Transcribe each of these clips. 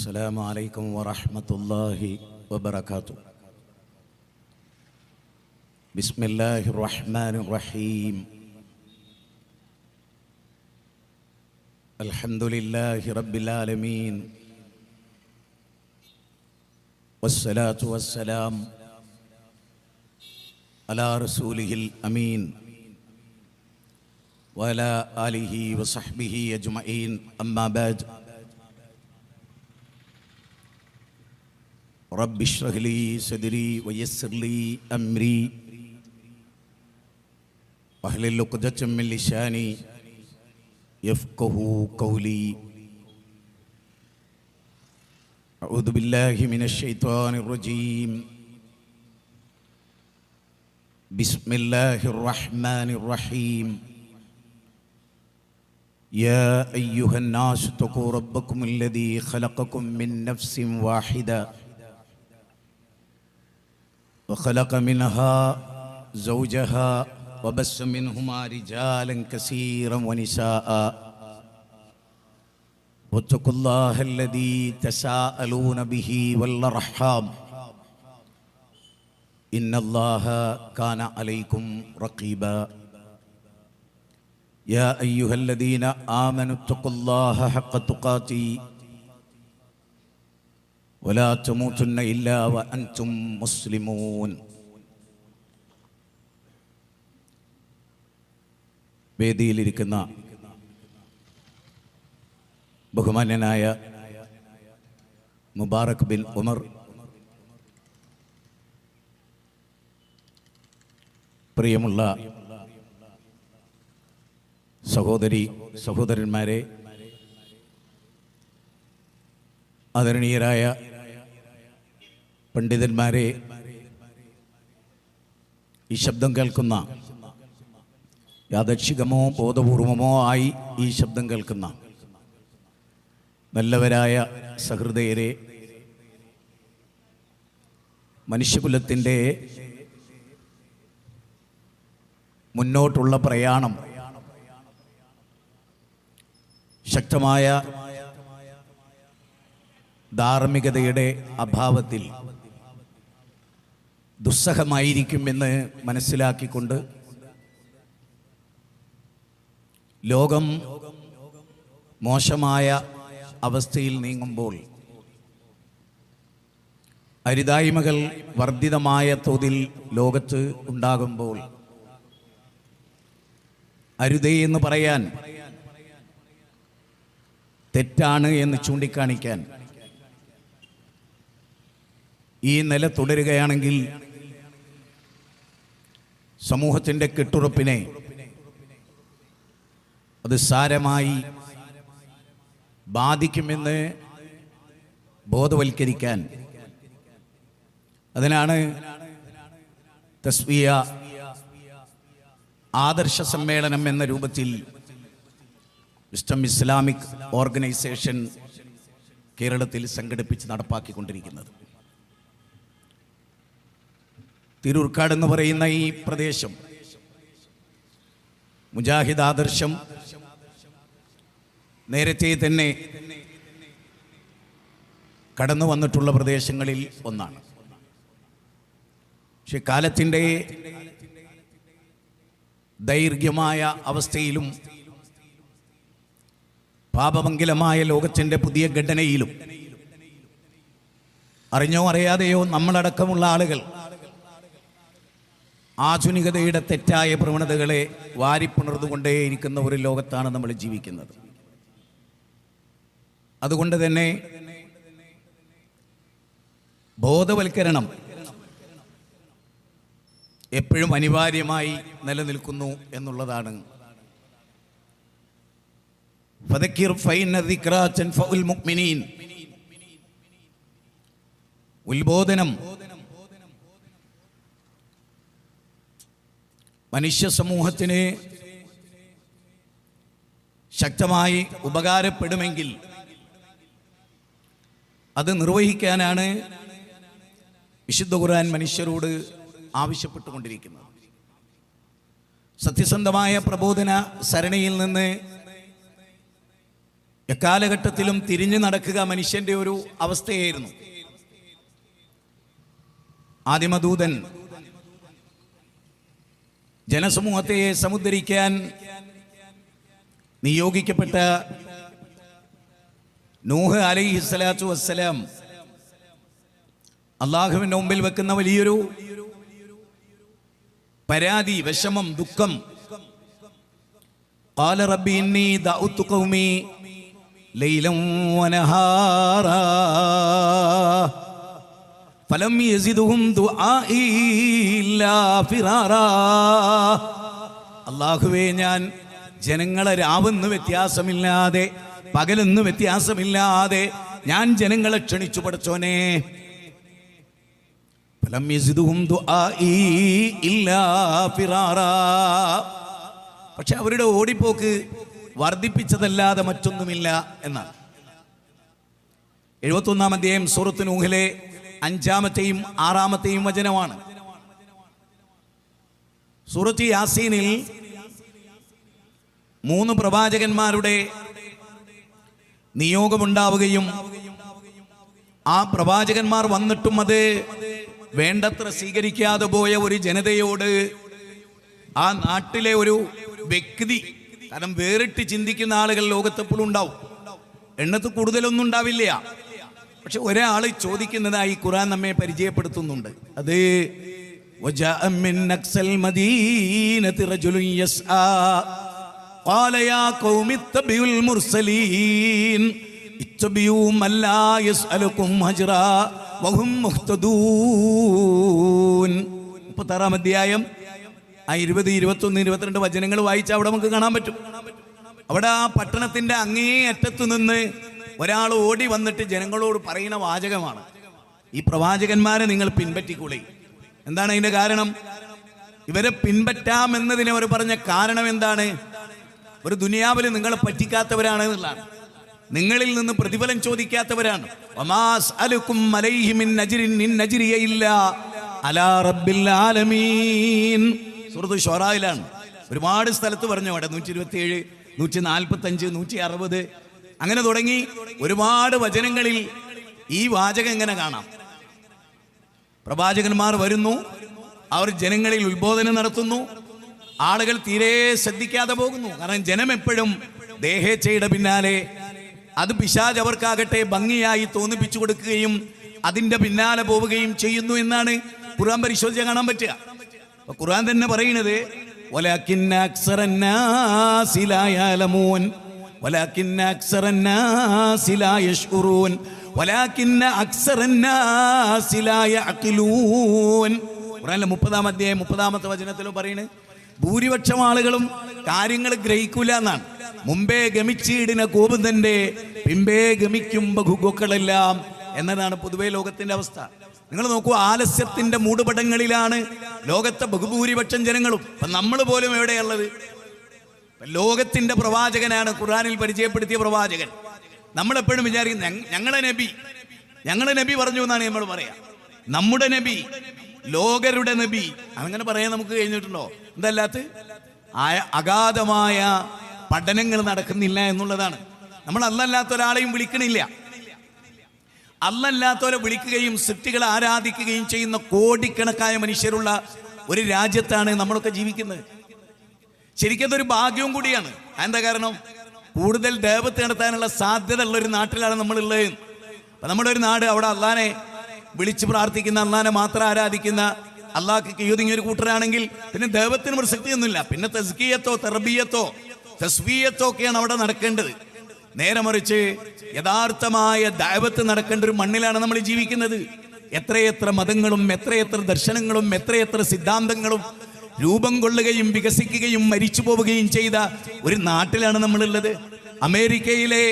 السلام عليكم ورحمة الله وبركاته. بسم الله الرحمن الرحيم. الحمد لله رب العالمين، والصلاة والسلام على رسوله الأمين وعلى آله وصحبه أجمعين. أما بعد، رب اشرح لي صدري ويسر لي أمري واحلل عقدة من لساني يفقهوا قولي. أعوذ بالله من الشيطان الرجيم. بسم الله الرحمن الرحيم. يا أيها الناس اتقوا ربكم الذي خلقكم من نفس واحدة وخلق منها زوجها وبث منهما رجالا كثيرا ونساء واتقوا الله الذي تساءلون به والأرحام إن الله كان عليكم رقيبا. يا أيها الذين آمنوا اتقوا الله حق تقاته ولا تموتن إلا وأنتم مسلمون. വേദിയിലിരിക്കുന്ന ബഹുമാന്യനായ മുബാറക് ബിൻ ഉമർ, പ്രിയമുള്ള സഹോദരന്മാരെ, ആദരണീയരായ പണ്ഡിതന്മാരെ, ഈ ശബ്ദം കേൾക്കുന്ന, യാദൃച്ഛികമോ ബോധപൂർവമോ ആയി ഈ ശബ്ദം കേൾക്കുന്ന നല്ലവരായ സഹൃദയരെ, മനുഷ്യകുലത്തിൻ്റെ മുന്നോട്ടുള്ള പ്രയാണം ശക്തമായ ധാർമ്മികതയുടെ അഭാവത്തിൽ ദുസ്സഹമായിരിക്കുമെന്ന് മനസ്സിലാക്കിക്കൊണ്ട് ലോകം മോശമായ അവസ്ഥയിൽ നീങ്ങുമ്പോൾ, അരുതായ്മകൾ വർദ്ധിതമായ തോതിൽ ലോകത്ത് ഉണ്ടാകുമ്പോൾ, അരുതേ എന്ന് പറയാൻ, തെറ്റാണ് എന്ന് ചൂണ്ടിക്കാണിക്കാൻ ഈ നില തുടരുകയാണെങ്കിൽ സമൂഹത്തിൻ്റെ കെട്ടുറപ്പിനെ അത് സാരമായി ബാധിക്കുമെന്ന് ബോധവൽക്കരിക്കാൻ, അതിനാണ് തസ്വിയ ആദർശ സമ്മേളനം എന്ന രൂപത്തിൽ വിസ്ഡം ഇസ്ലാമിക് ഓർഗനൈസേഷൻ കേരളത്തിൽ സംഘടിപ്പിച്ച് നടപ്പാക്കിക്കൊണ്ടിരിക്കുന്നത്. തിരൂർക്കാട് എന്ന് പറയുന്ന ഈ പ്രദേശം മുജാഹിദ് ആദർശം നേരത്തെ തന്നെ കടന്നു വന്നിട്ടുള്ള പ്രദേശങ്ങളിൽ ഒന്നാണ്. പക്ഷെ കാലത്തിൻ്റെ ദൈർഘ്യമായ അവസ്ഥയിലും പാപമംഗലമായ ലോകത്തിൻ്റെ പുതിയ ഘടനയിലും അറിഞ്ഞോ അറിയാതെയോ നമ്മളടക്കമുള്ള ആളുകൾ ആധുനികതയുടെ തെറ്റായ പ്രവണതകളെ വാരിപ്പുണർന്നുകൊണ്ടേയിരിക്കുന്ന ഒരു ലോകത്താണ് നമ്മൾ ജീവിക്കുന്നത്. അതുകൊണ്ട് തന്നെ ബോധവൽക്കരണം എപ്പോഴും അനിവാര്യമായി നിലനിൽക്കുന്നു എന്നുള്ളതാണ്. ഫദക്കിർ ഫഇന്ന ദിക്റാ തൻഫഉൽ മുഅ്മിനീൻ. ഉത്ബോധനം മനുഷ്യ സമൂഹത്തിന് ശക്തമായി ഉപകാരപ്പെടുമെങ്കിൽ അത് നിർവഹിക്കാനാണ് വിശുദ്ധ ഖുർആൻ മനുഷ്യരോട് ആവശ്യപ്പെട്ടുകൊണ്ടിരിക്കുന്നത്. സത്യസന്ധമായ പ്രബോധന സരണിയിൽ നിന്ന് എക്കാലഘട്ടത്തിലും തിരിഞ്ഞു നടക്കുക മനുഷ്യന്റെ ഒരു അവസ്ഥയായിരുന്നു. ആദിമദൂതൻ ജനസമൂഹത്തെ സമുദ്ധരിക്കാൻ നിയോഗിക്കപ്പെട്ട നൂഹ് അലൈഹിസ്സലാത്തു വസ്സലാം അള്ളാഹുവിൻ്റെ മുമ്പിൽ വെക്കുന്ന വലിയൊരു പരാതി, വിഷമം, ദുഃഖം. ഖാല റബ്ബി ഇന്നി ദഅഉതു ഖൗമി ലൈലൻ വനഹാറാ ഫലം യസിദുഹും ദുആഇ ഇല്ലാ ഫിറാറാ. അല്ലാഹുവേ, ഞാൻ ജനങ്ങളെ രാവെന്ന് വ്യത്യാസമില്ലാതെ, പകലെന്ന് വ്യത്യാസമില്ലാതെ ഞാൻ ജനങ്ങളെ ക്ഷണിച്ചു പഠിച്ചോനെ. ഫലം യസിദുഹും ദുആഇ ഇല്ലാ ഫിറാറാ. പക്ഷെ അവരുടെ ഓടിപ്പോക്ക് വർദ്ധിപ്പിച്ചതല്ലാതെ മറ്റൊന്നുമില്ല എന്നാണ്. 71-ാം അധ്യായം സൂറത്ത് നൂഹിലെ 5-ാമത്തെയും 6-ാമത്തെയും വചനമാണ്. സൂറത്ത് യാസീനിൽ 3 പ്രവാചകന്മാരുടെ നിയോഗമുണ്ടാവുകയും ആ പ്രവാചകന്മാർ വന്നിട്ടും അത് വേണ്ടത്ര സ്വീകരിക്കാതെ പോയ ഒരു ജനതയോട് ആ നാട്ടിലെ ഒരു വ്യക്തി, കാരണം വേറിട്ട് ചിന്തിക്കുന്ന ആളുകൾ ലോകത്തെപ്പോഴും ഉണ്ടാവും, എണ്ണത്ത് കൂടുതലൊന്നും ഉണ്ടാവില്ല. പക്ഷെ ഒരാൾ ചോദിക്കുന്നതായി ഖുർആൻ നമ്മെ പരിചയപ്പെടുത്തുന്നുണ്ട്. അത് وجاء من أقصى المدينة رجل يسعى قال يا قوم اتبعوا المرسلين اتبعوا من لا يسألكم أجرا وهم مهتدون. 36-ാം അധ്യായം 20, 21, 22 വചനങ്ങൾ വായിച്ചാൽ അവിടെ നമുക്ക് കാണാൻ പറ്റും. അവിടെ ആ പട്ടണത്തിന്റെ അങ്ങേ അറ്റത്തു നിന്ന് ഒരാൾ ഓടി വന്നിട്ട് ജനങ്ങളോട് പറയുന്ന വാചകമാണ്, ഈ പ്രവാചകന്മാരെ നിങ്ങൾ പിൻപറ്റിക്കൂടെ. എന്താണ് അതിന്റെ കാരണം? ഇവരെ പിൻപറ്റാമെന്നതിന് അവർ പറഞ്ഞ കാരണം എന്താണ്? ഒരു ദുനിയാവിൽ നിങ്ങളെ പറ്റിക്കാത്തവരാണ് എന്നുള്ളതാണ്, നിങ്ങളിൽ നിന്ന് പ്രതിഫലം ചോദിക്കാത്തവരാണ്. സൂറത്ത് ഷുറായിലാണ്, ഒരുപാട് സ്ഥലത്ത് പറഞ്ഞു. അവിടെ 127, 145, 160 അങ്ങനെ തുടങ്ങി ഒരുപാട് വചനങ്ങളിൽ ഈ വാചകം എങ്ങനെ കാണാം. പ്രവാചകന്മാർ വരുന്നു, അവർ ജനങ്ങളിൽ ഉത്ബോധനം നടത്തുന്നു, ആളുകൾ തീരെ ശ്രദ്ധിക്കാതെ പോകുന്നു. കാരണം ജനം എപ്പോഴും ദേഹേച്ഛയുടെ പിന്നാലെ, അത് പിശാച് അവർക്കാകട്ടെ ഭംഗിയായി തോന്നിപ്പിച്ചു കൊടുക്കുകയും അതിൻ്റെ പിന്നാലെ പോവുകയും ചെയ്യുന്നു എന്നാണ് ഖുർആൻ പരിശോധിച്ചാൽ കാണാൻ പറ്റുക. ഖുർആൻ തന്നെ പറയുന്നത് വലാകിന്ന അക്സറന്നാസി ലാ യഅലമൂൻ വലാകിന്ന അക്സറന്നാസി ലാ യശ്ഉറൂൻ വലാകിന്ന അക്സറന്നാസി ലാ യഅഖിലൂൻ. ഖുർആനിലെ 30-ാം അധ്യായം 30-ാമത്തെ വചനത്തിലും പറയുന്നത് ഭൂരിപക്ഷം ആളുകളും കാര്യങ്ങൾ ഗ്രഹിക്കൂല എന്നാണ്. മുമ്പേ ഗമിച്ചീടിന കോപുതന്റെ പിമ്പേ ഗമിക്കും ബഹുഗോക്കളെല്ലാം എന്നതാണ് പൊതുവെ ലോകത്തിന്റെ അവസ്ഥ. നിങ്ങൾ നോക്കൂ, ആലസ്യത്തിന്റെ മൂടുപടങ്ങളിലാണ് ലോകത്തെ ബഹുഭൂരിപക്ഷം ജനങ്ങളും. അപ്പൊ നമ്മൾ പോലും എവിടെയുള്ളത്? ലോകത്തിന്റെ പ്രവാചകനാണ് ഖുർആനിൽ പരിചയപ്പെടുത്തിയ പ്രവാചകൻ. നമ്മളെപ്പോഴും വിചാരിക്കും ഞങ്ങളെ നബി പറഞ്ഞു എന്നാണ് നമ്മൾ പറയാ. നമ്മുടെ നബി, ലോകരുടെ നബി, അങ്ങനെ പറയാൻ നമുക്ക് കഴിഞ്ഞിട്ടുണ്ടോ? എന്തല്ലാത്ത അഗാധമായ പഠനങ്ങൾ നടക്കുന്നില്ല എന്നുള്ളതാണ്. നമ്മൾ അല്ലല്ലാത്ത ഒരാളെയും വിളിക്കണില്ല. അല്ലല്ലാത്തവരെ വിളിക്കുകയും സൃഷ്ടികളെ ആരാധിക്കുകയും ചെയ്യുന്ന കോടിക്കണക്കായ മനുഷ്യരുള്ള ഒരു രാജ്യത്താണ് നമ്മളൊക്കെ ജീവിക്കുന്നത്. ശരിക്കും അതൊരു ഭാഗ്യവും കൂടിയാണ്. എന്താ കാരണം? കൂടുതൽ ദേവത്ത് നടത്താനുള്ള സാധ്യത ഉള്ള ഒരു നാട്ടിലാണ് നമ്മളുള്ളത്. അപ്പം നമ്മുടെ ഒരു നാട്, അവിടെ അള്ളാനെ വിളിച്ച് പ്രാർത്ഥിക്കുന്ന, അള്ളാനെ മാത്രം ആരാധിക്കുന്ന, അള്ളാഹ്ക്ക് കീഴൊതുങ്ങിയ ഒരു കൂട്ടരാണെങ്കിൽ പിന്നെ ദേവത്തിന് പ്രസക്തിയൊന്നുമില്ല. പിന്നെ തസ്കിയത്തോ തർബിയത്തോ തസ്വീയത്തോ ഒക്കെയാണ് അവിടെ നടക്കേണ്ടത്. നേരെ മറിച്ച് യഥാർത്ഥമായ ദഅവത്ത് നടക്കേണ്ട ഒരു മണ്ണിലാണ് നമ്മൾ ജീവിക്കുന്നത്. എത്രയെത്ര മതങ്ങളും എത്രയെത്ര ദർശനങ്ങളും എത്രയെത്ര സിദ്ധാന്തങ്ങളും രൂപം കൊള്ളുകയും വികസിക്കുകയും മരിച്ചു പോവുകയും ചെയ്ത ഒരു നാട്ടിലാണ് നമ്മളുള്ളത്. അമേരിക്കയിലെ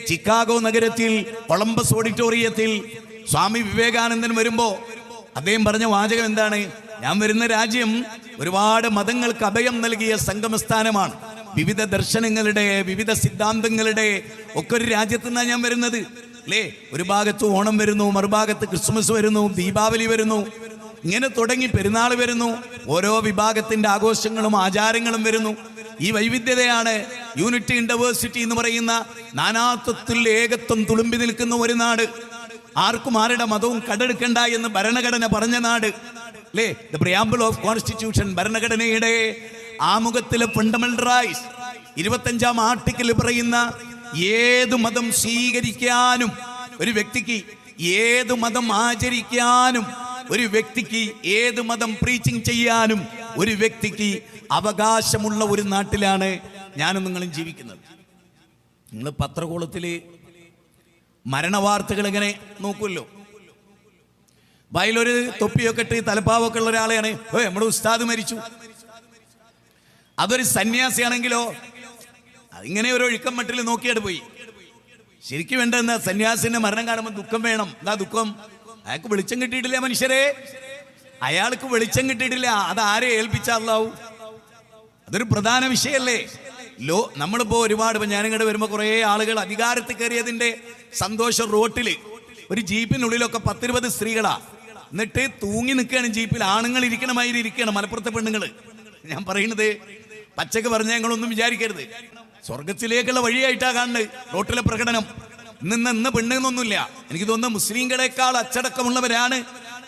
ചിക്കാഗോ നഗരത്തിൽ കൊളംബസ് ഓഡിറ്റോറിയത്തിൽ സ്വാമി വിവേകാനന്ദൻ വരുമ്പോൾ അദ്ദേഹം പറഞ്ഞ വാചകം എന്താണ്? ഞാൻ വരുന്ന രാജ്യം ഒരുപാട് മതങ്ങൾക്ക് അഭയം നൽകിയ സംഗമസ്ഥാനമാണ്. വിവിധ ദർശനങ്ങളുടെ, വിവിധ സിദ്ധാന്തങ്ങളുടെ ഒക്കെ ഒരു രാജ്യത്തു നിന്നാണ് ഞാൻ വരുന്നത് അല്ലേ. ഒരു ഭാഗത്ത് ഓണം വരുന്നു, മറുഭാഗത്ത് ക്രിസ്മസ് വരുന്നു, ദീപാവലി വരുന്നു, ഇങ്ങനെ തുടങ്ങി പെരുന്നാൾ വരുന്നു, ഓരോ വിഭാഗത്തിന്റെ ആഘോഷങ്ങളും ആചാരങ്ങളും വരുന്നു. ഈ വൈവിധ്യതയാണ് യൂണിറ്റി ഇൻ ഡൈവേഴ്സിറ്റി എന്ന് പറയുന്ന നാനാത്വത്തിൽ ഏകത്വം തുളുമ്പി നിൽക്കുന്ന ഒരു നാട്. ആർക്കും ആരുടെ മതവും കടെടുക്കണ്ട എന്ന് ഭരണഘടന പറഞ്ഞ നാട് അല്ലേ? ദ പ്രിയാമ്പിൾ ഓഫ് കോൺസ്റ്റിറ്റ്യൂഷൻ, ഭരണഘടനയുടെ ആമുഖത്തിലെ ഫണ്ടമെന്റൽ റൈറ്റ്സ് 25-ാം ആർട്ടിക്കിൾ പറയുന്ന ഏത് മതം സ്വീകരിക്കാനും ഒരു വ്യക്തിക്ക്, ഏത് മതം ആചരിക്കാനും ഒരു വ്യക്തിക്ക്, ഏത് മതം പ്രീച്ചിങ് ചെയ്യാനും ഒരു വ്യക്തിക്ക് അവകാശമുള്ള ഒരു നാട്ടിലാണ് ഞാനും നിങ്ങളും ജീവിക്കുന്നത്. നിങ്ങൾ പത്രകോളത്തിൽ മരണവാർത്തകൾ ഇങ്ങനെ നോക്കുമല്ലോ. അതിലൊരു തൊപ്പിയൊക്കെ ഇട്ട് തലപ്പാവൊക്കെ ഉള്ള ഒരാളെയാണ്, നമ്മുടെ ഉസ്താദ് മരിച്ചു. അതൊരു സന്യാസിയാണെങ്കിലോ അതിങ്ങനെ ഒരു ഒഴുക്കം മട്ടിൽ നോക്കിയിട്ട് പോയി. ശരിക്കും വേണ്ട എന്താ? സന്യാസിന്റെ മരണം കാണുമ്പോൾ ദുഃഖം വേണം. എന്താ ദുഃഖം? അയാൾക്ക് വെളിച്ചം കിട്ടിയിട്ടില്ല മനുഷ്യരെ, അയാൾക്ക് വെളിച്ചം കിട്ടിയിട്ടില്ല. അത് ആരെ ഏൽപ്പിച്ചാലാവും? അതൊരു പ്രധാന വിഷയമല്ലേ? നമ്മളിപ്പോ ഒരുപാട്, ഇപ്പൊ ഞാനിങ്ങോട്ട് വരുമ്പോ കുറെ ആളുകൾ അധികാരത്തിൽ കയറിയതിന്റെ സന്തോഷം റോട്ടില് ഒരു ജീപ്പിനുള്ളിലൊക്കെ 10-20 സ്ത്രീകളാ, എന്നിട്ട് തൂങ്ങി നിൽക്കുകയാണ് ജീപ്പിൽ. ആണുങ്ങൾ ഇരിക്കണമാതിരി ഇരിക്കുകയാണ് മലപ്പുറത്തെ പെണ്ണുങ്ങൾ. ഞാൻ പറയുന്നത് പച്ചക്ക് പറഞ്ഞ ഞങ്ങളൊന്നും വിചാരിക്കരുത്, സ്വർഗത്തിലേക്കുള്ള വഴിയായിട്ടാ കാണുന്നത് റോട്ടിലെ പ്രകടനം. ഇന്ന് പെണ്ണെന്നൊന്നുമില്ല. എനിക്ക് തോന്നുന്നു മുസ്ലിങ്ങളെക്കാൾ അച്ചടക്കമുള്ളവരാണ്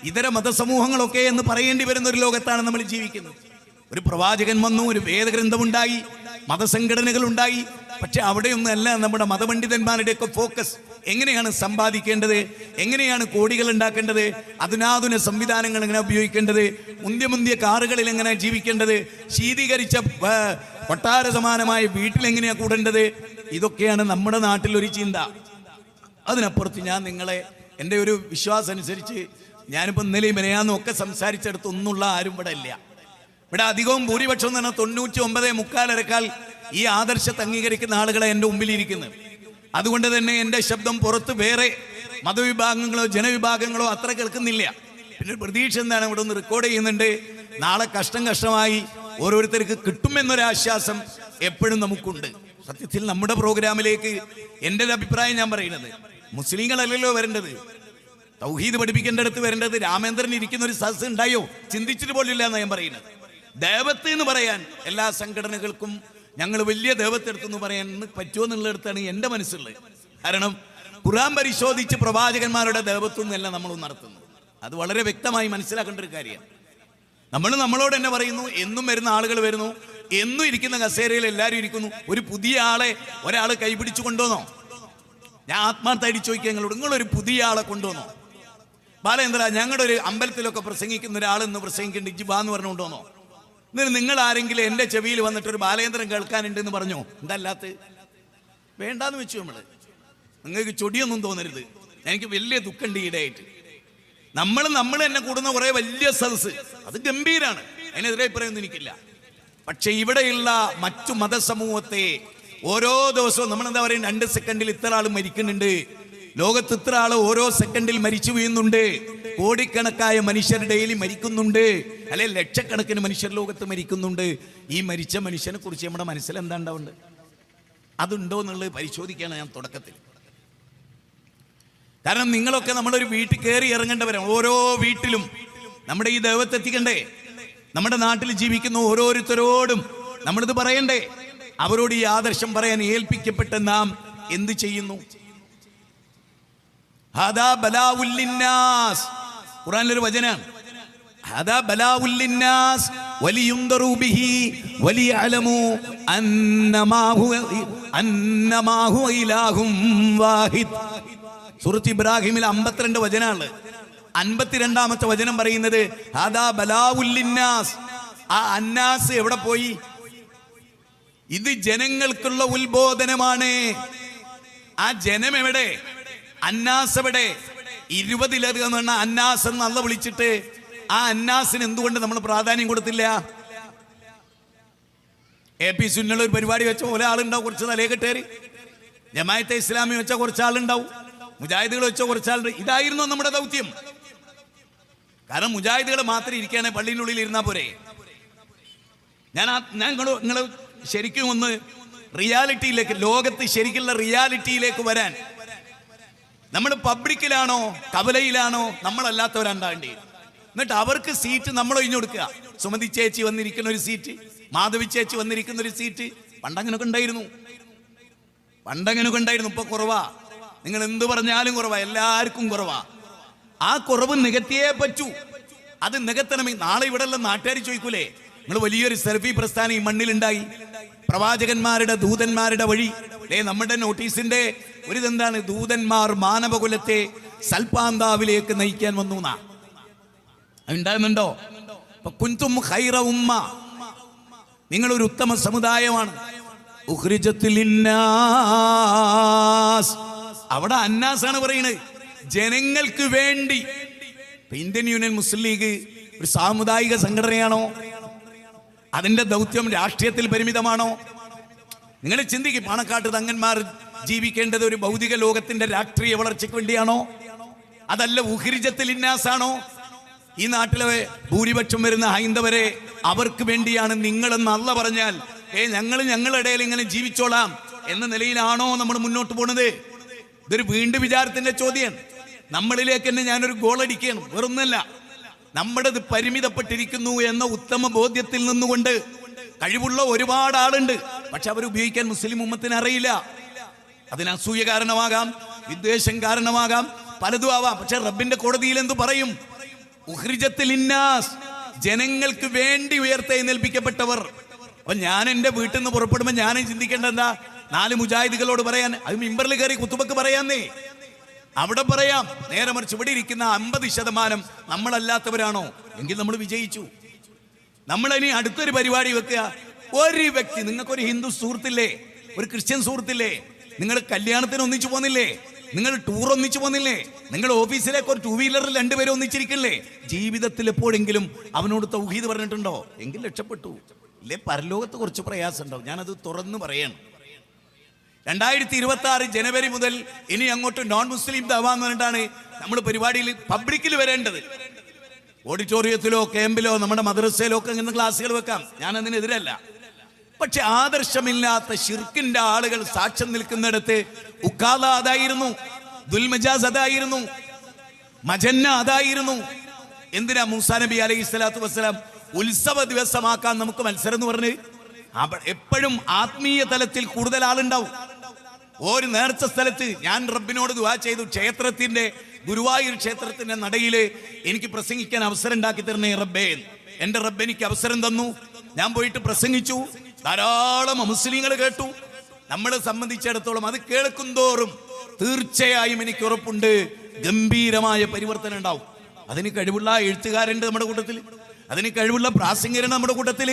ഇതര മതസമൂഹങ്ങളൊക്കെ എന്ന് പറയേണ്ടി വരുന്ന ഒരു ലോകത്താണ് നമ്മൾ ജീവിക്കുന്നത്. ഒരു പ്രവാചകൻ വന്നു, ഒരു വേദഗ്രന്ഥമുണ്ടായി, മതസംഘടനകൾ ഉണ്ടായി. പക്ഷെ അവിടെയൊന്നും അല്ല നമ്മുടെ മതപണ്ഡിതന്മാരുടെയൊക്കെ ഫോക്കസ്. എങ്ങനെയാണ് സമ്പാദിക്കേണ്ടത്, എങ്ങനെയാണ് കോടികൾ ഉണ്ടാക്കേണ്ടത്, അതിനാധുന സംവിധാനങ്ങൾ എങ്ങനെ ഉപയോഗിക്കേണ്ടത്, മുന്തിയ കാറുകളിൽ എങ്ങനെ ജീവിക്കേണ്ടത്, ശീതീകരിച്ച കൊട്ടാര സമാനമായ വീട്ടിലെങ്ങനെയാണ് കൂടേണ്ടത്, ഇതൊക്കെയാണ് നമ്മുടെ നാട്ടിലൊരു ചിന്ത. അതിനപ്പുറത്ത് ഞാൻ നിങ്ങളെ എൻ്റെ ഒരു വിശ്വാസം അനുസരിച്ച് ഞാനിപ്പോൾ ഇന്നലെയും മെനയാന്നും ഒക്കെ സംസാരിച്ചെടുത്തൊന്നുള്ള ആരും ഇവിടെ ഇല്ല. ഇവിടെ അധികവും ഭൂരിപക്ഷം എന്ന് പറഞ്ഞാൽ 99.25% ഈ ആദർശത്തെ അംഗീകരിക്കുന്ന ആളുകളെ എൻ്റെ മുമ്പിലിരിക്കുന്നത്. അതുകൊണ്ട് തന്നെ എൻ്റെ ശബ്ദം പുറത്ത് വേറെ മതവിഭാഗങ്ങളോ ജനവിഭാഗങ്ങളോ അത്ര കേൾക്കുന്നില്ല. പിന്നെ പ്രതീക്ഷ എന്താണ്? ഇവിടെ ഒന്ന് റെക്കോർഡ് ചെയ്യുന്നുണ്ട്. നാളെ കഷ്ടമായി ഓരോരുത്തർക്ക് കിട്ടുമെന്നൊരാശ്വാസം എപ്പോഴും നമുക്കുണ്ട്. സത്യത്തിൽ നമ്മുടെ പ്രോഗ്രാമിലേക്ക് എൻ്റെ ഒരു അഭിപ്രായം ഞാൻ പറയുന്നത്, മുസ്ലിങ്ങളല്ലല്ലോ വരേണ്ടത്, തൗഹീദ് പഠിപ്പിക്കേണ്ടടുത്ത് വരേണ്ടത്. രാമേന്ദ്രൻ ഇരിക്കുന്ന ഒരു സദസ്സ് ഉണ്ടായോ? ചിന്തിച്ചിട്ട് പോലില്ല എന്നാണ് ഞാൻ പറയുന്നത്. ദേവത്ത് എന്ന് പറയാൻ എല്ലാ സംഘടനകൾക്കും ഞങ്ങൾ വലിയ ദേവത്തെടുത്തെന്ന് പറയാൻ പറ്റുമോ എന്നുള്ളിടത്താണ് എൻ്റെ മനസ്സുള്ളത്. കാരണം ഖുർആൻ പരിശോധിച്ച് പ്രവാചകന്മാരുടെ ദേവത്വമൊന്നുമല്ല നമ്മൾ നടത്തുന്നത്. അത് വളരെ വ്യക്തമായി മനസ്സിലാക്കേണ്ട ഒരു കാര്യമാണ്. നമ്മളോട് തന്നെ പറയുന്നു, എന്നും വരുന്ന ആളുകൾ വരുന്നു, എന്നും ഇരിക്കുന്ന കസേരയിൽ എല്ലാവരും ഇരിക്കുന്നു. ഒരു പുതിയ ആളെ ഒരാൾ കൈപിടിച്ചു കൊണ്ടുവന്നോ? ഞാൻ ആത്മാർത്ഥമായിട്ട് ചോദിക്കുക നിങ്ങളോട്, നിങ്ങളൊരു പുതിയ ആളെ കൊണ്ടുവന്നോ? ബാലേന്ദ്ര, ഞങ്ങളുടെ ഒരു അമ്പലത്തിലൊക്കെ പ്രസംഗിക്കുന്ന ഒരാൾ ഇന്ന് പ്രസംഗിക്കേണ്ട ഇജ്ബാ എന്ന് പറഞ്ഞു കൊണ്ടുവന്നോ? എന്നിട്ട് നിങ്ങൾ ആരെങ്കിലും എൻ്റെ ചെവിയിൽ വന്നിട്ട് ഒരു ബാലേന്ദ്രൻ കേൾക്കാനുണ്ട് എന്ന് പറഞ്ഞോ? എന്തല്ലാത്ത വേണ്ടാന്ന് വെച്ചു. നിങ്ങൾക്ക് ചൊടിയൊന്നും തോന്നരുത്. എനിക്ക് വലിയ ദുഃഖമുണ്ട് ഈയിടെയായിട്ട്. നമ്മൾ തന്നെ കൂടുന്ന കുറേ വലിയ സദസ്സ്, അത് ഗംഭീരാണ്, അതിനെതിരെ പറയുന്നത് എനിക്കില്ല. പക്ഷെ ഇവിടെയുള്ള മറ്റു മതസമൂഹത്തെ ഓരോ ദിവസവും നമ്മളെന്താ പറയുക, 2 സെക്കൻഡിൽ ഇത്ര ആൾ മരിക്കുന്നുണ്ട്, ലോകത്ത് ഇത്ര ആൾ ഓരോ സെക്കൻഡിൽ മരിച്ചു വീഴുന്നുണ്ട്, കോടിക്കണക്കായ മനുഷ്യർ ഡെയിലി മരിക്കുന്നുണ്ട്, അല്ലെ ലക്ഷക്കണക്കിന് മനുഷ്യർ ലോകത്ത് മരിക്കുന്നുണ്ട്. ഈ മരിച്ച മനുഷ്യനെ കുറിച്ച് നമ്മുടെ മനസ്സിൽ എന്താ ഉണ്ടാവുന്നത്? അതുണ്ടോ എന്നുള്ളത് പരിശോധിക്കുകയാണ് ഞാൻ തുടക്കത്തിൽ. കാരണം നിങ്ങളൊക്കെ നമ്മളൊരു വീട്ടിൽ കയറി ഇറങ്ങേണ്ടവരാണ്. ഓരോ വീട്ടിലും നമ്മുടെ ഈ ദൈവത്തെ എത്തിക്കണ്ടേ? നമ്മുടെ നാട്ടിൽ ജീവിക്കുന്ന ഓരോരുത്തരോടും നമ്മളിത് പറയണ്ടേ? അവരോട് ഈ ആദർശം പറയാൻ ഏൽപ്പിക്കപ്പെട്ട നാം എന്ത് ചെയ്യുന്നു? ഹാദാ ബലാഉൽ ലിന്നാസ്, ഖുർആനിലൊരു വചനാണ്. ഹാദാ ബലാഉൽ ലിന്നാസ് വലിയുൻദറു ബിഹി വലിയഅലമു അന്നമാ ഹുവ ഇലാഹും വാഹിദ്. സൂറത്ത് ഇബ്രാഹിമിൽ 52 വചനാണ്. 52ാമത്തെ വചനം പറയുന്നത് ഹാദാ ബലാഉൽ ലിന്നാസ്. ആ അന്നാസ് എവിടെ പോയി? ഇത് ജനങ്ങൾക്കുള്ള ഉത്ബോധനമാണ്. ആ ജനം എവിടെ? അന്നാസ് എവിടെ? 20ലധികം അന്നാസ് എന്ന് അള്ള വിളിച്ചിട്ട് ആ അന്നാസിന് എന്തുകൊണ്ട് നമ്മൾ പ്രാധാന്യം കൊടുത്തില്ല? AP സുന്നുള്ള ഒരു പരിപാടി വെച്ച പോലെ ആളുണ്ടാവും, കുറച്ച് തലയെ കെട്ടേറി. ജമാഅത്തെ ഇസ്ലാമി വെച്ച കുറച്ച് ആളുണ്ടാവും, മുജാഹിദുകൾ വെച്ച കുറച്ചാളുണ്ട്. ഇതായിരുന്നു നമ്മുടെ ദൗത്യം. കാരണം മുജാഹിദുകൾ മാത്രം ഇരിക്കുകയാണെങ്കിൽ പള്ളിയുടെ ഉള്ളിൽ ഇരുന്നാൽ പോരെ. നിങ്ങൾ ശരിക്കും ഒന്ന് റിയാലിറ്റിയിലേക്ക്, ലോകത്ത് ശരിക്കുള്ള റിയാലിറ്റിയിലേക്ക് വരാൻ. നമ്മൾ പബ്ലിക്കിലാണോ കവലയിലാണോ നമ്മളല്ലാത്തവരുണ്ടാകേണ്ടി? എന്നിട്ട് അവർക്ക് സീറ്റ് നമ്മൾ ഒഴിഞ്ഞു കൊടുക്കുക. സുമതി ചേച്ചി വന്നിരിക്കുന്ന ഒരു സീറ്റ്, മാധവി ചേച്ചി വന്നിരിക്കുന്ന ഒരു സീറ്റ് പണ്ടങ്ങനൊക്കെ ഉണ്ടായിരുന്നു. ഇപ്പൊ കുറവാ. നിങ്ങൾ എന്ത് പറഞ്ഞാലും കുറവാ, എല്ലാവർക്കും കുറവാ. ആ കുറവ് നികത്തിയേ പറ്റൂ. അത് നികത്തണമെങ്കിൽ നാളെ ഇവിടെ ഉള്ള നാട്ടുകാർ ചോദിക്കൂലേ, നിങ്ങൾ വലിയൊരു സെൽഫി പ്രസ്ഥാനം ഈ മണ്ണിലുണ്ടായി, പ്രവാചകന്മാരുടെ ദൂതന്മാരുടെ വഴി. നമ്മുടെ നോട്ടീസിന്റെ ഒരു ഇതെന്താണ്, ദൂതന്മാർ മാനവകുലത്തെ സൽപാന്താവിലേക്ക് നയിക്കാൻ വന്നു എന്നാ ഉണ്ടാകുന്നുണ്ടോ? കുൻതും ഖൈറ ഉമ്മ, നിങ്ങളൊരു ഉത്തമ സമുദായമാണ്. ഉഖ്രിജത്തിൽ ലിന്നാസ്, അവിടെ അന്നാസാണ് പറയുന്നത്, ജനങ്ങൾക്ക് വേണ്ടി. ഇന്ത്യൻ യൂണിയൻ മുസ്ലിം ലീഗ് ഒരു സാമുദായിക സംഘടനയാണോ? അതിന്റെ ദൗത്യം രാഷ്ട്രീയത്തിൽ പരിമിതമാണോ? നിങ്ങൾ ചിന്തിക്കും, പാണക്കാട്ട് തങ്ങന്മാർ ജീവിക്കേണ്ടത് ഒരു ഭൗതിക ലോകത്തിന്റെ രാഷ്ട്രീയ വളർച്ചയ്ക്ക് വേണ്ടിയാണോ? അതല്ല ഉഖ്രിജത്തിൽ ലിന്നാസാണോ? ഈ നാട്ടിലെ ഭൂരിപക്ഷം വരുന്ന ഹൈന്ദവരെ അവർക്ക് വേണ്ടിയാണ് നിങ്ങളെന്ന് അല്ല പറഞ്ഞാൽ ഞങ്ങളുടെ ഇടയിൽ ഇങ്ങനെ ജീവിച്ചോളാം എന്ന നിലയിലാണോ നമ്മൾ മുന്നോട്ട് പോണത്? ഇതൊരു വീണ്ടും വിചാരത്തിന്റെ ചോദ്യം. നമ്മളിലേക്ക് തന്നെ ഞാനൊരു ഗോളടിക്കണം, വേറൊന്നല്ല. നമ്മുടേത് പരിമിതപ്പെട്ടിരിക്കുന്നു എന്ന ഉത്തമ ബോധ്യത്തിൽ നിന്നുകൊണ്ട് കഴിവുള്ള ഒരുപാട് ആളുണ്ട്, പക്ഷെ അവരുപയോഗിക്കാൻ മുസ്ലിം ഉമ്മത്തിന് അറിയില്ല. അതിന് അസൂയ കാരണമാകാം, വിദ്വേഷം കാരണമാകാം, പലതും ആവാം. പക്ഷെ റബ്ബിന്റെ കോടതിയിൽ എന്തു പറയും? ഉഖ്രിജത്തിൽ ലിന്നാസ്, ജനങ്ങൾക്ക് വേണ്ടി ഉയർത്തെഴുന്നേൽപ്പിക്കപ്പെട്ടവർ. അപ്പൊ ഞാൻ എൻ്റെ വീട്ടിൽ നിന്ന് പുറപ്പെടുമ്പോൾ ഞാനും ചിന്തിക്കേണ്ട എന്താ, 4 മുജാഹിദുകളോട് പറയാൻ, അത് മിമ്പറിൽ കയറി കുത്തുബക്ക് പറയാന്നേ, അവിടെ പറയാം. നേരെ മറിച്ച് ഇവിടെ ഇരിക്കുന്ന 50% നമ്മളല്ലാത്തവരാണോ? എങ്കിൽ നമ്മൾ വിജയിച്ചു. നമ്മളിനി അടുത്തൊരു പരിപാടി വെക്കുക. ഒരു വ്യക്തി, നിങ്ങൾക്കൊരു ഹിന്ദു സുഹൃത്തില്ലേ, ഒരു ക്രിസ്ത്യൻ സുഹൃത്തില്ലേ, നിങ്ങൾ കല്യാണത്തിന് ഒന്നിച്ചു പോന്നില്ലേ, നിങ്ങൾ ടൂർ ഒന്നിച്ചു പോന്നില്ലേ, നിങ്ങൾ ഓഫീസിലേക്ക് ഒരു 2 വീലറിൽ 2 പേരും ഒന്നിച്ചിരിക്കില്ലേ? ജീവിതത്തിൽ എപ്പോഴെങ്കിലും അവനോട് തൗഹീദ് പറഞ്ഞിട്ടുണ്ടോ? എങ്കിൽ രക്ഷപ്പെട്ടു. ഇല്ലേ പരലോകത്ത് കുറച്ച് പ്രയാസം ഉണ്ടാവും. ഞാനത് തുറന്നു പറയണം. 2026 ജനുവരി മുതൽ ഇനി അങ്ങോട്ട് നോൺ മുസ്ലിം ദവാന്ന് പറഞ്ഞിട്ടാണ് നമ്മൾ പരിപാടിയിൽ പബ്ലിക്കിൽ വരേണ്ടത്. ഓഡിറ്റോറിയത്തിലോ ക്യാമ്പിലോ നമ്മുടെ മദ്രസയിലോ ഒക്കെ ഇങ്ങനെ ക്ലാസ്സുകൾ വെക്കാം, ഞാൻ അതിനെതിരല്ല. പക്ഷെ ആദർശമില്ലാത്ത ശിർക്കിന്റെ ആളുകൾ സാക്ഷ്യം നിൽക്കുന്നിടത്ത് ഉക്കാദ അതായിരുന്നു, ദുൽമജാസ് അതായിരുന്നു, മജന്ന അതായിരുന്നു. എന്തിനാ മൂസാ നബി അലൈഹി സ്വലാത്തു വസ്സലാം ഉത്സവ ദിവസമാക്കാൻ നമുക്ക് മത്സരം എന്ന് പറഞ്ഞ്? എപ്പോഴും ആത്മീയ തലത്തിൽ കൂടുതൽ ആളുണ്ടാവും. ഒരു നേർച്ച സ്ഥലത്ത് ഞാൻ റബ്ബിനോട് ദുആ ചെയ്തു, ക്ഷേത്രത്തിന്റെ ഗുരുവായൂർ ക്ഷേത്രത്തിന്റെ നടയില് എനിക്ക് പ്രസംഗിക്കാൻ അവസരം ഉണ്ടാക്കി തരണേ റബ്ബേ. എന്റെ റബ്ബ് എനിക്ക് അവസരം തന്നു, ഞാൻ പോയിട്ട് പ്രസംഗിച്ചു. ധാരാളം മുസ്ലിങ്ങൾ കേട്ടു. നമ്മളെ സംബന്ധിച്ചിടത്തോളം അത് കേൾക്കും തോറും തീർച്ചയായും എനിക്ക് ഉറപ്പുണ്ട് ഗംഭീരമായ പരിവർത്തനം ഉണ്ടാവും. അതിന് കഴിവുള്ള എഴുത്തുകാരുണ്ട് നമ്മുടെ കൂട്ടത്തിൽ, അതിന് കഴിവുള്ള പ്രാസംഗികരുണ്ട് നമ്മുടെ കൂട്ടത്തിൽ.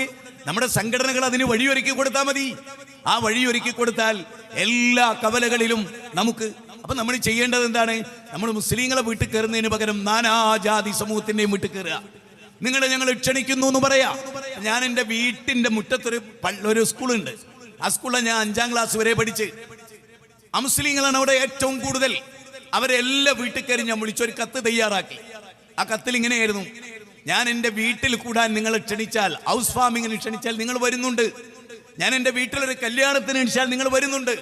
നമ്മുടെ സംഘടനകൾ അതിന് വഴിയൊരുക്കി കൊടുത്താൽ മതി. ആ വഴിയൊരുക്കി കൊടുത്താൽ എല്ലാ കവലകളിലും നമുക്ക്. അപ്പൊ നമ്മൾ ചെയ്യേണ്ടത് എന്താണ്? നമ്മൾ മുസ്ലിങ്ങളെ വീട്ടിൽ കയറുന്നതിന് പകരം നാനാജാതി സമൂഹത്തിന്റെയും വീട്ടിൽ കയറുക. ഞങ്ങൾ ക്ഷണിക്കുന്നു എന്ന് പറയാ. ഞാൻ എൻ്റെ വീട്ടിന്റെ മുറ്റത്തൊരു സ്കൂളുണ്ട്. ആ സ്കൂളിൽ ഞാൻ 5ാം ക്ലാസ് വരെ പഠിച്ച്. അമുസ്ലിങ്ങളാണ് അവിടെ ഏറ്റവും കൂടുതൽ. അവരെല്ലാം വീട്ടിൽ കയറി ഞാൻ വിളിച്ചൊരു കത്ത് തയ്യാറാക്കി. ആ കത്തിൽ ഇങ്ങനെയായിരുന്നു: ഞാൻ എൻ്റെ വീട്ടിൽ കൂടാൻ നിങ്ങൾ ക്ഷണിച്ചാൽ, ഹൗസ് ഫാമിങ്ങിന് ക്ഷണിച്ചാൽ നിങ്ങൾ വരുന്നുണ്ട്. ഞാൻ എൻ്റെ വീട്ടിലൊരു കല്യാണത്തിന് ക്ഷണിച്ചാൽ നിങ്ങൾ വരുന്നുണ്ട്.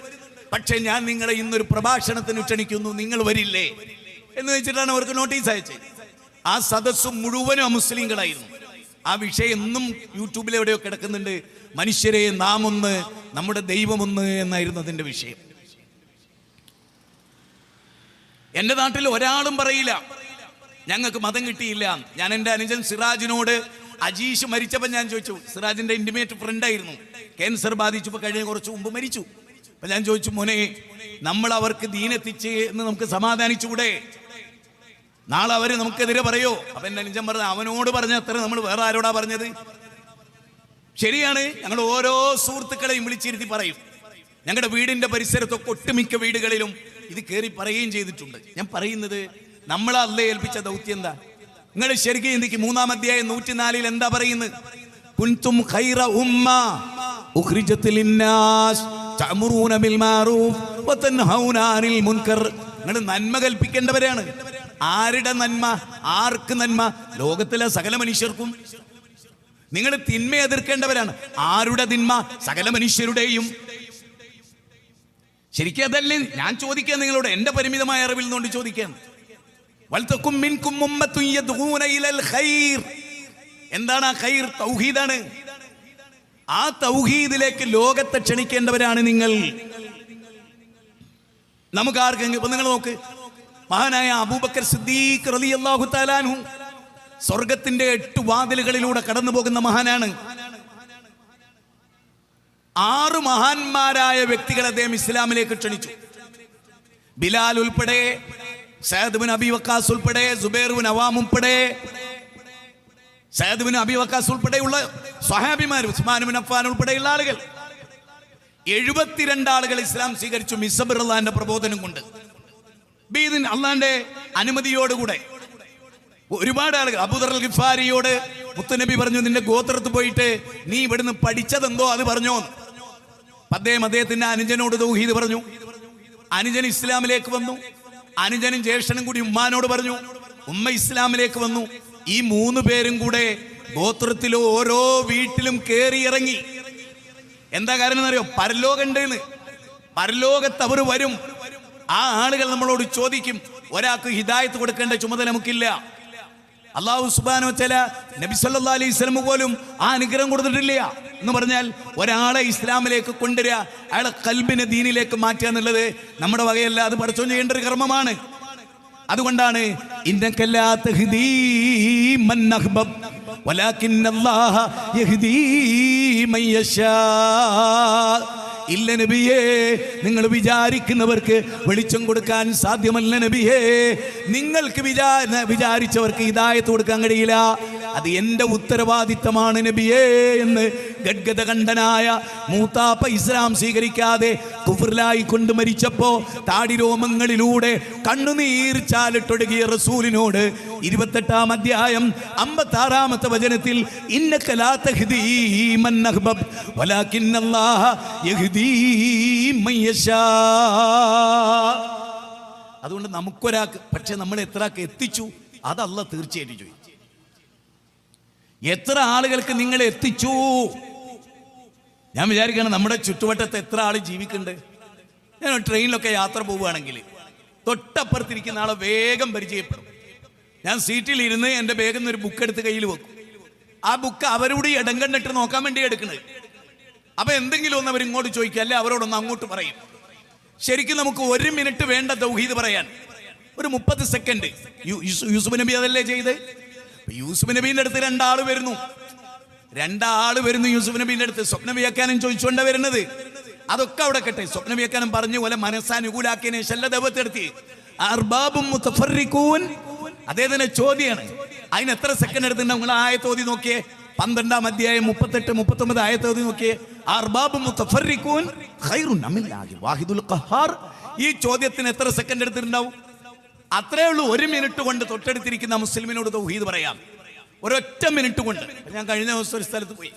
പക്ഷെ ഞാൻ നിങ്ങളെ ഇന്നൊരു പ്രഭാഷണത്തിന് ക്ഷണിക്കുന്നു, നിങ്ങൾ വരില്ലേ എന്ന് വെച്ചിട്ടാണ് അവർക്ക് നോട്ടീസ് അയച്ചത്. ആ സദസ്സ് മുഴുവനും അമുസ്ലിങ്ങളായിരുന്നു. ആ വിഷയം എന്നും യൂട്യൂബിൽ എവിടെയോ കിടക്കുന്നുണ്ട്. മനുഷ്യരെ നാം ഒന്ന്, നമ്മുടെ ദൈവമൊന്ന് എന്നായിരുന്നു അതിന്റെ വിഷയം. എൻ്റെ നാട്ടിൽ ഒരാളും പറയില്ല ഞങ്ങൾക്ക് മതം കിട്ടിയില്ല. ഞാൻ എൻ്റെ അനുജൻ സിറാജിനോട്, അജീഷ് മരിച്ചപ്പോൾ ഞാൻ ചോദിച്ചു, സിറാജിന്റെ ഇന്റിമേറ്റ് ഫ്രണ്ടായിരുന്നു, ക്യാൻസർ ബാധിച്ചപ്പോൾ കഴിഞ്ഞ കുറച്ച് മുമ്പ് മരിച്ചു. അപ്പൊ ഞാൻ ചോദിച്ചു, മോനെ നമ്മൾ അവർക്ക് ദീനെത്തിച്ച് എന്ന് നമുക്ക് സമാധാനിച്ചുകൂടെ? നാളെ അവര് നമുക്കെതിരെ പറയോ? അപ്പൊ എൻ്റെ അനുജൻ പറഞ്ഞ, അവനോട് പറഞ്ഞ അത്ര നമ്മൾ വേറെ ആരോടാ പറഞ്ഞത്? ശരിയാണ്, ഞങ്ങൾ ഓരോ സുഹൃത്തുക്കളെയും വിളിച്ചിരുത്തി പറയും. ഞങ്ങളുടെ വീടിന്റെ പരിസരത്തൊക്കെ ഒട്ടുമിക്ക വീടുകളിലും ഇത് കയറി പറയുകയും ചെയ്തിട്ടുണ്ട്. ഞാൻ പറയുന്നത്, നമ്മളെ അള്ളയെ ഏൽപ്പിച്ച ദൗത്യം എന്താ? നിങ്ങൾ ശരിക്കും ചിന്തിക്കും. 3-ാം അധ്യായം 104 എന്താ പറയുന്നത്? കുൻതും ഖൈറ ഉമ്മ ഉഖ്രിജത് ലിന്നാസ് തഅമുറൂന ബിൽ മഅറൂഫ് വതൻഹൗന അനിൽ മുൻകർ. നിങ്ങൾ നന്മ കൽപ്പിക്കേണ്ടവരാണ്. ആരുടെ നന്മ? ആർക്ക് നന്മ? ലോകത്തിലെ സകല മനുഷ്യർക്കും. നിങ്ങൾ തിന്മ എതിർക്കേണ്ടവരാണ്. ആരുടെ തിന്മ? സകല മനുഷ്യരുടെയും. ശരിക്കും അതല്ലേ ഞാൻ ചോദിക്കാൻ നിങ്ങളോട്, എന്റെ പരിമിതമായ അറിവിൽ നിന്നുകൊണ്ട് ചോദിക്കാൻ. വൽതകും മിൻകും ഉമ്മത്തുൻ യദ്ഊന ഇലൽ ഖൈർ. എന്താണ് ആ ഖൈർ? തൗഹീദാണ്. ആ തൗഹീദിലേക്ക് ലോകത്തെ ക്ഷണിക്കേണ്ടവരാണ് നിങ്ങൾ. നമുക്ക് ആർക്കെങ്കിലും ഇപ്പൊ നിങ്ങൾ നോക്ക്, മഹാനായ അബൂബക്കർ സിദ്ദീഖ് റളിയല്ലാഹു തആല അൻഹു സ്വർഗത്തിന്റെ 8 വാതിലുകളിലൂടെ കടന്നു പോകുന്ന മഹാനാണ്. 6 മഹാന്മാരായ വ്യക്തികളെ അദ്ദേഹം ഇസ്ലാമിലേക്ക് ക്ഷണിച്ചു. ബിലാൽ ഉൾപ്പെടെ, സഅദ് ബിൻ അബി വക്കാസ് ഉൾപ്പെടെ, സുബൈർ ബിൻ അവാം ഉൾപ്പെടെ, സഅദ് ബിൻ അബി വക്കാസ് ഉൾപ്പെടെയുള്ള സ്വഹാബിമാർ, ഉസ്മാൻ ബിൻ അഫ്ഫാൻ ഉൾപ്പെടെയുള്ള ആളുകൾ, 72 ആളുകൾ ഇസ്ലാം സ്വീകരിച്ചു. മിസ്ബർ അള്ളാന്റെ പ്രബോധനം കൊണ്ട്, ബീദിൻ അള്ളാന്റെ അനുമതിയോടുകൂടെ ഒരുപാട് ആളുകൾ. അബൂദർ അൽ ഗിഫാരിയോട് മുത്തുനബി പറഞ്ഞു, നിന്റെ ഗോത്രത്ത് പോയിട്ട് നീ ഇവിടുന്ന് പഠിച്ചതെന്തോ അത് പറഞ്ഞോ. അദ്ദേഹത്തിന്റെ അനുജനോട് തൗഹീദ് പറഞ്ഞു. അനുജൻ ഇസ്ലാമിലേക്ക് വന്നു. അനുജനും ജ്യേഷ്ഠനും കൂടി ഉമ്മാനോട് പറഞ്ഞു. ഉമ്മ ഇസ്ലാമിലേക്ക് വന്നു. ഈ 3 പേരും കൂടെ ഗോത്രത്തിലോ ഓരോ വീട്ടിലും കയറി ഇറങ്ങി. എന്താ കാരണം എന്നറിയോ? പരലോകണ്ടെന്ന്. പരലോകത്ത് അവർ വരും. ആ ആളുകൾ നമ്മളോട് ചോദിക്കും, ഒരാൾക്ക് ഹിദായത്ത് കൊടുക്കേണ്ട ചുമതല നമുക്കില്ല. അല്ലാഹു സുബ്ഹാനഹു വ തആല നബി സല്ലല്ലാഹു അലൈഹി വസല്ലം പോലും ആ അനുഗ്രഹം കൊടുത്തിട്ടില്ല. എന്ന് പറഞ്ഞാൽ ഒരാളെ ഇസ്ലാമിലേക്ക് കൊണ്ടുവരിക, അയാളെ ഖൽബിനെ ദീനിലേക്ക് മാറ്റുക എന്നുള്ളത് നമ്മുടെ വകയല്ല, അത് പടച്ചോൻ ചെയ്യേണ്ട ഒരു കർമ്മമാണ്. അതുകൊണ്ടാണ് ഇന്നക ലാ തഹ്ദീ മൻ അഹ്ബബ് വലാകിന്നല്ലാഹ യഹ്ദീ മൻ യശാ. ഇല്ല നബിയേ, നിങ്ങൾ വിചാരിക്കുന്നവർക്ക് വെളിച്ചം കൊടുക്കാൻ സാധ്യമല്ല നബിയേ. നിങ്ങൾക്ക് വിചാരിച്ചവർക്ക് ഹിദായത്ത് കൊടുക്കാൻ കഴിയില്ല. അത് എൻ്റെ ഉത്തരവാദിത്തമാണ് നബിയേ എന്ന് ഗദ്ഗദ കണ്ഠനായ മൂത്താപ്പ ഇസ്ലാം സ്വീകരിക്കാതെ കുഫറിലായി കൊണ്ട് മരിച്ചപ്പോ താടിരോമങ്ങളിലൂടെ കണ്ണുനീർ ചാലിട്ടൊടുകിയ റസൂലിനോട് 28-ാം അധ്യായം 56-ാമത്തെ വചനത്തിൽ ഇന്നക ലാ തഹ്ദീ മൻ അഹ്ബബ് വലാകിന്നല്ലാഹ യഹ്ദീ മൻ യശാ. അതുകൊണ്ട് നമുക്കൊരാൾക്ക്, പക്ഷെ നമ്മൾ എത്ര ആൾക്ക് എത്തിച്ചു അത് അല്ലാഹ് തീർച്ചയായിട്ടും ചോദിച്ചു. എത്ര ആളുകൾക്ക് നിങ്ങൾ എത്തിച്ചു? ഞാൻ വിചാരിക്കണം നമ്മുടെ ചുറ്റുവട്ടത്ത് എത്ര ആൾ ജീവിക്കുന്നുണ്ട്. ഞാൻ ട്രെയിനിലൊക്കെ യാത്ര പോവുകയാണെങ്കിൽ തൊട്ടപ്പുറത്തിരിക്കുന്ന ആളെ വേഗം പരിചയപ്പെടും. ഞാൻ സീറ്റിലിരുന്ന് എൻ്റെ ബാഗിൽ നിന്ന് ഒരു ബുക്ക് എടുത്ത് കയ്യിൽ വെക്കും. ആ ബുക്ക് അവരോട് ഇടം കണ്ടിട്ട് നോക്കാൻ വേണ്ടി എടുക്കണത്. അപ്പൊ എന്തെങ്കിലും ഒന്ന് അവരിങ്ങോട്ട് ചോദിക്കുക, അല്ലെ അവരോടൊന്ന് അങ്ങോട്ട് പറയും. ശരിക്കും നമുക്ക് 1 മിനിറ്റ് വേണ്ട തൗഹീദ് പറയാൻ, ഒരു 30 സെക്കൻഡ്. യൂസുഫ് നബി അതല്ലേ ചെയ്ത്? യൂസുഫ് നബീന്റെ അടുത്ത് 2 ആള് വരുന്നു. 2 ആള് വരുന്നു യൂസുഫ് നബീന്റെ അടുത്ത്. സ്വപ്ന വ്യാഖ്യാനം ചോദിച്ചുകൊണ്ടാണ് വരുന്നത്. അതൊക്കെ അവിടെ കെട്ടെ. സ്വപ്ന വ്യാഖ്യാനം പറഞ്ഞു പോലെ മനസ്സാനുകൂലാക്കിയതിനെ ശല്ലദവത്തെടുത്തി അർബാബും മുതഫർരിഖൂൻ. അദ്ദേഹത്തിന്റെ ചോദ്യമാണ്. അതിന് എത്ര സെക്കൻഡ് എടുത്തിട്ടുണ്ട്? നിങ്ങൾ ആയത്ത് ഓതി നോക്കിയേ. 12-ാം അധ്യായം 38, 39 ആയത്ത് ഓതി നോക്കിയേ. അർബാബും മുതഫർരിഖൂൻ ഖൈറുൻ അമില്ലാഹി വാഹിദുൽ ഖഹാർ. ഈ ചോദ്യത്തിന് എത്ര സെക്കൻഡ് എടുത്തിട്ടുണ്ടാവും? അത്രേ ഉള്ളൂ. 1 മിനിറ്റ് കൊണ്ട് തൊട്ടടുത്തിരിക്കുന്ന മുസ്ലിമിനോട് തൗഹീദ് പറയാം. ഒരൊറ്റ മിനിറ്റ് കൊണ്ട്. ഞാൻ കഴിഞ്ഞ ദിവസം ഒരു സ്ഥലത്ത് പോയി.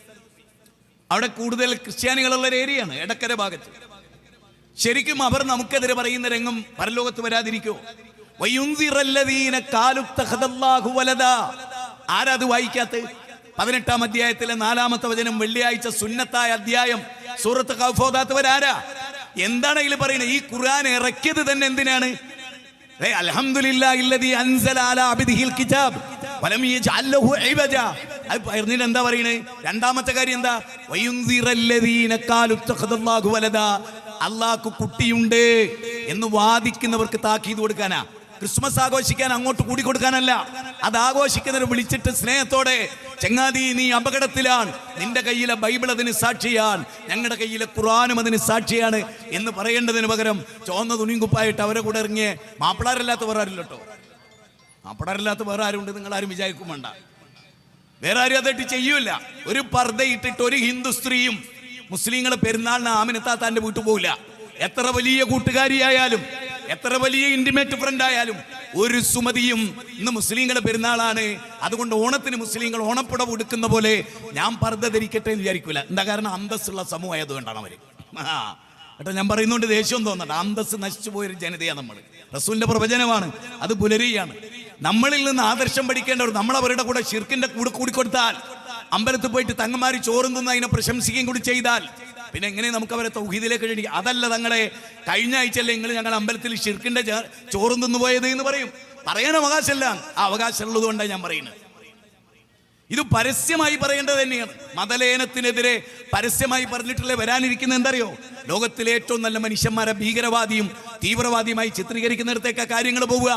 അവിടെ കൂടുതൽ ക്രിസ്ത്യാനികളുള്ള ഒരു ഏരിയയാണ്, എടക്കര ഭാഗത്ത്. ശരിക്കും അവർ നമുക്കെതിരെ പറയുന്ന രംഗം പരലോകത്ത് വരാതിരിക്കോ? ആരാത് വായിക്കാത്ത? 18-ാം അധ്യായത്തിലെ 4-ാമത്തെ വചനം, വെള്ളിയാഴ്ച സുന്നത്തായ അധ്യായം, സൂറത്ത് കഹ്ഫ് ഓതാത്തവരാരാ? എന്താണ് ഇതിൽ പറയുന്നത്? ഈ ഖുർആൻ ഇറക്കിയത് തന്നെ എന്തിനാണ്? അൽഹംദുലില്ലാഹില്ലദീ അൻസല അലാ അബ്ദിഹിൽ കിതാബ് വലം യജ്അൽ ലഹു ഇവജ. അത് പറഞ്ഞിട്ട് എന്താ പറയുന്നത്? 2-ാമത്തെ കാര്യം എന്താ? വയുൻസിറല്ലദീന ഖാലു ഇത്തഖദല്ലാഹു വലദാ. അല്ലാഹു കുട്ടിയുണ്ട് എന്ന് വാദിക്കുന്നവർക്ക് താക്കീത് കൊടുക്കാനാ. ക്രിസ്മസ് ആഘോഷിക്കാൻ അങ്ങോട്ട് കൂടി കൊടുക്കാനല്ല. അത് ആഘോഷിക്കുന്നവരെ വിളിച്ചിട്ട് സ്നേഹത്തോടെ, ചങ്ങാതി നീ അപകടത്തിലാണ്, നിന്റെ കയ്യിലെ ബൈബിൾ അതിന് സാക്ഷിയാണ്, ഞങ്ങളുടെ കയ്യിലെ ഖുർആനും അതിന് സാക്ഷിയാണ് എന്ന് പറയേണ്ടതിന് പകരം ചുവന്ന തുണിയും കുപ്പായിട്ട് അവരെ കൂടെ ഇറങ്ങിയ മാപ്പിളാരല്ലാത്ത വേറെ ആരില്ല കേട്ടോ. മാപ്പിളാരല്ലാത്ത വേറെ ആരുണ്ട് നിങ്ങൾ ആരും വിചാരിക്കും വേണ്ട. വേറെ ആരും അതായിട്ട് ചെയ്യൂല. ഒരു പർദ്ദയിട്ടിട്ട് ഒരു ഹിന്ദു സ്ത്രീയും മുസ്ലിങ്ങളെ പെരുന്നാളിന് ആമിനത്താത്താന്റെ വീട്ടിൽ പോകില്ല. എത്ര വലിയ കൂട്ടുകാരിയായാലും എത്ര വലിയ ഇന്റിമേറ്റ് ഫ്രണ്ട് ആയാലും ഒരു സുമതിയും ഇന്ന് മുസ്ലിങ്ങളുടെ പെരുന്നാളാണ്, അതുകൊണ്ട് ഓണത്തിന് മുസ്ലിങ്ങൾ ഓണപ്പുടവ് ഉടുക്കുന്ന പോലെ ഞാൻ പർദ്ദ ധരിക്കട്ടെ എന്ന് വിചാരിക്കൂല. എന്താ കാരണം? അന്തസ്സുള്ള സമൂഹമായതുകൊണ്ടാണ് അവര്. കേട്ടോ, ഞാൻ പറയുന്നതുകൊണ്ട് ദേഷ്യം തോന്നണ്ട. അന്തസ് നശിച്ചു പോയൊരു ജനതയാണ് നമ്മൾ. റസൂലിന്റെ പ്രവചനമാണ്, അത് പുലരിയാണ്. നമ്മളിൽ നിന്ന് ആദർശം പഠിക്കേണ്ടവർ നമ്മൾ അവരുടെ കൂടെ ശിർക്കിന്റെ കൂടെ കൂടിക്കൊടുത്താൽ, അമ്പലത്തിൽ പോയിട്ട് തങ്ങന്മാര് ചോറും തിന്ന് അതിനെ പ്രശംസിക്കുകയും കൂടി ചെയ്താൽ പിന്നെ എങ്ങനെ നമുക്ക് അവരെ തൗഹീദിലേക്ക് ക്ഷണിക്കുക? അതല്ല, തങ്ങളെ കഴിഞ്ഞ ആഴ്ചയല്ലേ നിങ്ങൾ ഞങ്ങൾ അമ്പലത്തിൽ ശിർക്കിന്റെ ചോറും തിന്നു പോയത് എന്ന് പറയും. പറയാൻ അവകാശമല്ല. ആ അവകാശമുള്ളത് കൊണ്ടാണ് ഞാൻ പറയുന്നത്. ഇത് പരസ്യമായി പറയേണ്ടത് തന്നെയാണ്. മതലേനത്തിനെതിരെ പരസ്യമായി പറഞ്ഞിട്ടുള്ള വരാനിരിക്കുന്നത് എന്തറിയോ? ലോകത്തിലെ ഏറ്റവും നല്ല മനുഷ്യന്മാരെ ഭീകരവാദിയും തീവ്രവാദിയുമായി ചിത്രീകരിക്കുന്നിടത്തേക്ക് കാര്യങ്ങൾ പോവുക.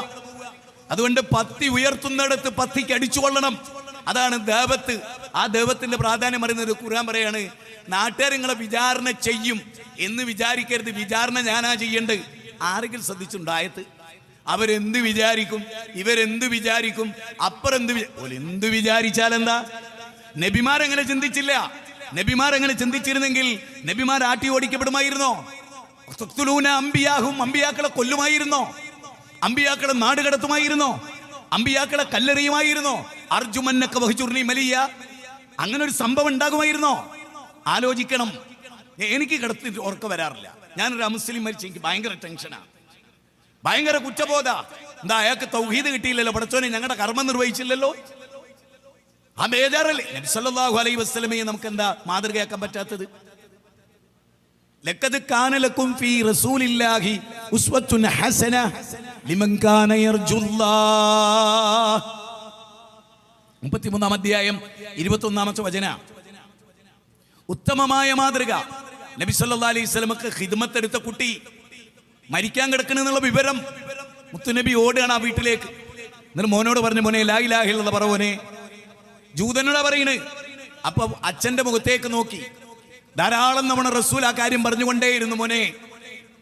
അതുകൊണ്ട് പത്തി ഉയർത്തുന്നിടത്ത് പത്തിക്ക് അടിച്ചുകൊള്ളണം. അതാണ് ദേവത്ത്. ആ ദേവത്തിന്റെ പ്രാധാന്യം പറയുന്നത് ഖുർആൻ പറയാണ്, നാട്ടുകാർ നിങ്ങളെ വിചാരണ ചെയ്യും എന്ന് വിചാരിക്കരുത്. വിചാരണ ഞാനാ ചെയ്യേണ്ടത്. ആരെങ്കിലും ശ്രദ്ധിച്ചിട്ടുണ്ടായത്? അവരെന്ത് വിചാരിക്കും, ഇവരെന്ത് വിചാരിക്കും, എന്ത് വിചാരിച്ചാൽ എന്താ? നബിമാരെങ്ങനെ ചിന്തിച്ചില്ല? നബിമാരെങ്ങനെ ചിന്തിച്ചിരുന്നെങ്കിൽ നബിമാർ ആട്ടി ഓടിക്കപ്പെടുമായിരുന്നോ? അമ്പിയാക്കളെ കൊല്ലുമായിരുന്നോ? അമ്പിയാക്കളെ നാട് കടത്തുമായിരുന്നോ? അമ്പിയാക്കളെ കല്ലെറിയുമായിരുന്നോ? അർജുമന്നൊക്കെ വഹിച്ചുർണി മലിയ അങ്ങനെ ഒരു സംഭവം ഉണ്ടാകുമായിരുന്നോ? ആലോചിക്കണം. എനിക്ക് കിടത്തി ഓർക്ക വരാറില്ല. ഞാനൊരു അമുസ്ലിം മരിച്ച് എനിക്ക് ഭയങ്കര ടെൻഷനാണ്, ഭയങ്കര കുറ്റബോധ. എന്താ അയാൾക്ക് തൗഹീദ് കിട്ടിയില്ലല്ലോ, പടച്ചോനെ ഞങ്ങളുടെ കർമ്മം നിർവഹിച്ചില്ലല്ലോ, ആ ബേജാറല്ലേ? നബി സല്ലല്ലാഹു അലൈഹി വസല്ലമയെ നമുക്ക് എന്താ മാതൃകയാക്കാൻ പറ്റാത്തത്? ലഖദ് കാന ലക്കും ഫീ റസൂലില്ലാഹി ഉസ്വത്തുൻ ഹസന ലിമൻ കാന യർജുല്ലാഹ്. 33-ാം അധ്യായം 21-ാമത്തെ വചന. ഉത്തമമായ മാതൃക. നബി സല്ലല്ലാഹു അലൈഹി വസല്ലമക്ക് ഖിദ്മത്ത് എടുത്ത കുട്ടി മരിക്കാൻ കിടക്കണെന്നുള്ള വിവരം മുത്തുനബി ഓടുകയാണ് ആ വീട്ടിലേക്ക്. എന്നിട്ട് മോനോട് പറഞ്ഞു, മോനെ ലാ ഇലാഹ ഇല്ലല്ലാഹ് പറ മോനെ. ജൂതനോടാ പറയണ്. അപ്പൊ അച്ഛന്റെ മുഖത്തേക്ക് നോക്കി ധാരാളം നമ്മുടെ റസൂൽ ആ കാര്യം പറഞ്ഞുകൊണ്ടേയിരുന്നു മോനെ.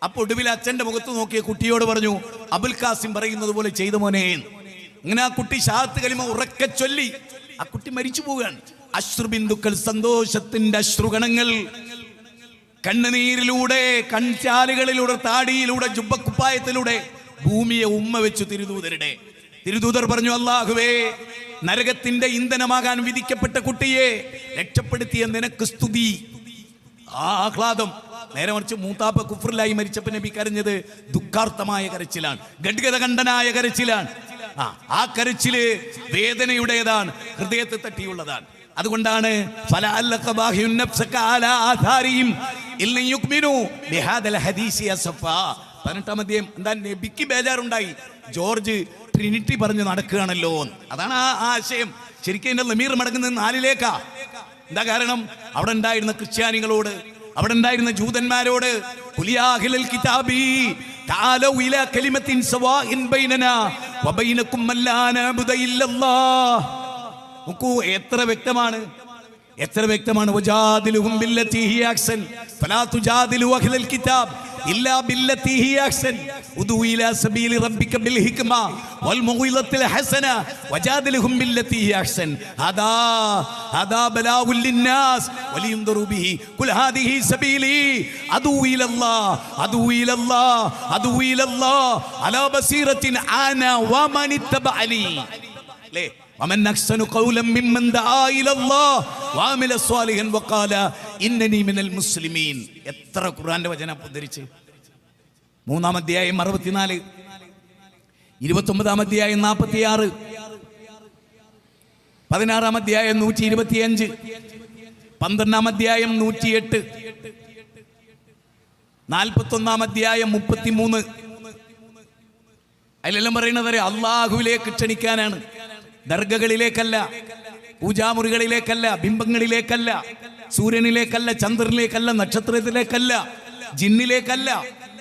അപ്പൊ ഒടുവിൽ അച്ഛന്റെ മുഖത്ത് നോക്കിയ കുട്ടിയോട് പറഞ്ഞു, അബുൽ ഖാസിം പറയുന്നത് പോലെ ചെയ്ത മോനെ. അങ്ങനെ ആ കുട്ടി ഷഹാദത്ത് കലിമ ഉറക്കെ ചൊല്ലി. ആ കുട്ടി മരിച്ചു പോവുകയാണ്. അശ്രുബിന്ദുക്കൾ, സന്തോഷത്തിന്റെ അശ്രുഗണങ്ങൾ കണ്ണുനീരിലൂടെ, കൺചാലുകളിലൂടെ, താടിയിലൂടെ, ജുബ്ബക്കുപ്പായത്തിലൂടെ ഭൂമിയെ ഉമ്മ വെച്ചു തിരുദൂതർ പറഞ്ഞു, അല്ലാഹുവേ, നരകത്തിന്റെ ഇന്ധനമാകാൻ വിധിക്കപ്പെട്ട കുട്ടിയെ രക്ഷപ്പെടുത്തിയ നിനക്ക് സ്തുതി. ആ ആഹ്ലാദം. നേരെ മറിച്ച് മൂത്താപ്പ കുഫറിലായി മരിച്ചപ്പോ നബി കരഞ്ഞത് ദുഃഖാർത്ഥമായ കരച്ചിലാണ്, ഗഡ്ഗദകണ്ഠനായ കരച്ചിലാണ്. ആ കരച്ചില് വേദനയുടേതാണ്, ഹൃദയത്തെ തട്ടിയുള്ളതാണ്. അതുകൊണ്ടാണ് 18-ാം അധ്യായം. എന്താ നബിക്ക് ബേജാറുണ്ടായി? ജോർജ് ട്രിനിറ്റി പറഞ്ഞ് നടക്കുകയാണല്ലോ. അതാണ് ആ ആശയം. ശരിക്കും എന്റെ ലമീർ മടങ്ങുന്നത് 4-ലേക്കാ. എന്താ കാരണം? അവിടെ ഉണ്ടായിരുന്ന ക്രിസ്ത്യാനികളോട്, അവിടെ ഉണ്ടായിരുന്ന ജൂതന്മാരോട്, നോക്കൂ എത്ര വ്യക്തമാണ്, എത്ര വ്യക്തമാണ്. വജാദിലുഹും ബില്ലത്തി ഹി അഹ്സൻ ഫലാ തുജാദിലു അഹ്ലൽ കിതാബ് ഇല്ലാ ബില്ലത്തി ഹി അഹ്സൻ ഉദു ഇലാ സബീലി റബ്ബിക ബിൽ ഹിക്മ വൽ മൗഇദത്തിൽ ഹസന വജാദിലുഹും ബില്ലത്തി ഹി അഹ്സൻ ഹദാ ബലാഉൽ ലിന്നാസ് വലിയുൻദറു ബിഹി ഖുൽ ഹാദിഹി സബീലി അദു ഇലല്ലാഹ് അലാ ബസീറത്തിൻ അന വമൻ ഇത്തബഅനി. ല്ലേ? ومن أحسن قولا ممن دعا إلى الله وعمل صالحا وقال إنني من المسلمين. എത്ര ഖുർആന്റെ വചനം ഉദ്ധരിച്ച്. 3-ാം അധ്യായം 64, 29-ാം അധ്യായം 46, 16-ാം അധ്യായം 125, 12-ാം അധ്യായം 108, 41-ാം അധ്യായം 33. അതിലെല്ലാം പറയുന്നത് അള്ളാഹുവിലേക്ക് ക്ഷണിക്കാനാണ്, ദർഗകളിലേക്കല്ല, പൂജാമുറികളിലേക്കല്ല, ബിംബങ്ങളിലേക്കല്ല, സൂര്യനിലേക്കല്ല, ചന്ദ്രനിലേക്കല്ല, നക്ഷത്രത്തിലേക്കല്ല, ജിന്നിലേക്കല്ല,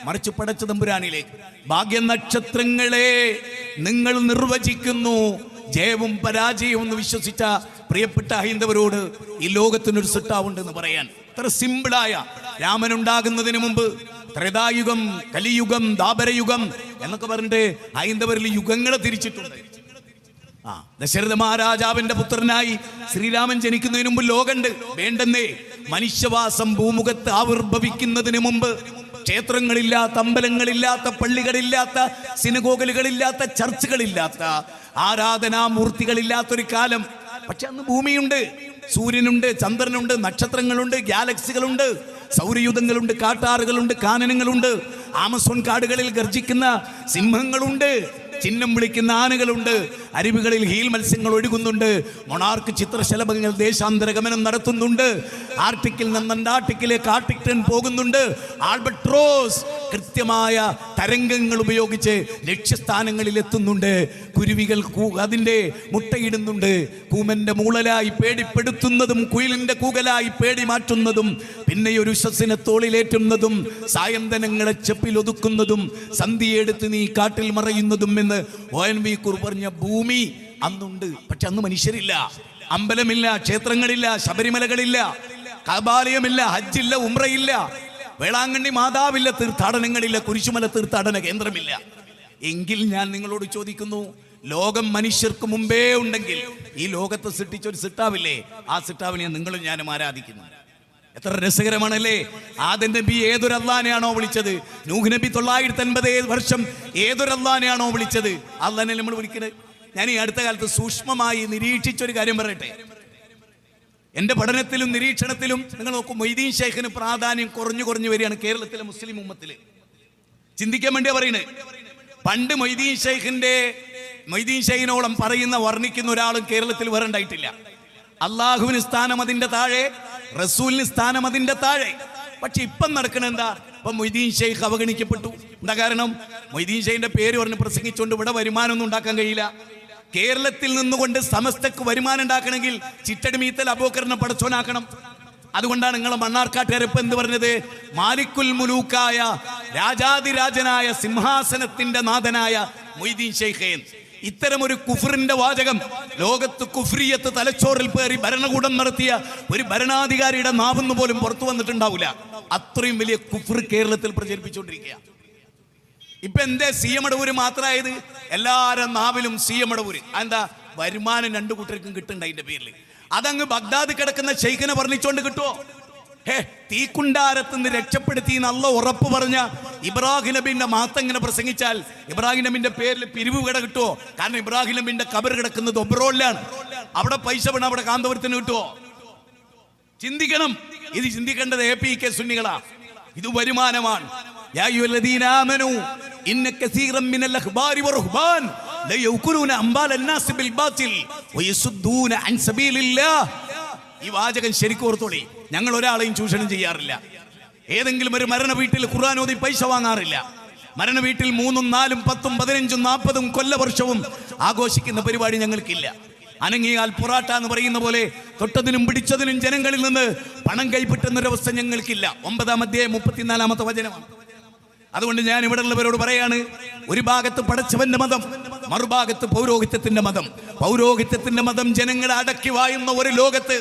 മറിച്ച് പടച്ച തമ്പുരാനിലേക്ക്. ഭാഗ്യ നക്ഷത്രങ്ങളെ നിങ്ങൾ നിർവചിക്കുന്നു. ജയവും പരാജയവും എന്ന് വിശ്വസിച്ച പ്രിയപ്പെട്ട ഹൈന്ദവരോട് ഈ ലോകത്തിനൊരു സൃഷ്ടാവുണ്ടെന്ന് പറയാൻ ഇത്ര സിമ്പിളായ. രാമനുണ്ടാകുന്നതിന് മുമ്പ് ത്രേതായുഗം, കലിയുഗം, ദാപരയുഗം എന്നൊക്കെ പറഞ്ഞിട്ട് ഹൈന്ദവരിൽ യുഗങ്ങളെ തിരിച്ചിട്ടുണ്ട്. ദശരഥ മഹാരാജാവിന്റെ പുത്രനായി ശ്രീരാമൻ ജനിക്കുന്നതിന് മുമ്പ് ലോകമുണ്ട്. വേണ്ടെന്നേ. മനുഷ്യവാസം ഭൂമുഖത്ത് ആവിർഭവിക്കുന്നതിന് മുമ്പ് ക്ഷേത്രങ്ങളില്ലാത്ത, അമ്പലങ്ങളില്ലാത്ത, പള്ളികളില്ലാത്ത, സിനഗോഗുകളില്ലാത്ത, ചർച്ചുകളില്ലാത്ത, ആരാധനാമൂർത്തികളില്ലാത്തൊരു കാലം. പക്ഷെ അന്ന് ഭൂമിയുണ്ട്, സൂര്യനുണ്ട്, ചന്ദ്രനുണ്ട്, നക്ഷത്രങ്ങളുണ്ട്, ഗാലക്സികളുണ്ട്, സൗരയൂഥങ്ങളുണ്ട്, കാട്ടാറുകളുണ്ട്, കാനനങ്ങളുണ്ട്, ആമസോൺ കാടുകളിൽ ഗർജിക്കുന്ന സിംഹങ്ങളുണ്ട്, ചിഹ്നം വിളിക്കുന്ന ആനകളുണ്ട്, അരുവികളിൽ ഹീൽ മത്സ്യങ്ങൾ ഒഴുകുന്നുണ്ട്. മൊണാർക്ക് ചിത്രശലഭങ്ങൾ ദേശാന്തര ഗമനം നടത്തുന്നുണ്ട്. ആർട്ടിക്കിൽ നിന്ന് അന്റാർട്ടിക്കിലേക്ക് ആർട്ടിക് ട്രെയിൻ പോകുന്നുണ്ട്. ആൽബട്രോസ് കൃത്യമായ തരംഗങ്ങൾ ഉപയോഗിച്ച് ലക്ഷ്യസ്ഥാനങ്ങളിൽ എത്തുന്നുണ്ട്. കുരുവികൾ അതിൻ്റെ മുട്ടയിടുന്നുണ്ട്. കൂമന്റെ മൂളലായി പേടിപ്പെടുത്തുന്നതും കുയിലിന്റെ കൂകലായി പേടി മാറ്റുന്നതും പിന്നെ ഒരു ഉഷസ്സിനെ തോളിലേറ്റുന്നതും സായന്തനങ്ങളെ ചെപ്പിൽ ഒതുക്കുന്നതും സന്ധിയെടുത്ത് നീ കാട്ടിൽ മറയുന്നതും എന്ന് ONV കുറുപ്പ് പറഞ്ഞ ഭൂമി അന്നുണ്ട്. പക്ഷെ അന്ന് മനുഷ്യരില്ല, അമ്പലമില്ല, ക്ഷേത്രങ്ങളില്ല, ശബരിമലകളില്ല, കഅബാലയമില്ല, ഹജ്ജില്ല, ഉംറയില്ല, വേളാങ്കണ്ണി മാതാവില്ല, തീർത്ഥാടനങ്ങളില്ല, കുരിശുമല തീർത്ഥാടന കേന്ദ്രമില്ല. എങ്കിൽ ഞാൻ നിങ്ങളോട് ചോദിക്കുന്നു, ലോകം മനുഷ്യർക്ക് മുമ്പേ ഉണ്ടെങ്കിൽ ഈ ലോകത്ത് സൃഷ്ടിച്ചൊരു സിട്ടാവില്ലേ, ആ സിട്ടാവിനെ നിങ്ങളും ഞാനും ആരാധിക്കുന്നു. എത്ര രസകരമാണല്ലേ. ആദം നബി ഏതൊരു അള്ളാനെയാണോ വിളിച്ചത്, നൂഹ് നബി 950 വർഷം ഏതൊരു അള്ളാനെയാണോ വിളിച്ചത്, അള്ളാനെ നമ്മൾ വിളിക്കുന്നത്. ഞാൻ ഈ അടുത്ത കാലത്ത് സൂക്ഷ്മമായി നിരീക്ഷിച്ചൊരു കാര്യം പറയട്ടെ. എൻ്റെ പഠനത്തിലും നിരീക്ഷണത്തിലും നിങ്ങൾ നോക്കും, മൊയ്തീൻ ഷെയ്ഖിന് പ്രാധാന്യം കുറഞ്ഞു വരികയാണ് കേരളത്തിലെ മുസ്ലിം ഉമ്മത്തിൽ. ചിന്തിക്കാൻ വേണ്ടിയാ പറയുന്നത്. പണ്ട് മൊയ്തീൻ ഷെയ്ഖിനോളം പറയുന്ന വർണ്ണിക്കുന്ന ഒരാളും കേരളത്തിൽ വേറെ ഉണ്ടായിട്ടില്ല. അള്ളാഹുവിന് സ്ഥാനം അതിൻ്റെ താഴെ, റസൂലിന് സ്ഥാനം അതിൻ്റെ താഴെ. പക്ഷെ ഇപ്പം നടക്കണ എന്താ? ഇപ്പം മൊയ്തീൻ ഷെയ്ഖ് അവഗണിക്കപ്പെട്ടു. എന്താ കാരണം? മൊയ്തീൻ ഷെയ്ഖിന്റെ പേര് പറഞ്ഞ് പ്രസംഗിച്ചുകൊണ്ട് ഇവിടെ വരുമാനമൊന്നും ഉണ്ടാക്കാൻ കഴിയില്ല. കേരളത്തിൽ നിന്നുകൊണ്ട് സമസ്തക്ക് വരുമാനം ഉണ്ടാക്കണമെങ്കിൽ ചിറ്റടിമീത്തൽ അബൂബക്കറിനെ പടച്ചോനാക്കണം. അതുകൊണ്ടാണ് നിങ്ങളെ മണ്ണാർക്കാട്ടുകാർ ഇപ്പം എന്ത് പറഞ്ഞത്? മാലിക്കുൽ മുലൂക്കായ രാജാതിരാജനായ സിംഹാസനത്തിന്റെ നാഥനായ മൊയ്തീൻ ഷെയ്ഖ്. ഇത്തരമൊരു കുഫറിന്റെ വാചകം ലോകത്ത് കുഫ്രിയത്ത് തലച്ചോറിൽ പേറി ഭരണകൂടം നടത്തിയ ഒരു ഭരണാധികാരിയുടെ നാവെന്ന് പോലും പുറത്തു വന്നിട്ടുണ്ടാവില്ല. അത്രയും വലിയ കുഫർ കേരളത്തിൽ പ്രചരിപ്പിച്ചുകൊണ്ടിരിക്കുക. ഇപ്പൊ എന്തേ CM അടവൂര് മാത്രമായത്? എല്ലാവരും നാവിലും CM അടവൂര്. എന്താ? വരുമാനം രണ്ടു കൂട്ടർക്കും കിട്ടുന്നുണ്ട് അതിന്റെ പേരിൽ. അതങ്ങ് ബഗ്ദാദ് കിടക്കുന്ന ഷെയ്ഖിനെ വർണ്ണിച്ചോണ്ട് കിട്ടുമോ? തീക്കുണ്ടാരത്ത് നിന്ന് രക്ഷപ്പെടുത്തി നല്ല ഉറപ്പ് പറഞ്ഞ ഇബ്രാഹിം നബിന്റെ മാത്തം ഇങ്ങനെ പ്രസംഗിച്ചാൽ ഇബ്രാഹിം നബിന്റെ പേരിൽ പിരിവ് കിട കിട്ടുമോ? കാരണം ഇബ്രാഹിം നബിന്റെ കബർ കിടക്കുന്നത് ഒബ്രോളിലാണ്. അവിടെ പൈസ വേണം, അവിടെ കാന്തപുരത്തിന് കിട്ടുമോ? ചിന്തിക്കണം. ഇത് ചിന്തിക്കേണ്ടത് APK സുന്നികളാ. ഇത് വരുമാനമാണ്. യാ അയ്യുഹല്ലദീന ആമനൂ ഇന്ന കസീറൻ മിനൽ അഖ്ബാരി വറുഹ്ബാൻ ല യഅകുലൂന അംബാലൻ നാസ് ബിൽ ബാതിൽ വയസുദ്ദൂന അൻ സബീലില്ലാഹ്. ഈ വാചകം ശരിക്കും ഓർത്തോളി. ഞങ്ങൾ ഒരാളെയും ചൂഷണം ചെയ്യാറില്ല. ഏതെങ്കിലും ഒരു മരണ വീട്ടിൽ ഖുർആൻ ഓതി പൈസ വാങ്ങാറില്ല. മരണ വീട്ടിൽ 3, 4, 10, 15, 40 കൊല്ലവർഷവും ആഘോഷിക്കുന്ന പരിപാടി ഞങ്ങൾക്കില്ല. അനങ്ങിയാൽ പൊറാട്ട എന്ന് പറയുന്ന പോലെ തൊട്ടതിനും പിടിച്ചതിനും ജനങ്ങളിൽ നിന്ന് പണം കൈപ്പറ്റുന്നൊരവസ്ഥ ഞങ്ങൾക്കില്ല. 9-ാം അധ്യായം 34-ാമത്തെ വചനമാണ്. അതുകൊണ്ട് ഞാൻ ഇവിടെ ഉള്ളവരോട് പറയാണ്, ഒരു ഭാഗത്ത് പടച്ചവന്റെ മതം, മറുഭാഗത്ത് പൗരോഹിത്യത്തിന്റെ മതം. പൗരോഹിത്യത്തിന്റെ മതം ജനങ്ങളെ അടക്കി വായുന്ന ഒരു ലോകത്ത്,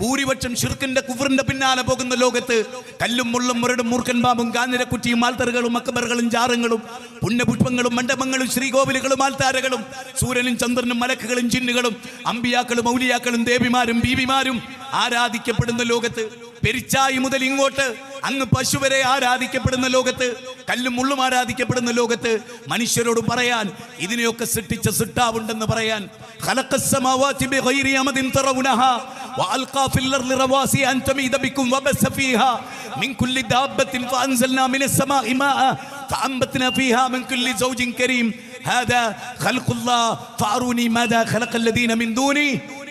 ഭൂരിപക്ഷം ശിർക്കിന്റെ കുഫറിന്റെ പിന്നാലെ പോകുന്ന ലോകത്ത്, കല്ലും മുള്ളും മുരടും മൂർഖൻ പാമ്പും കാഞ്ഞിരക്കുറ്റിയും ആൽത്തറുകളും അക്ബറുകളും ജാറങ്ങളും പുണ്യപുഷ്പങ്ങളും മണ്ഡപങ്ങളും ശ്രീകോവിലുകളും ആൽത്താരകളും സൂര്യനും ചന്ദ്രനും മലക്കുകളും ജിന്നുകളും അമ്പിയാക്കളും ഔലിയാക്കളും ദേവിമാരും ബീവിമാരും ആരാധിക്കപ്പെടുന്ന ലോകത്ത്, പെരിച്ചായി മുതൽ ഇങ്ങോട്ട് അങ്ങ് പശു വരെ ആരാധിക്കപ്പെടുന്ന ലോകത്ത്, കല്ലും മുള്ളും ആരാധിക്കപ്പെടുന്ന ലോകത്ത് മനുഷ്യരോട് പറയാൻ, ഇതിനെയൊക്കെ സൃഷ്ടിച്ച സിട്ടാവുണ്ടെന്ന് പറയാൻ, ഖലഖസ്സമാവാതി ബിഗൈരി അമദിൻ തറൗനഹാ വഅൽഖാ ഫിൽ അർളി റവാസി അൻ തമീദ ബികും വബസ ഫീഹാ മിൻ കുല്ലി ദാബത്തിൻ ഫഅൻസൽനാ മിനസ് സമാഇ മാഅ ഫഅംബത്നാ ഫീഹാ മിൻ കുല്ലി സൗജിൻ കരീം ഹാദാ ഖൽഖുല്ലാഹ് ഫഅറൂനി മാദാ ഖലഖൽ ലദീന മിൻ ദൂനി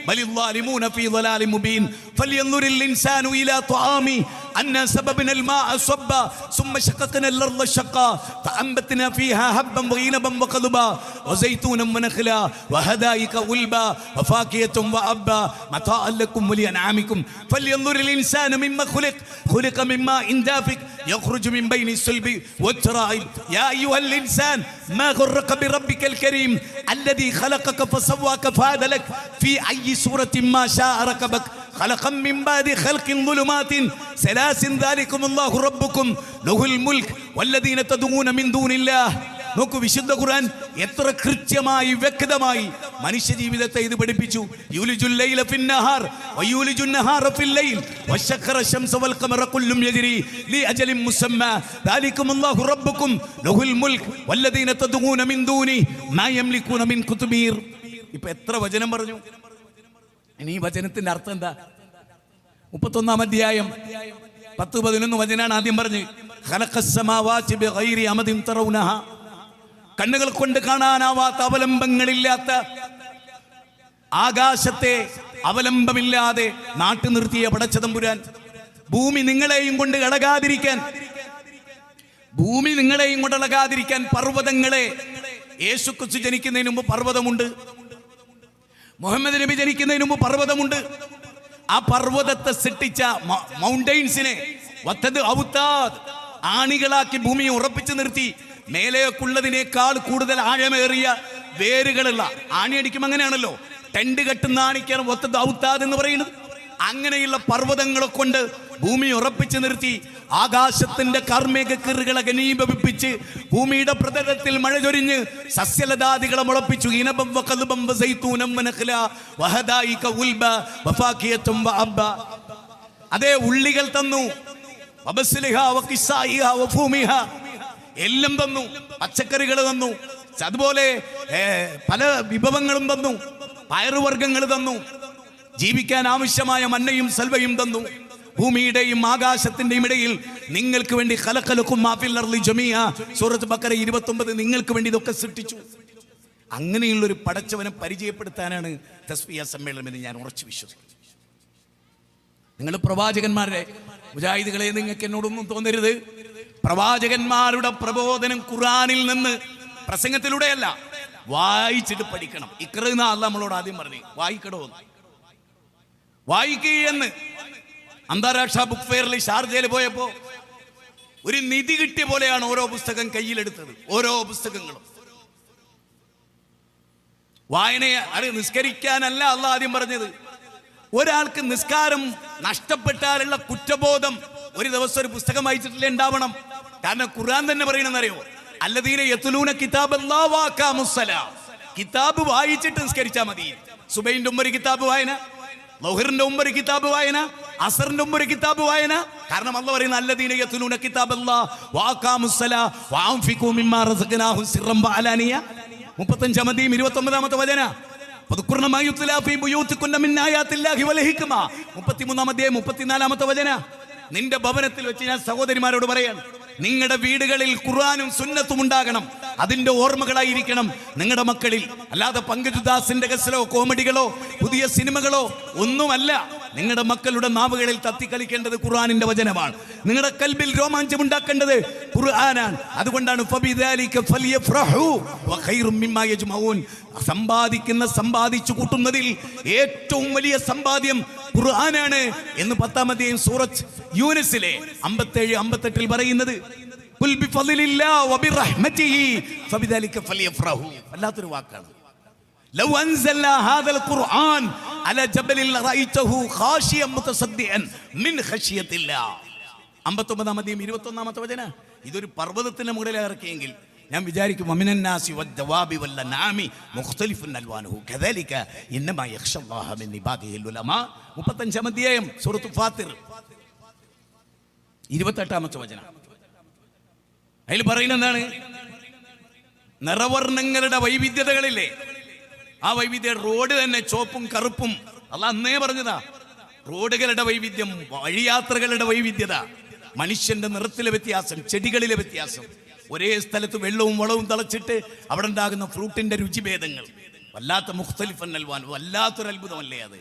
بل الظالمون في ضلال مبين فلينظر الإنسان إلى طعامه أنا سببنا الماء صبا ثم شققنا الأرض شقا فأنبتنا فيها حبا وعنبا وقضبا وزيتونا ونخلا وحدائق غلبا وفاكهة وأبا متاعا لكم ولأنعامكم فلينظر الإنسان مما خلق من ماء دافق يخرج من بين الصلب والترائب يا أيها الإنسان ما غرك بربك الكريم الذي خلقك فسواك فعدلك في أي سورة ما شاء ركبك خلقا من بعد خلق ظلمات ثلاث ذلكم الله ربكم له الملك والذين تدعون من دون الله. നോക്കൂ, വിശുദ്ധ ഖുർആൻ എത്ര കൃത്യമായി വ്യക്തമായി മനുഷ്യ ജീവിതത്തെ ഇത് പഠിപ്പിച്ചു. യൂലിജുൽ ലൈല ഫിന്നഹാർ വയൂലിജുൻ നഹാറ ഫിൽ ലൈൽ വശഖറ ശംസ വൽ ഖമറ കുല്ലും യജ്രി ലി അജലിൻ മുസമ്മാ ദാലികുമുല്ലാഹു റബ്ബുക്കും ലഹുൽ മുൽക്ക് വല്ലദീന തദ്ഊന മിൻ ദൂനി മാ യംലികൂന മിൻ ഖുതുബീർ. ഇപ്പൊ എത്ര വചനം പറഞ്ഞു. ഇനി ഈ വചനത്തിന്റെ അർത്ഥം എന്താ? 31-ാം അധ്യായം 10-11 വചനാണ് ആദ്യം പറഞ്ഞ്. ഖലഖസ്സമാവാതി ബിഗൈരി അമദിൻ തറൗനഹാ, കണ്ണുകൾ കൊണ്ട് കാണാനാവാത്ത അവലംബങ്ങളില്ലാത്ത ആകാശത്തെ അവലംബമില്ലാതെ നാട്ടു നിർത്തിയ പടച്ചതമ്പുരാൻ. ഭൂമി നിങ്ങളെയും കൊണ്ട് ഇളകാതിരിക്കാൻ, ഭൂമി നിങ്ങളെയും കൊണ്ട് ഇളകാതിരിക്കാൻ പർവ്വതങ്ങളെ, യേശുക്രിസ്തു ജനിക്കുന്നതിന് മുമ്പ് പർവ്വതമുണ്ട്, മുഹമ്മദ് നബി ജനിക്കുന്നതിന് മുമ്പ് പർവ്വതമുണ്ട്. ആ പർവ്വതത്തെ സൃഷ്ടിച്ച മൗണ്ടെയിൻസിനെ ആണികളാക്കി ഭൂമിയെ ഉറപ്പിച്ചു നിർത്തി. മേലേക്കുള്ളതിനേക്കാൾ കൂടുതൽ ആഴമേറിയ വേരുകളുള്ള ആണി അടിക്കും, അങ്ങനെയാണല്ലോ ടെന്റ് കെട്ടുന്ന ആണിക്കാണ് ഒത്തത് ഔത്താദ് എന്ന് പറയുന്നത്. അങ്ങനെയുള്ള പർവ്വതങ്ങളെ കൊണ്ട് ഭൂമി ഉറപ്പിച്ചു നിർത്തി. ആകാശത്തിന്റെ കർമ്മേകക്കിറുകളെ ഘനീഭവിപ്പിച്ച് ഭൂമിയുടെ പ്രതലത്തിൽ മഴ ചൊരിഞ്ഞ് സസ്യലതാദികളെ മുളപ്പിച്ചു. അതേ ഉള്ളികൾ തന്നു, എല്ലാം തന്നു, പച്ചക്കറികൾ തന്നു, അതുപോലെ പല വിഭവങ്ങളും തന്നു, പയറുവർഗ്ഗങ്ങൾ തന്നു, ജീവിക്കാൻ ആവശ്യമായ മന്നയും സൽവയും തന്നു. ഭൂമിയുടെയും ആകാശത്തിന്റെയും ഇടയിൽ നിങ്ങൾക്ക് വേണ്ടി ഖലഖലകും മാ ഫിൽ അർളി ജമീഅ, സൂറത്ത് ബഖറ 29, നിങ്ങൾക്ക് വേണ്ടി ഇതൊക്കെ സൃഷ്ടിച്ചു. അങ്ങനെയുള്ളൊരു പടച്ചവനെ പരിചയപ്പെടുത്താനാണ് തസ്ബീഹ് സമ്മേളനം എന്ന് ഞാൻ ഉറച്ചു വിശ്വസിക്കുന്നു. നിങ്ങൾ പ്രവാചകന്മാരുടെ മുജാഹിദുകളെ, നിങ്ങൾക്ക് എന്നോടൊന്നും തോന്നരുത്. പ്രവാചകന്മാരുടെ പ്രബോധനം ഖുർആനിൽ നിന്ന് പ്രസംഗത്തിലൂടെയല്ല, വായിച്ചിട്ട് പഠിക്കണം. ഇഖ്റ നമ്മളോട് ആദ്യം പറഞ്ഞു, വായിക്കടോ, വായിക്കുകയെന്ന്. അന്താരാഷ്ട്ര ബുക്ക് ഫെയറിൽ ഷാർജയിൽ പോയപ്പോ ഒരു നിധി കിട്ടിയ പോലെയാണ് ഓരോ പുസ്തകം കയ്യിലെടുത്തത്, ഓരോ പുസ്തകങ്ങളും. വായനയെ അത് നിസ്കരിക്കാനല്ല അള്ളാഹ് ആദ്യം പറഞ്ഞത്. ഒരാൾക്ക് നിസ്കാരം നഷ്ടപ്പെട്ടാലുള്ള കുറ്റബോധം ഒരു ദിവസം ഒരു പുസ്തകം വായിച്ചിട്ടില്ലേ ഉണ്ടാവണം. കാരണം ഖുർആൻ തന്നെ പറയണെന്നറിയോ, അല്ലദീന യത്ലൂന കിതാബല്ലാഹി വഅഖാമുസ്സലാ, കിതാബ് വായിച്ചിട്ട് നിസ്കരിച്ചാൽ മതി. സുബൈന്റെ മുമ്പ് ഒരു കിതാബ് വായന, ലൗഹറിന്റെ മുമ്പ് ഒരു കിതാബ് വായന, അസറിന്റെ മുമ്പ് ഒരു കിതാബ് വായന. കാരണം അല്ലാഹു പറയുന്ന അല്ലദീന യത്ലൂന കിതാബല്ലാഹി വഅഖാമുസ്സലാ വഅൻഫിഖൂ മിമ്മാ റസഖനാഹും സിർറൻ വഅലാനിയ, 35-ാം അധ്യായം 29-ാമത്തെ വചന. 33-ാം അധ്യായം 34-ാമത്തെ വചന. നിന്റെ ഭവനത്തിൽ വെച്ച് ഞാൻ സഹോദരിമാരോട് പറയാൻ, നിങ്ങളുടെ വീടുകളിൽ ഖുർആനും സുന്നത്തും ഉണ്ടാകണം. അതിന്റെ ഓർമ്മകളായിരിക്കണം നിങ്ങളുടെ മക്കളിൽ. അല്ലാതെ പങ്കജുദാസിന്റെ ഗസലോ കോമഡികളോ പുതിയ സിനിമകളോ ഒന്നുമല്ല. നിങ്ങളുടെ മക്കളുടെ നാവുകളിൽ തത്തിക്കളിക്കേണ്ടത് ഖുർആനിന്റെ വചനമാണ്. നിങ്ങളുടെ കൽബിൽ രോമാഞ്ചം ഉണ്ടാക്കേണ്ടത് ഖുർആനാണ്. അതുകൊണ്ടാണ് സമ്പാദിച്ചു കൂട്ടുന്നതിൽ ഏറ്റവും വലിയ സമ്പാദ്യം ഖുർആനാണ് എന്ന് 10-ാം അധ്യായം സൂറത്ത് യൂനുസിലെ 57-58 പറയുന്നത്. വല്ലാത്തൊരു വാക്കാണ്. ലൗ അൻസൽനാ ഹാദൽ ഖുർആൻ അലാ ജബലിൻ ലറഅയ്തഹു ഖാശിയൻ മുതസദ്ദിഅൻ മിൻ ഖശിയത്തില്ലാഹ്. 59-ാം അധ്യായം 21-ാമത്തെ വചന. ഇതൊരു പർവ്വതത്തിന്റെ മുകളിൽ ഇറക്കിയെങ്കിൽ ഞാൻ വിചാരിക്കും വമിനന്നാസി വദ്ദവാബി വല്ലനാമി മുഖ്തലിഫുൻ അൽവാനുഹു കദാലിക ഇന്നമാ യഖ്ശല്ലാഹ മിൻ ഇബാദിഹിൽ ഉലമാ. 35-ാം അധ്യായം സൂറത്ത് ഫാത്തിർ 28-ാമത്തെ വചന. അതിൽ പറയുന്നത് എന്താണ്? നിറവർണ്ണങ്ങളുടെ വൈവിധ്യതകളില്ലേ, ആ വൈവിധ്യ റോഡ് തന്നെ ചോപ്പും കറുപ്പും. അല്ലാഹ് അന്നേ പറഞ്ഞതാ, റോഡുകളുടെ വൈവിധ്യം, വഴിയാത്രകളുടെ വൈവിധ്യത, മനുഷ്യന്റെ നിറത്തിലെ വ്യത്യാസം, ചെടികളിലെ വ്യത്യാസം, ഒരേ സ്ഥലത്ത് വെള്ളവും വളവും തളച്ചിട്ട് അവിടെ ഉണ്ടാകുന്ന ഫ്രൂട്ടിന്റെ രുചിഭേദങ്ങൾ. വല്ലാത്ത മുഖ്തലിഫൻ അൽവാൻ, വല്ലാത്തൊരു അത്ഭുതമല്ലേ അത്.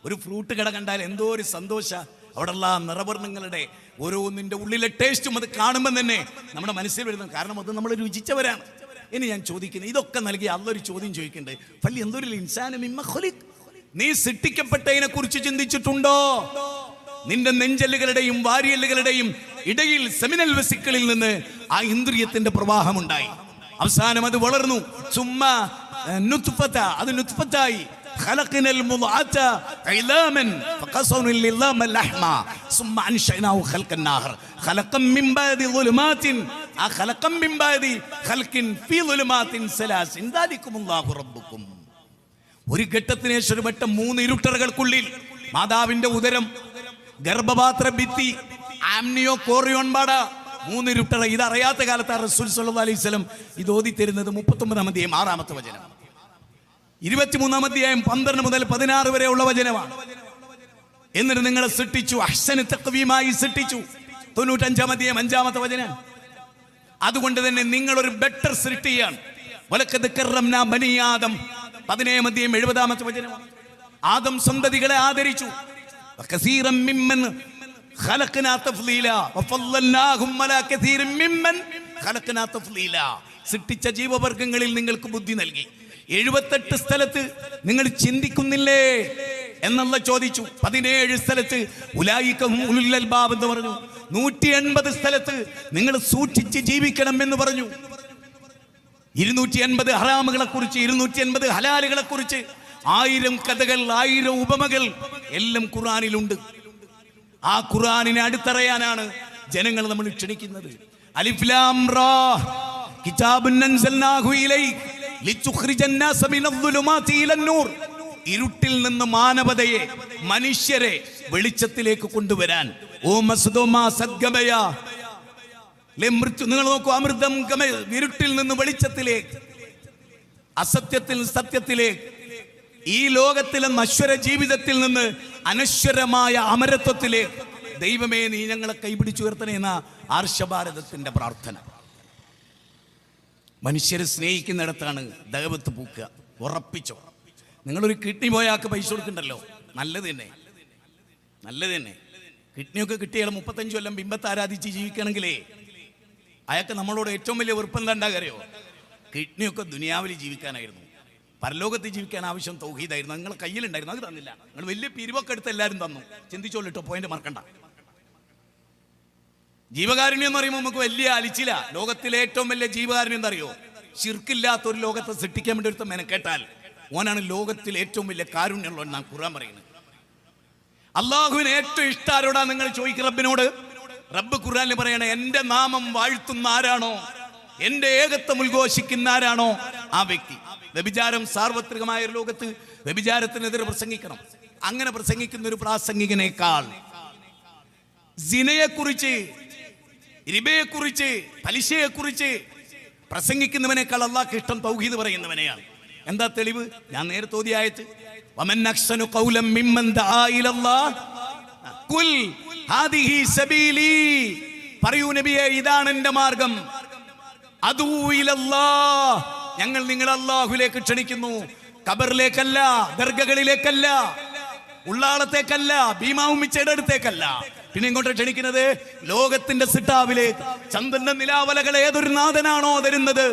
ഒരു ഫ്രൂട്ട് കട കണ്ടാൽ എന്തോ ഒരു സന്തോഷ. അവിടെയുള്ള നിറവർണ്ണങ്ങളുടെ ഓരോന്നിന്റെ ഉള്ളിലെ ടേസ്റ്റും അത് കാണുമ്പോൾ തന്നെ നമ്മുടെ മനസ്സിൽ വരുന്നു. കാരണം അത് നമ്മൾ രുചിച്ചവരാണ്. ഇനി ഞാൻ ചോദിക്കുന്നത്, ഇതൊക്കെ നൽകി അള്ളൊരു ചോദ്യം ചോദിക്കണ്ടേ, ഫല്ലി എന്തൊരു ഇൻസാന മിമ്മ ഖുലിഖ്, നീ സൃഷ്ടിക്കപ്പെട്ടതിനെ കുറിച്ച് ചിന്തിച്ചിട്ടുണ്ടോ? നിന്റെ നെഞ്ചല്ലുകളുടെയും വാരിയല്ലുകളുടെയും ഇടയിൽ സെമിനൽ വെസിക്കിളിൽ നിന്ന് ആ ഇന്ദ്രിയത്തിന്റെ പ്രവാഹം ഉണ്ടായി. അവസാനം അത് വളർന്നു. സുമ്മാ നുത്ഫത, അത് നുത്ഫത്തായി. خلقنا المضغة عظاما فقصرنا العظام لحما ثم أنشأناه خلقا آخر خلقا من بعد ظلمات خلقا من بعد خلق في ظلمات ثلاث ذلكم الله ربكم. ഒരു ഘട്ടത്തിന് ശേഷം ഒരു വട്ടം 3 ഇരുട്ടറകൾക്കുള്ളിൽ മാതാവിന്റെ ഉദരം, ഗർഭപാത്ര ഭിത്തി, ആംനിയോ കോറിയോൺ പാട, 3 ഇരുട്ടറ. ഇതറിയാത്ത കാലത്ത് റസൂൽ സല്ലല്ലാഹു അലൈഹി വസല്ലം ഇത് ഓതി തരുന്നത് 39-ാം അധ്യായം 6-ാമത്തെ വചനം, 23-ാം അധ്യായം 12 മുതൽ 16 വരെ ഉള്ള വചനമാണ്. എന്നിട്ട് നിങ്ങളെ സൃഷ്ടിച്ചു, അഹ്സന തഖ്വീമായി സൃഷ്ടിച്ചു. 95-ാം അധ്യായം 5-ാമത്തെ വചനം. അതുകൊണ്ട് തന്നെ നിങ്ങളൊരു ബെറ്റർ സൃഷ്ടിയാണ്. വലഖദ് കറംനാ ബനി ആദം, 17 70 വചനമാണ്. ആദം സന്തതികളെ ആദരിച്ചു. വകസീറൻ മിമ്മൻ ഖലഖനാ തഫ്ളീലാ വഫളൽനാഹും അലാ കസീറിൻ മിമ്മൻ ഖലഖനാ തഫ്ളീലാ. സൃഷ്ടിച്ച ജീവവർഗങ്ങളിൽ നിങ്ങൾക്ക് ബുദ്ധി നൽകി. 78 സ്ഥലത്ത് നിങ്ങൾ ചിന്തിക്കുന്നില്ലേ എന്നുള്ള ചോദിച്ചു. 17 സ്ഥലത്ത് ഉലായിക ഹും ഉലുൽ അൽബാബ് എന്ന് പറഞ്ഞു. 180 സ്ഥലത്ത് നിങ്ങൾ സൂക്ഷിച്ച് ജീവിക്കണം എന്ന് പറഞ്ഞു. 280 ഹറാമുകളെ കുറിച്ച്, 280 ഹലാലുകളെ കുറിച്ച് 1000 കഥകൾ, 1000 ഉപമകൾ എല്ലാം ഖുർആനിലുണ്ട്. ആ ഖുർആനിനെ അടുത്തറിയാനാണ് ജനങ്ങൾ നമ്മൾ ക്ഷണിക്കുന്നത്. അലിഫ് ലാം റാ കിതാബുൻ അൻസൽനാഹു ഇലൈക ലിതുഖ്രിജൻ നാസ മിനദ്ദുലുമാതി ഇലന്നൂർ. ഇരുട്ടിൽ നിന്ന് മാനവതയെ, മനുഷ്യരെ വെളിച്ചത്തിലേക്ക് കൊണ്ടുവരാൻ. ഓ മസ്ദുമാ സദ്ഗമയ മൃത്യു, നിങ്ങൾ നോക്കൂ, അമൃതം ഗമ, ഇരുട്ടിൽ നിന്ന് വെളിച്ചത്തിലേക്ക്, അസത്യത്തിൽ സത്യത്തിലേക്ക്, ഈ ലോകത്തിലെ നശ്വര ജീവിതത്തിൽ നിന്ന് അനശ്വരമായ അമരത്വത്തിലേക്ക്. ദൈവമേ, നീ ഞങ്ങളെ കൈപിടിച്ചുയർത്തണേ എന്ന ആർഷഭാരതത്തിന്റെ പ്രാർത്ഥന. മനുഷ്യരെ സ്നേഹിക്കുന്നിടത്താണ് ദൈവത്ത് പൂക്കുക. ഉറപ്പിച്ചോ, നിങ്ങളൊരു കിഡ്നി പോയാൾക്ക് പൈസ കൊടുക്കണ്ടല്ലോ, നല്ലത് തന്നെ, നല്ലത് തന്നെ. കിഡ്നിയൊക്കെ കിട്ടിയാൽ 35 കൊല്ലം ബിംബത്തെ ആരാധിച്ച് ജീവിക്കണമെങ്കിലേ അയാൾക്ക് നമ്മളോട് ഏറ്റവും വലിയ വെറുപ്പെന്താ ഉണ്ടാകറിയോ? കിഡ്നിയൊക്കെ ദുനിയാവിൽ ജീവിക്കാനായിരുന്നു, പരലോകത്ത് ജീവിക്കാൻ ആവശ്യം തൗഹീദായിരുന്നു. നിങ്ങളെ കയ്യിലുണ്ടായിരുന്നു, അത് തന്നില്ല. നിങ്ങൾ വലിയ പിരിവൊക്കെ എടുത്ത് എല്ലാവരും തന്നു. ചിന്തിച്ചോളിട്ടോ, പോയിന്റ് മറക്കണ്ട. ജീവകാരുണ്യം എന്ന് പറയുമ്പോൾ നമുക്ക് വലിയ അലിച്ചില്ല. ലോകത്തിലെ ഏറ്റവും വലിയ ജീവകാരുണ്യം എന്താ അറിയോ? ശിർക്കില്ലാത്ത ഒരു ലോകത്തെ സൃഷ്ടിക്കാൻ വേണ്ടി ഒരുത്ത മെനക്കേട്ടാൽ ഓനാണ് ലോകത്തിൽ ഏറ്റവും വലിയ കാരുണ്യമുള്ള എന്നാണ് ഖുർആൻ പറയുന്നത്. അള്ളാഹുവിന് ഏറ്റവും ഇഷ്ടാരോടാ നിങ്ങൾ ചോദിക്കുക റബ്ബിനോട്. റബ്ബ് ഖുർആനിൽ പറയണേ, എന്റെ നാമം വാഴ്ത്തുന്ന ആരാണോ, എന്റെ ഏകത്വം ഉദ്ഘോഷിക്കുന്ന ആരാണോ ആ വ്യക്തി. വ്യഭിചാരം സാർവത്രികമായ ഒരു ലോകത്ത് വ്യഭിചാരത്തിനെതിരെ പ്രസംഗിക്കണം. അങ്ങനെ പ്രസംഗിക്കുന്ന ഒരു പ്രാസംഗികനേക്കാൾ സിനയെക്കുറിച്ച്, റിബയെക്കുറിച്ച്, പലിശയെക്കുറിച്ച് പ്രസംഗിക്കുന്നവനേക്കാൾ അള്ളാഹ്ക്ക് ഇഷ്ടം തൗഹീദ് പറയുന്നവനെയാണ്. എന്താ തെളിവ്? ഞാൻ നേരത്തെ ഓതിയ ആയത്ത്, വമൻ അഹ്സനു ഖൗലൻ മിമ്മൻ ദആ ഇലല്ലാഹ് ഖുൽ ഹാദിഹി സബീലി. പറയൂ നബിയേ, ഇതാണ് എന്റെ മാർഗം. അദൂ ഇലല്ലാഹ്, ഞങ്ങൾ നിങ്ങളെ അല്ലാഹുവിലേക്ക് ക്ഷണിക്കുന്നു. ഖബറിലേക്കല്ല, ദർഗകളിലേക്കല്ല, ഉള്ളാളത്തേക്കല്ല, ഭീമാവുമ്മിച്ചയുടെ അടുത്തേക്കല്ല. പിന്നെ ഇങ്ങോട്ട് ക്ഷണിക്കുന്നത് ലോകത്തിന്റെ സിട്ടാവിലേക്ക്. ചന്ദ്രന്റെ നിലാവലകൾ ഏതൊരു നാഥനാണോ തരുന്നത്,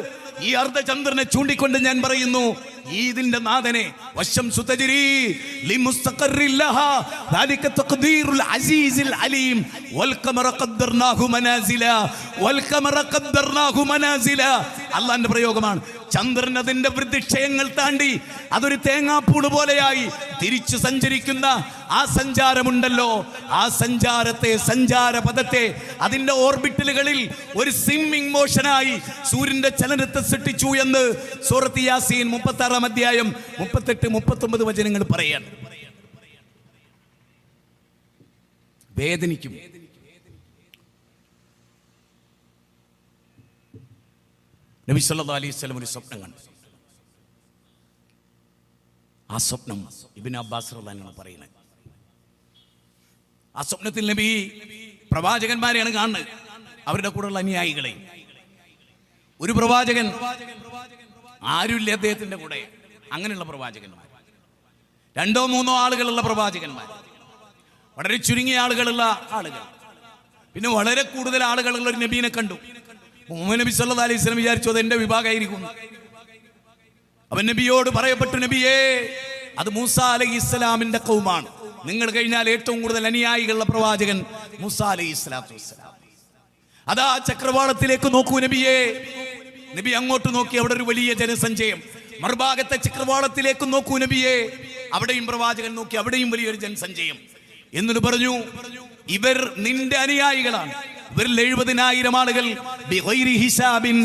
ഈ അർദ്ധചന്ദ്രനെ ചൂണ്ടിക്കൊണ്ട് ഞാൻ പറയുന്നു, ഇതിന്റെ നാഥനെ വശം സുതജിരി ലിമുസ്തഖറില്ലഹ ദാലിക തഖ്ദീറുൽ അസീസിൽ അലീം വൽ ഖമറ ഖദ്ദർനാഹു മനാസില വൽ ഖമറ ഖദ്ദർനാഹു മനാസില. അല്ലാഹുവിന്റെ പ്രയോഗമാണ്. ചന്ദ്രൻ അതിന്റെ വൃദ്ധിക്ഷയങ്ങൾ താണ്ടി അതൊരു തേങ്ങാപ്പൂട് പോലെയായി തിരിച്ചു സഞ്ചരിക്കുന്ന ആ സഞ്ചാരമുണ്ടല്ലോ, ആ സഞ്ചാരത്തെ, സഞ്ചാരപഥത്തെ, അതിന്റെ ഓർബിറ്റലുകളിൽ ഒരു സ്വിമ്മിംഗ് മോഷനായി സൂര്യന്റെ ചലനത്തെ സൃഷ്ടിച്ചു എന്ന് സൂറത്ത് യാസീൻ 36-ാം അധ്യായം 38-39 വചനങ്ങൾ പറയാൻ. വേദനിക്കും. നബി സല്ലല്ലാഹു അലൈഹി വസല്ലം ഒരു സ്വപ്നം കണ്ടു. ആ സ്വപ്നം ഇബ്നു അബ്ബാസ് റളിയല്ലാഹു അൻഹു പറയുന്നത്. ആ സ്വപ്നത്തിൽ നബി പ്രവാചകന്മാരെയാണ് കാണുന്നത്, അവരുടെ കൂടെയുള്ള അനുയായികളെ. ഒരു പ്രവാചകൻ, ആരുമില്ല അദ്ദേഹത്തിന്റെ കൂടെ, അങ്ങനെയുള്ള പ്രവാചകന്മാർ. 2-3 ആളുകളുള്ള പ്രവാചകന്മാർ, വളരെ ചുരുങ്ങിയ ആളുകളുള്ള ആളുകൾ, പിന്നെ വളരെ കൂടുതൽ ആളുകളുള്ള ഒരു നബീനെ കണ്ടു. മുഹമ്മദ് നബി സല്ലല്ലാഹു അലൈഹി വസല്ലം വിചാരിച്ചു അത് എന്റെ വിഭാഗമായിരിക്കും. അവൻ നബിയോട് പറയപ്പെട്ടു, നബിയേ, അത് മൂസ അലൈഹിസ്സലാമിന്റെ ഖൗമാണ്. നിങ്ങൾ കഴിഞ്ഞാൽ ഏറ്റവും കൂടുതൽ അനുയായികളുള്ള പ്രവാചകൻ മൂസ അലൈഹിസ്സലാത്തു വസ്സലാം. അതാ ചക്രവാളത്തിലേക്ക് നോക്കൂ നബിയേ. നബി അങ്ങോട്ട് നോക്കി, അവിടെ ഒരു വലിയ ജനസഞ്ചയം. മറുഭാഗത്തെ ചക്രവാളത്തിലേക്ക് നോക്കൂ നബിയേ. അവിടെയും പ്രവാചകൻ നോക്കി, അവിടെയും വലിയൊരു ജനസഞ്ചയം. എന്നിട്ട് പറഞ്ഞു, ഇവർ നിന്റെ അനുയായികളാണ്. ഇവരിൽ 70,000 ആളുകൾ ബിഗൈരി ഹിസാബിൻ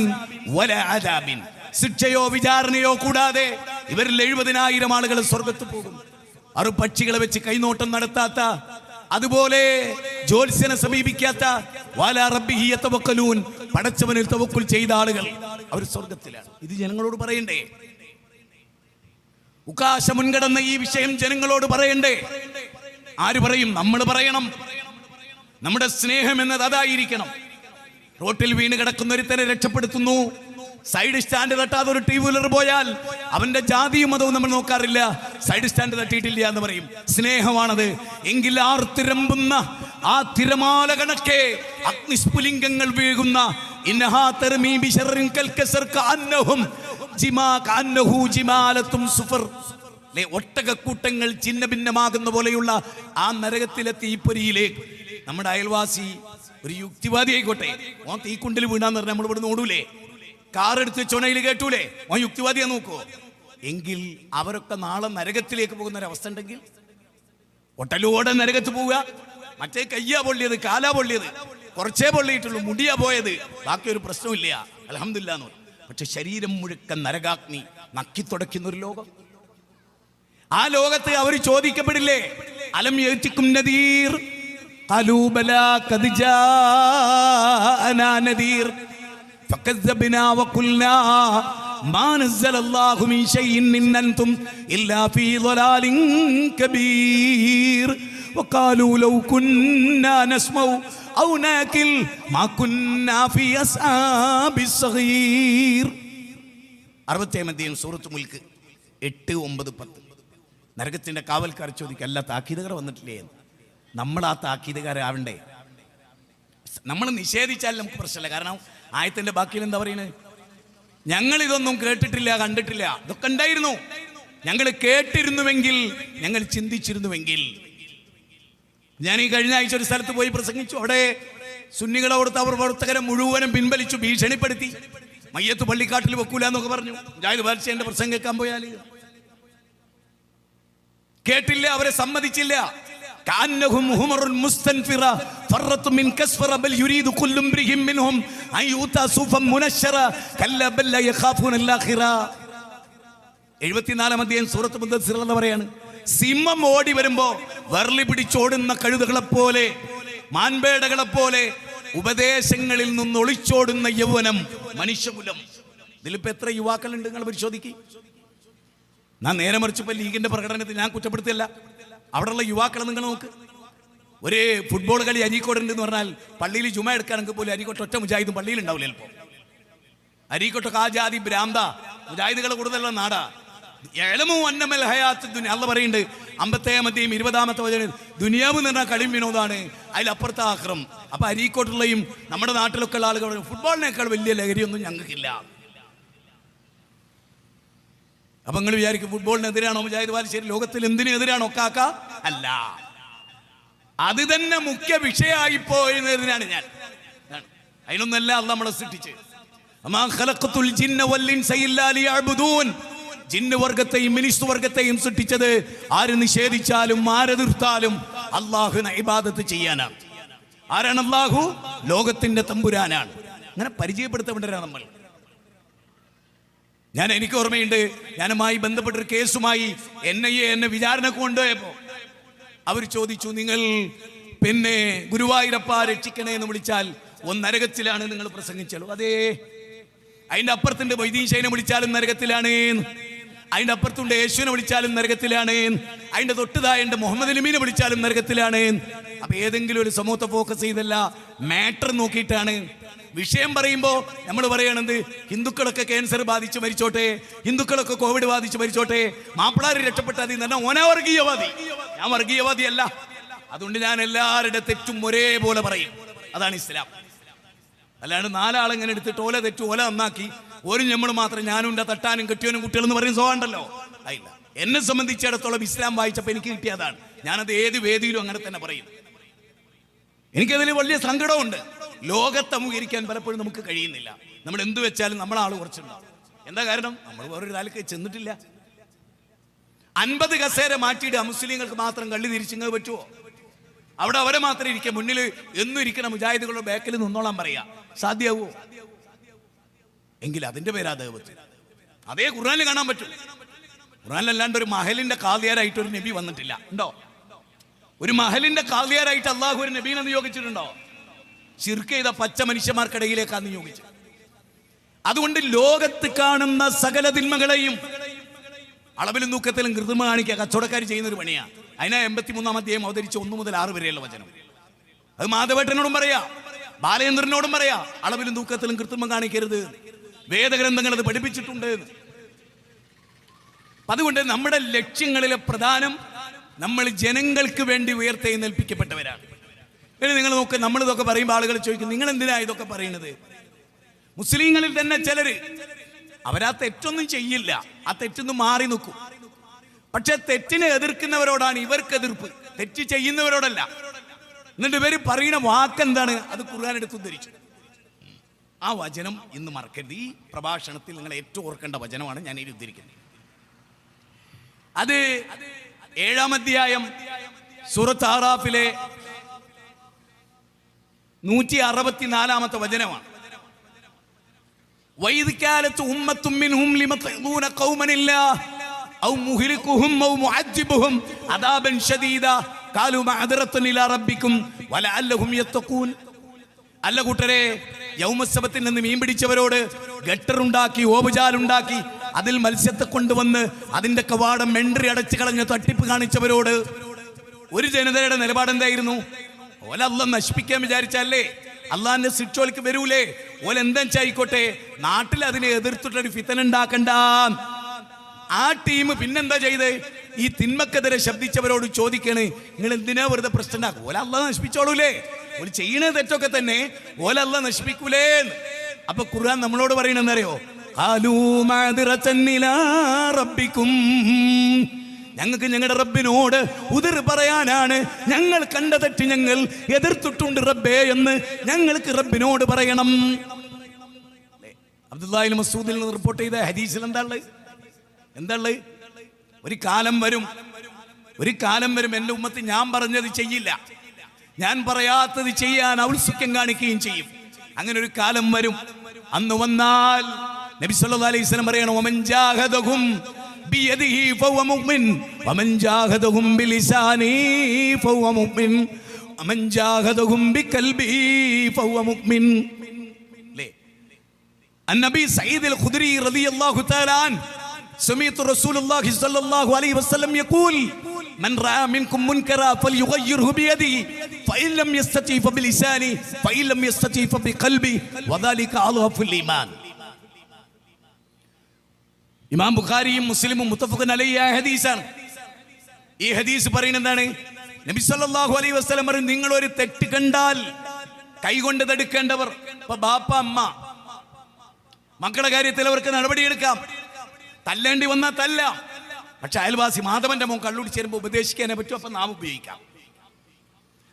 വലാ അദാബിൻ, ശിക്ഷയോ വിചാരണയോ കൂടാതെ ഇവരിൽ 70,000 ആളുകൾ സ്വർഗത്ത് പോകും. അവർ പക്ഷികളെ വെച്ച് കൈനോട്ടം നടത്താത്ത, അതുപോലെ ജ്യോത്സ്യനെ സമീപിക്കാത്ത, വാലാ റബ്ബിഹി യതവക്കലൂൻ, പടച്ചവനിൽ തവക്കുൽ ചെയ്ത ആളുകൾ അവർ സ്വർഗത്തിലാണ്. ഇത് ജനങ്ങളോട് പറയണ്ടേ? ഉക്കാശ മുൻകടന്ന ഈ വിഷയം ജനങ്ങളോട് പറയണ്ടേ? ആര് പറയും? നമ്മൾ പറയണം. നമ്മുടെ സ്നേഹം എന്നത് അതായിരിക്കണം. റോട്ടിൽ വീണ് കിടക്കുന്ന ഒരുത്തനെ രക്ഷപ്പെടുത്തുന്നു, സൈഡ് സ്റ്റാൻഡ് തട്ടാതെ ഒരു ടീ വീലർ പോയാൽ അവന്റെ ജാതിയും മതവും നമ്മൾ നോക്കാറില്ല. സൈഡ് സ്റ്റാൻഡ് തട്ടിയിട്ടില്ല എന്ന് പറയും. സ്നേഹമാണത്. എങ്കിൽ ആർത്തിരമ്പുന്ന ആ തിരമാല കണക്കെ അഗ്നിസ്ഫുലിംഗങ്ങൾ വീഴുന്ന ഒട്ടകക്കൂട്ടങ്ങൾ ചിന്ന ഭിന്നമാകുന്ന പോലെയുള്ള ആ നരകത്തിലെ തീപ്പൊരിയിലേക്ക് നമ്മുടെ അയൽവാസി ഒരു യുക്തിവാദി ആയിക്കോട്ടെ, ഓൻ തീക്കുണ്ടിൽ വീണാന്ന് പറഞ്ഞാൽ നമ്മൾ ഇവിടെ ഓടൂലേ? കാറെടുത്ത് ചുണയിൽ കേട്ടൂലേ? ഓൻ യുക്തിവാദിയാ നോക്കോ? എങ്കിൽ അവരൊക്കെ നാളെ നരകത്തിലേക്ക് പോകുന്ന ഒരവസ്ഥ ഉണ്ടെങ്കിൽ ഒട്ടലോടെ നരകത്ത് പോവുക. മറ്റേ കയ്യാ പൊള്ളിയത്, കാലാ പൊള്ളിയത്, കുറച്ചേ പൊള്ളിയിട്ടുള്ളൂ, മുടിയാ പോയത്, ബാക്കി ഒരു പ്രശ്നമില്ല, അൽഹംദുലില്ലാ എന്ന്. പക്ഷെ ശരീരം മുഴുക്ക നരകാഗ്നി നക്കിത്തുടയ്ക്കുന്ന ഒരു ലോകം. ആ ലോകത്ത് അവർ ചോദിക്കപ്പെടില്ലേ, അലം യഅതികും നദീർ ഖാലൂ ബലാ ഖദ് ജാഅനാ നദീർ ഫകസ്സബ്നാ വഖുൽനാ മാ നസ്സലല്ലാഹു മിൻ ശൈഇൻ ഇൻ അൻതും ഇല്ലാ ഫീ ളലാലിൻ കബീർ വഖാലൂ ലൗ കുന്നാ നസ്മഉ ഔ നാകിൽ മാ കുന്നാ ഫീ അസ്ഹാബിസ് സഗീർ. 60 സൂറത്ത് മുൽക്ക് 8, 9, 10. നരകത്തിന്റെ കാവൽക്കാർ ചോദിക്കുക, അല്ല താക്കീതുകാർ വന്നിട്ടില്ലേ എന്ന്. നമ്മൾ ആ താക്കീതുകാരാവണ്ടേ? നമ്മൾ നിഷേധിച്ചാൽ നമുക്ക് പ്രശ്നമില്ല. കാരണം ആയത്തിന്റെ ബാക്കിയിൽ എന്താ പറയുന്നത്? ഞങ്ങൾ ഇതൊന്നും കേട്ടിട്ടില്ല, കണ്ടിട്ടില്ല. ഇതൊക്കെ ഉണ്ടായിരുന്നു, ഞങ്ങൾ കേട്ടിരുന്നുവെങ്കിൽ, ഞങ്ങൾ ചിന്തിച്ചിരുന്നുവെങ്കിൽ. ഞാൻ ഈ കഴിഞ്ഞ ആഴ്ച ഒരു സ്ഥലത്ത് പോയി പ്രസംഗിച്ചു. അവിടെ സുന്നികളെ കൊടുത്ത അവർ പ്രവർത്തകരെ മുഴുവനും പിൻവലിച്ചു, ഭീഷണിപ്പെടുത്തി. മയ്യത്ത് പള്ളിക്കാട്ടിൽ വെക്കൂല എന്നൊക്കെ പറഞ്ഞു. ജാഹിദ് ബാദ്ഷാന്റെ പ്രസംഗം കേൾക്കാൻ പോയാൽ കേട്ടില്ല, അവരെ സമ്മതിച്ചില്ല. كأنهم حمر مستنفرة فرت من كسفرة بل يريد كل امرئ منهم أن يؤتى صحفا منشرة كلا بل لا يخافون الآخرة. 74 സൂറത്ത് മുദ്ദസ്സിർ എന്ന് പറയാണ്, സിംഹം ഓടി വരുമ്പോ വരളി പിടിച്ചോടുന്ന കഴുതകളെ പോലെ, മാൻപേടകളെ പോലെ ഉപദേശങ്ങളിൽ നിന്ന് ഒളിച്ചോടുന്ന യൗവനം, മനുഷ്യകുലം. ഇതിലിപ്പോ എത്ര യുവാക്കളുണ്ട് നിങ്ങൾ പരിശോധിക്കുക. ഞാൻ നേരെ മറിച്ചപ്പോൾ ലീഗിന്റെ പ്രകടനത്തിൽ ഞാൻ കുറ്റപ്പെടുത്തിയല്ല, അവിടെയുള്ള യുവാക്കളെ നിങ്ങൾ നോക്ക്. ഒരു ഫുട്ബോൾ കളി അരീക്കോട് ഉണ്ടെന്ന് പറഞ്ഞാൽ പള്ളിയിൽ ജുമ എടുക്കാനെങ്കിൽ പോലും അരീക്കോട്ട് ഒറ്റ മുജാഹിദും പള്ളിയിൽ ഉണ്ടാവില്ല. ചിലപ്പോൾ അരീക്കോട്ടൊക്കെ ആ ജാതി ഭ്രാന്ത മുജാഹിദുകളെ കൂടുതലുള്ള നാടാ. അള്ള പറയുന്നുണ്ട് 50 20 ദുനിയാവ് എന്ന് പറഞ്ഞാൽ കളിയും വിനോദാണ്, അതിലപ്പുറത്തെ ആക്രം. അപ്പൊ അരീക്കോട്ടുള്ളയും നമ്മുടെ നാട്ടിലൊക്കെ ഉള്ള ആളുകൾ ഫുട്ബോളിനേക്കാൾ വലിയ ലഹരിയൊന്നും ഞങ്ങൾക്കില്ല. അപ്പൊ നിങ്ങൾ വിചാരിക്കും ഫുട്ബോളിനെതിരാണോ മുജാഹിദ് ബാലുശ്ശേരി? ലോകത്തിൽ എന്തിനെതിരാണോ കാക്ക? അല്ല, അത് തന്നെ മുഖ്യ വിഷയമായി പോയതിനാണ് ഞാൻ. അതിനൊന്നല്ല അള്ളാഹ് നമ്മളെ സൃഷ്ടിച്ച്. ജിന്ന് വർഗത്തെയും മിനിസ്റ്റ് വർഗത്തെയും സൃഷ്ടിച്ചത് ആര് നിഷേധിച്ചാലും ആരെതിർത്താലും അള്ളാഹുവിനെ ഇബാദത്ത് ചെയ്യാനാണ്. ആരാണ് അള്ളാഹു? ലോകത്തിന്റെ തമ്പുരാനാണ്. അങ്ങനെ പരിചയപ്പെടുത്തപ്പെടരാണ് നമ്മൾ. എനിക്ക് ഓർമ്മയുണ്ട്, ഞാനുമായി ബന്ധപ്പെട്ടൊരു കേസുമായി എന്നെ വിചാരണ കൊണ്ടുപോയപ്പോ അവർ ചോദിച്ചു, നിങ്ങൾ പിന്നെ ഗുരുവായൂരപ്പ രക്ഷിക്കണേ എന്ന് വിളിച്ചാൽ നരകത്തിലാണ് നിങ്ങൾ പ്രസംഗിച്ചാലോ? അതേ. അതിന്റെ അപ്പുറത്തുണ്ട് മൊയ്തീൻ ഷൈനെ വിളിച്ചാലും നരകത്തിലാണ്, അതിന്റെ അപ്പുറത്തുണ്ട് യേശുവിനെ വിളിച്ചാലും നരകത്തിലാണ്, അതിന്റെ തൊട്ടുതായുണ്ട് മുഹമ്മദ് അലിമീനെ വിളിച്ചാലും നരകത്തിലാണ്. അപ്പൊ ഏതെങ്കിലും ഒരു സമൂഹത്തെ ഫോക്കസ് ചെയ്തല്ല, മാറ്റർ നോക്കിയിട്ടാണ്. വിഷയം പറയുമ്പോൾ നമ്മൾ പറയണത് ഹിന്ദുക്കളൊക്കെ ക്യാൻസർ ബാധിച്ച് മരിച്ചോട്ടെ, ഹിന്ദുക്കളൊക്കെ കോവിഡ് ബാധിച്ച് മരിച്ചോട്ടെ, മാപ്പിളാർ രക്ഷപ്പെട്ടാൽ മതി എന്ന് പറഞ്ഞാൽ ഓനാ വർഗീയവാദി. ഞാൻ വർഗീയവാദിയല്ല. അതുകൊണ്ട് ഞാൻ എല്ലാവരുടെ തെറ്റും ഒരേപോലെ പറയും. അതാണ് ഇസ്ലാം. അല്ലാണ്ട് 4 ആളെങ്ങനെ എടുത്തിട്ട് ഓല തെറ്റു ഓല നന്നാക്കി ഒരു നമ്മൾ മാത്രം ഞാനും തട്ടാനും കെട്ടിയോനും കുട്ടികളെന്ന് പറയും സോണ്ടല്ലോ. അല്ല, എന്നെ സംബന്ധിച്ചിടത്തോളം ഇസ്ലാം വായിച്ചപ്പോൾ എനിക്ക് കിട്ടിയതാണ്. ഞാനത് ഏത് വേദിയിലും അങ്ങനെ തന്നെ പറയും. എനിക്കതിൽ വലിയ സങ്കടമുണ്ട്. ലോകത്തെ അംഗീകരിക്കാൻ പലപ്പോഴും നമുക്ക് കഴിയുന്നില്ല. നമ്മൾ എന്ത് വെച്ചാലും നമ്മളാൾ കുറച്ചുണ്ടാവും. എന്താ കാരണം? നമ്മൾ വേറൊരു താലക്ക് ചെന്നിട്ടില്ല. 50 കസേര മാറ്റിയിട്ട് മുസ്ലിങ്ങൾക്ക് മാത്രം കള്ളി തിരിച്ചിങ്ങ് പറ്റുമോ? അവിടെ അവരെ മാത്രം ഇരിക്കുക, മുന്നിൽ എന്നും ഇരിക്കണം മുജാഹിദുകളുടെ ബാക്കിൽ നിന്നോളാൻ പറയാ. സാധ്യമാവോ? എങ്കിൽ അതിന്റെ പേരാ ദൈവത്തിൽ. അതേ ഖുർആനിൽ കാണാൻ പറ്റും. ഖുർആനിലല്ലാണ്ട് ഒരു മഹലിന്റെ കാളിയാരായിട്ട് ഒരു നബി വന്നിട്ടില്ല. ഉണ്ടോ? ഒരു മഹലിന്റെ കാളിയാരായിട്ട് അള്ളാഹു ഒരു നബീനെ നിയോഗിച്ചിട്ടുണ്ടോ? ശിർക്ക് ചെയ്ത പച്ച മനുഷ്യന്മാർക്കിടയിലേക്കാണ് നിയോഗിച്ചത്. അതുകൊണ്ട് ലോകത്ത് കാണുന്ന സകല തിന്മകളെയും അളവിലും തൂക്കത്തിലും കൃത്രിമ കാണിക്കുക കച്ചവടക്കാർ ചെയ്യുന്ന ഒരു പണിയാ. അതിനാ 83-ാം അധ്യായം അവതരിച്ച 1 മുതൽ 6 വരെയുള്ള വചനം. അത് മാധവേട്ടനോടും പറയാ, ബാലേന്ദ്രനോടും പറയാ, അളവിലും തൂക്കത്തിലും കൃത്രിമം കാണിക്കരുത്. വേദഗ്രന്ഥങ്ങൾ അത് പഠിപ്പിച്ചിട്ടുണ്ട്. അതുകൊണ്ട് നമ്മുടെ ലക്ഷ്യങ്ങളിലെ പ്രധാനം നമ്മൾ ജനങ്ങൾക്ക് വേണ്ടി ഉയർത്തെഴുന്നേൽപ്പിക്കപ്പെട്ടവരാണ്. ഇനി നിങ്ങൾ നോക്ക്, നമ്മളിതൊക്കെ പറയുമ്പോൾ ആളുകൾ ചോദിക്കും, നിങ്ങൾ എന്തിനാ ഇതൊക്കെ പറയുന്നത്? മുസ്ലിങ്ങളിൽ തന്നെ ചിലര് അവരാ തെറ്റൊന്നും ചെയ്യില്ല, ആ തെറ്റൊന്നും മാറി നിൽക്കും. പക്ഷെ തെറ്റിനെ എതിർക്കുന്നവരോടാണ് ഇവർക്ക് എതിർപ്പ്, തെറ്റ് ചെയ്യുന്നവരോടല്ല. എന്നിട്ട് ഇവര് പറയുന്ന വാക്കെന്താണ്? അത് ഖുർആൻ എടുത്ത് ഉദ്ധരിച്ചു. ആ വചനം ഇന്ന് മറക്കരുത്. ഈ പ്രഭാഷണത്തിൽ നിങ്ങൾ ഏറ്റവും ഓർക്കേണ്ട വചനമാണ് ഞാൻ ഇത് ഉദ്ധരിക്കുന്നത്. അത് 7-ാം അധ്യായം സൂറത്ത് ആറാഫിലെ 164-ാമത്തെ വചനമാണ്. വൈദികാലത്ത് ഉമ്മത്തും മിൻഹും ലിമ തഖൂന ഖൗമനില്ലാ ഔ മുഹ്ലികുഹും ഔ മുഅദ്ദിബുഹും അദാബൻ ശദീദാ ഖാലു മഅദറത്തുൻ ഇലാ റബ്ബിക്കും വലഅല്ലഹും യത്തഖൂൻ. അല്ല കൂട്ടരെ, യൗമസബത്തിൽ നിന്ന് മീൻ പിടിച്ചവരോട് ഗട്ടറുണ്ടാക്കി ഓവുചാലുണ്ടാക്കി അതിൽ മത്സ്യത്തെ കൊണ്ടുവന്ന് അതിന്റെ കവാടം മെൻട്രി അടച്ചു കളഞ്ഞ് തട്ടിപ്പ് കാണിച്ചവരോട് ഒരു ജനതയുടെ നിലപാടെന്തായിരുന്നു? ഓല അള്ളാഹ് നശിപ്പിക്കാൻ വിചാരിച്ചല്ലേ അള്ളാഹിന്റെ ശിക്ഷോലിക്ക് വരൂലേ? ഓല എന്താ ആയിക്കോട്ടെ, നാട്ടിൽ അതിനെ എതിർത്തിട്ടൊരു ഫിത്തന ഉണ്ടാക്കണ്ട. ആ ടീം പിന്നെന്താ ചെയ്ത്? ഈ തിന്മക്കെതിരെ ശബ്ദിച്ചവരോട് ചോദിക്കണേ, നിങ്ങൾ എന്തിനാ വെറുതെ പ്രശ്നം ഉണ്ടാക്കും? ഓല അള്ളാഹ് നശിപ്പിച്ചോളൂലേ? ഒരു ചെയ്യണ തെറ്റൊക്കെ തന്നെ ഓല അള്ളാഹ് നശിപ്പിക്കൂലേ? അപ്പൊ ഖുർആൻ നമ്മളോട് പറയണെന്നറിയോ? ഞങ്ങൾക്ക് ഞങ്ങളുടെ റബ്ബിനോട് ഉദിർ പറയാനാണ്, ഞങ്ങൾ കണ്ട തെറ്റ് ഞങ്ങൾ എതിർത്തിട്ടുണ്ട് റബ്ബേ എന്ന് ഞങ്ങൾക്ക് റബ്ബിനോട് പറയണം. അബ്ദുല്ലാഹി ഇബ്നു മസ്ഊദിൽ നിന്ന് റിപ്പോർട്ട് ചെയ്ത ഹദീസിൽ എന്താ ഒരു കാലം വരും എൻ്റെ ഉമ്മത്ത് ഞാൻ പറഞ്ഞത് ചെയ്യില്ല, ഞാൻ പറയാത്തത് ചെയ്യാൻ ഔത്സുക്യം കാണിക്കുകയും ചെയ്യും. അങ്ങനെ ഒരു കാലം വരും. അന്ന് വന്നാൽ നബി സല്ലല്ലാഹു അലൈഹി വസല്ലം പറയണം, വമൻ ജാഹദഹും ബിയദിഹി ഫഹുവ മുഅ്മിൻ വമൻ ജാഹദഹും ബിലിസാനിഹി ഫഹുവ മുഅ്മിൻ വമൻ ജാഹദഹും ബിഖൽബിഹി ഫഹുവ മുഅ്മിൻ. അന്നബി സയ്യിദ് അൽ ഖുദ്രി റളിയല്ലാഹു തആല അൻ سمعت رسول الله صلى الله عليه وسلم يقول من رأى منكم منكرا فليغيره بيده فإن لم يستطع فبلسانه فإن لم يستطع فبقلبه وذلك أضعف الإيمان. ഇമാം ബുഖാരിയും മുസ്ലിമും മുത്തഫഖുൻ അലൈഹി ആ ഹദീസാണ്. ഈ ഹദീസ് പറയുന്നത് എന്താണ്? നബി സല്ലല്ലാഹു അലൈഹി വസല്ലം പറയും, നിങ്ങൾ ഒരു തെറ്റ് കണ്ടാൽ കൈകൊണ്ട് തടുക്കേണ്ടവർ, ഇപ്പൊ ബാപ്പ അമ്മ മക്കളുടെ കാര്യത്തിൽ അവർക്ക് നടപടിയെടുക്കാം, തല്ലേണ്ടി വന്നാൽ തല്ലാം. പക്ഷെ അയൽവാസി മാധവന്റെ മോൻ കള്ളുടിച്ച് വരുമ്പോൾ ഉപദേശിക്കാനേ പറ്റും, അപ്പൊ നാം ഉപയോഗിക്കാം.